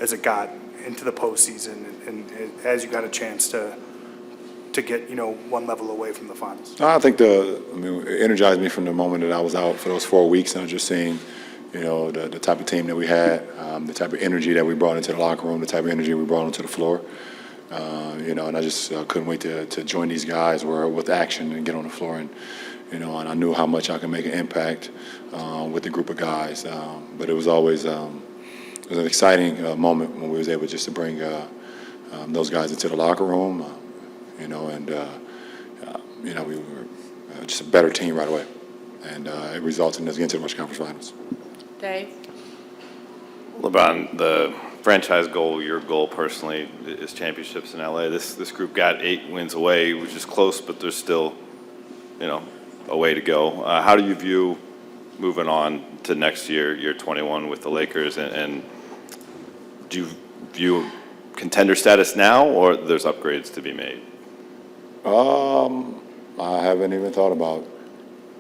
as it got into the postseason and as you got a chance to get, one level away from the finals? I think it energized me from the moment that I was out for those 4 weeks, and I was just seeing, the type of team that we had, the type of energy that we brought into the locker room, the type of energy we brought onto the floor. And I just couldn't wait to join these guys with action and get on the floor. And I knew how much I could make an impact with a group of guys. But it was always it was an exciting moment when we was able just to bring those guys into the locker room. We were just a better team right away, and it resulted in us getting to the Western Conference Finals. Dave? LeBron, the franchise goal, your goal personally, is championships in LA. This group got 8 wins away, which is close, but there's still, a way to go. How do you view moving on to next year, year 21 with the Lakers, and do you view contender status now, or there's upgrades to be made? I haven't even thought about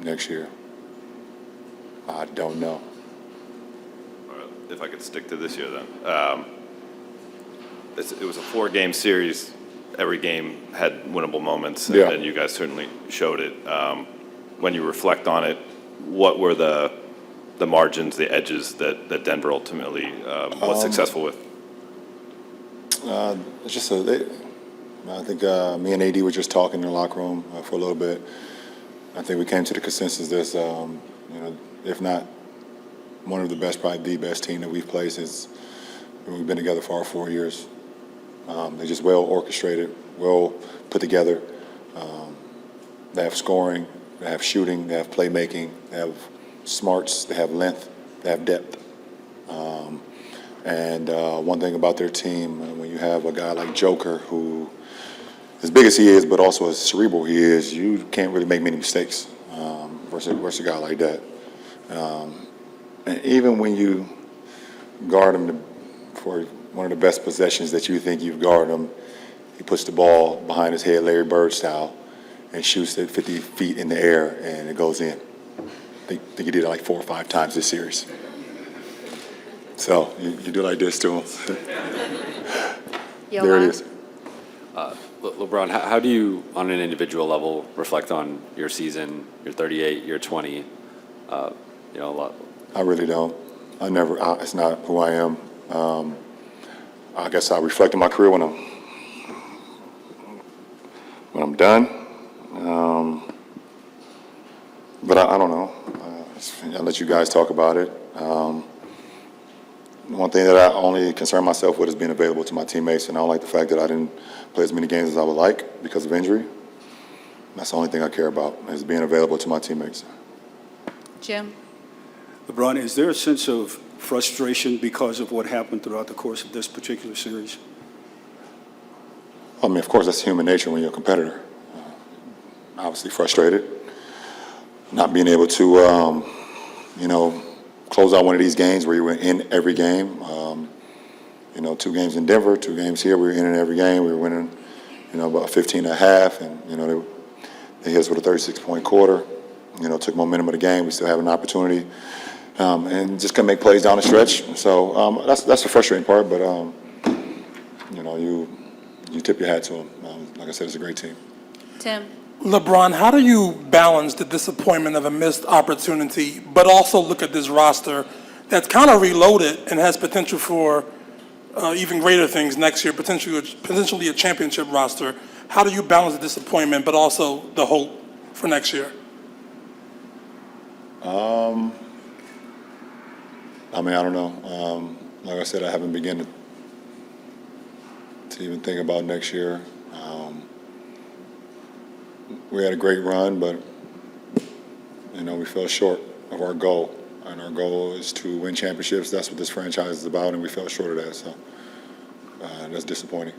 next year. I don't know. If I could stick to this year then. It was a 4-game series. Every game had winnable moments, and you guys certainly showed it. When you reflect on it, what were the margins, the edges that Denver ultimately was successful with? It's just I think me and AD were just talking in the locker room for a little bit. I think we came to the consensus that, if not one of the best, probably the best team that we've played since we've been together for our 4 years. They're just well orchestrated, well put together. They have scoring, they have shooting, they have playmaking, they have smarts, they have length, they have depth. And one thing about their team, when you have a guy like Joker, who, as big as he is, but also as cerebral he is, you can't really make many mistakes versus a guy like that. And even when you guard him for one of the best possessions that you think you've guarded him, he puts the ball behind his head, Larry Bird style, and shoots it 50 feet in the air, and it goes in. I think he did it like 4 or 5 times this series. So you do like this to him. There it is. LeBron, how do you, on an individual level, reflect on your season, your 38, your 20? A lot. I really don't. It's not who I am. I guess I reflect on my career when I'm done. But I don't know. I'll let you guys talk about it. One thing that I only concern myself with is being available to my teammates, and I don't like the fact that I didn't play as many games as I would like because of injury. That's the only thing I care about, is being available to my teammates. Jim? LeBron, is there a sense of frustration because of what happened throughout the course of this particular series? I mean, of course, that's human nature when you're a competitor. Obviously frustrated, not being able to, close out one of these games where you were in every game. 2 games in Denver, 2 games here, we were in every game. We were winning, about 15 and a half, and, they hit us with a 36-point quarter. Took momentum of the game. We still have an opportunity, and just couldn't make plays down the stretch. So that's the frustrating part. But you tip your hat to them. Like I said, it's a great team. Tim? LeBron, how do you balance the disappointment of a missed opportunity, but also look at this roster that's kind of reloaded and has potential for even greater things next year, potentially a championship roster? How do you balance the disappointment, but also the hope for next year? I don't know. Like I said, I haven't begun to even think about next year. We had a great run, but we fell short of our goal, and our goal is to win championships. That's what this franchise is about, and we fell short of that. So that's disappointing.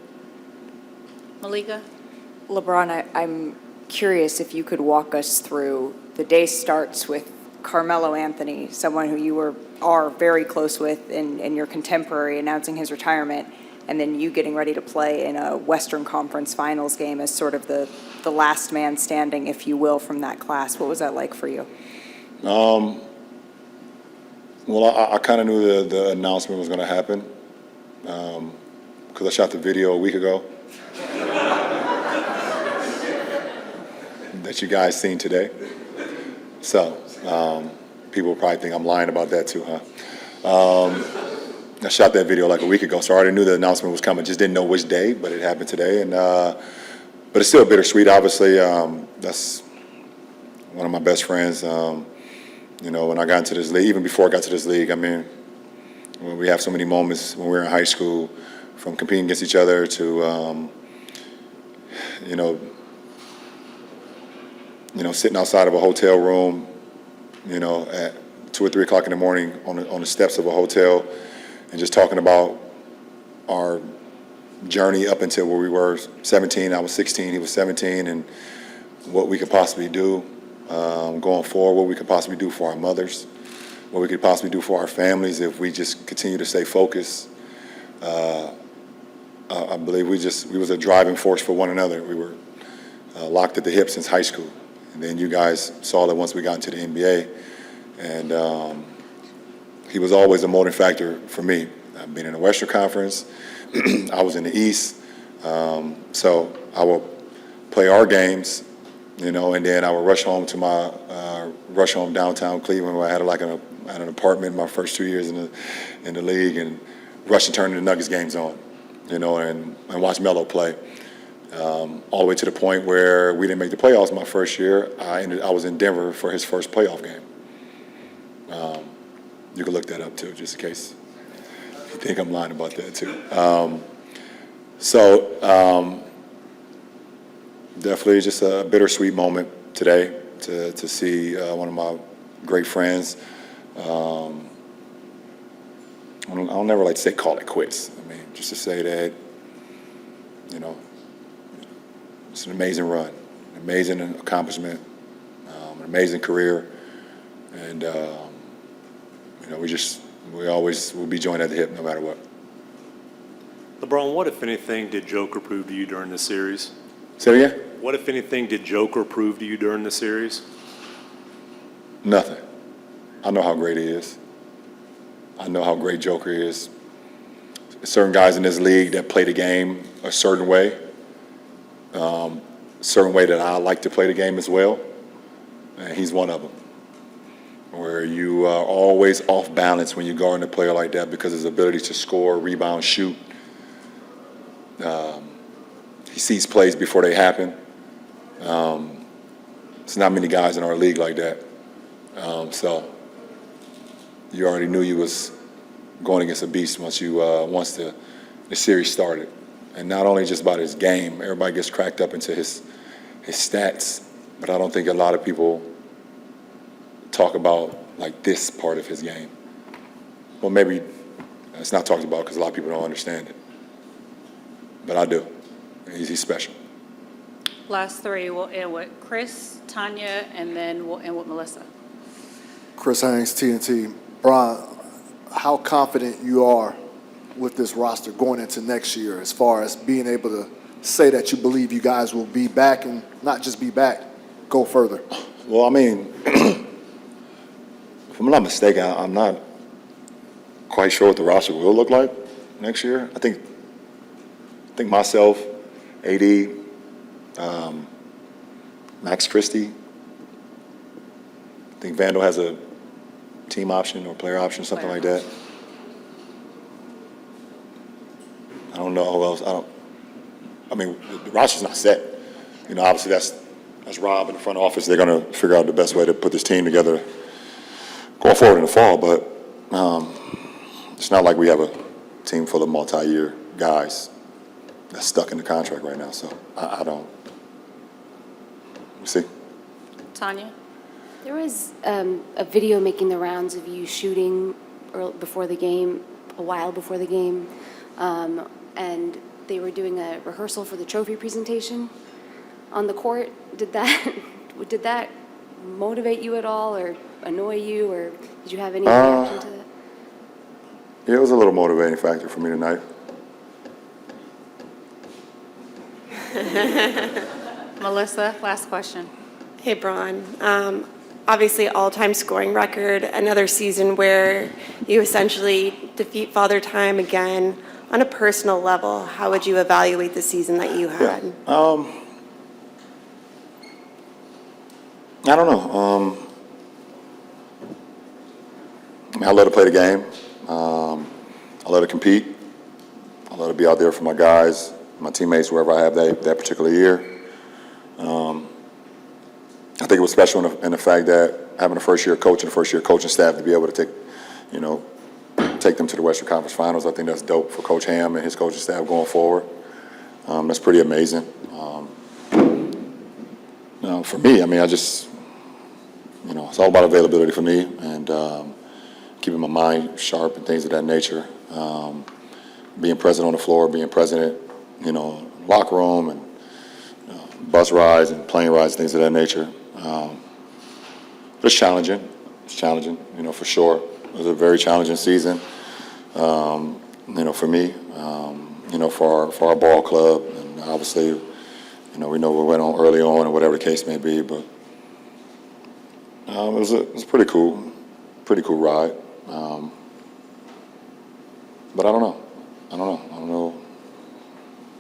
Malika? LeBron, I'm curious if you could walk us through. The day starts with Carmelo Anthony, someone who you are very close with and your contemporary, announcing his retirement. and then you getting ready to play in a Western Conference Finals game as sort of the last man standing, if you will, from that class. What was that like for you? Well, I kind of knew the announcement was going to happen because I shot the video a week ago that you guys seen today. So people probably think I'm lying about that too, huh? I shot that video like a week ago, so I already knew the announcement was coming. Just didn't know which day, but it happened today. And but it's still bittersweet. Obviously, that's one of my best friends. You know, when I got into this league, even before I got to this league, I mean, when we have so many moments when we were in high school, from competing against each other to, you know, sitting outside of a hotel room, you know, at 2 or 3 o'clock in the morning on the steps of a hotel, and just talking about our journey up until where we were 17. I was 16, he was 17, and what we could possibly do going forward, what we could possibly do for our mothers, what we could possibly do for our families if we just continue to stay focused. I believe we was a driving force for one another. We were locked at the hip since high school. And then you guys saw that once we got into the NBA. And he was always a motivating factor for me. I've been in the Western Conference. I was in the East. So I would play our games, you know, and then I would rush home to my rush home downtown Cleveland, where I had an apartment my first 2 years in the league, and rush and turn the Nuggets games on, you know, and watch Melo play. All the way to the point where we didn't make the playoffs my first year. I was in Denver for his first playoff game. You can look that up too, just in case you think I'm lying about that too. Definitely just a bittersweet moment today to see one of my great friends. I'll never like to say call it quits. I mean, just to say that, you know, it's an amazing run, an amazing accomplishment, an amazing career, and you know, we always will be joined at the hip no matter what. LeBron, what, if anything, did Joker prove to you during the series? Say it again? What, if anything, did Joker prove to you during the series? Nothing. I know how great he is. I know how great Joker is. Certain guys in this league that play the game a certain way that I like to play the game as well, and he's one of them. Where you are always off balance when you guard a player like that because of his ability to score, rebound, shoot. He sees plays before they happen. There's not many guys in our league like that. So you already knew you was going against a beast once the series started. And not only just about his game, everybody gets cracked up into his stats, but I don't think a lot of people talk about like this part of his game. Well, maybe it's not talked about because a lot of people don't understand it, but I do. He's special. Last three, we'll end with Chris, Tanya, and then we'll end with Melissa. Chris Haynes, TNT. Brian, how confident you are with this roster going into next year as far as being able to say that you believe you guys will be back, and not just be back, go further? Well, I mean, if I'm not mistaken, I'm not quite sure what the roster will look like next year. I think myself, AD, Max Christie. I think Vandal has a team option or player option, something like that. I don't know who else. I mean, the roster's not set. You know, obviously that's Rob in the front office. They're going to figure out the best way to put this team together going forward in the fall. But it's not like we have a team full of multi-year guys that's stuck in the contract right now. So I don't. We'll see. Tanya? There was a video making the rounds of you shooting before the game, a while before the game, and they were doing a rehearsal for the trophy presentation on the court. Did that motivate you at all, or annoy you, or did you have any reaction to that? Yeah, it was a little motivating factor for me tonight. Melissa, last question. Hey, Braun. Obviously, all-time scoring record, another season where you essentially defeat Father Time again. On a personal level, how would you evaluate the season that you had? I don't know. I love to play the game. I love to compete. I love to be out there for my guys, my teammates, wherever I have that particular year. I think it was special in the fact that having a first-year coach and a first-year coaching staff to be able to take them to the Western Conference Finals. I think that's dope for Coach Ham and his coaching staff going forward. That's pretty amazing. For me, I mean, it's all about availability for me and keeping my mind sharp and things of that nature. Being present on the floor, being present, locker room and bus rides and plane rides, things of that nature. But it's challenging. It's challenging, for sure. It was a very challenging season, for me, for our ball club. And obviously, we know we went on early on or whatever the case may be, but it was a pretty cool ride. But I don't know.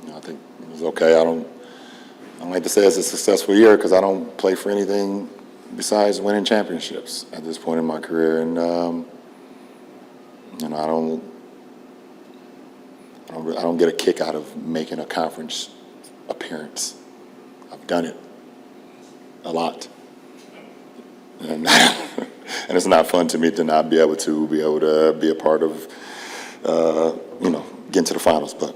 I think it was okay. I don't like to say it's a successful year because I don't play for anything besides winning championships at this point in my career, and I don't get a kick out of making a conference appearance. I've done it a lot, and and it's not fun to me to not be able to be a part of getting to the finals, but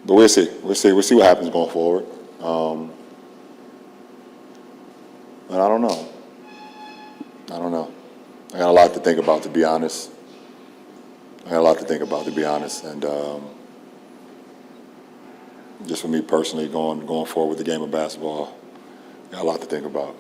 we'll see. We'll see what happens going forward. But I don't know. I got a lot to think about, to be honest. And just for me personally, going forward with the game of basketball, I got a lot to think about.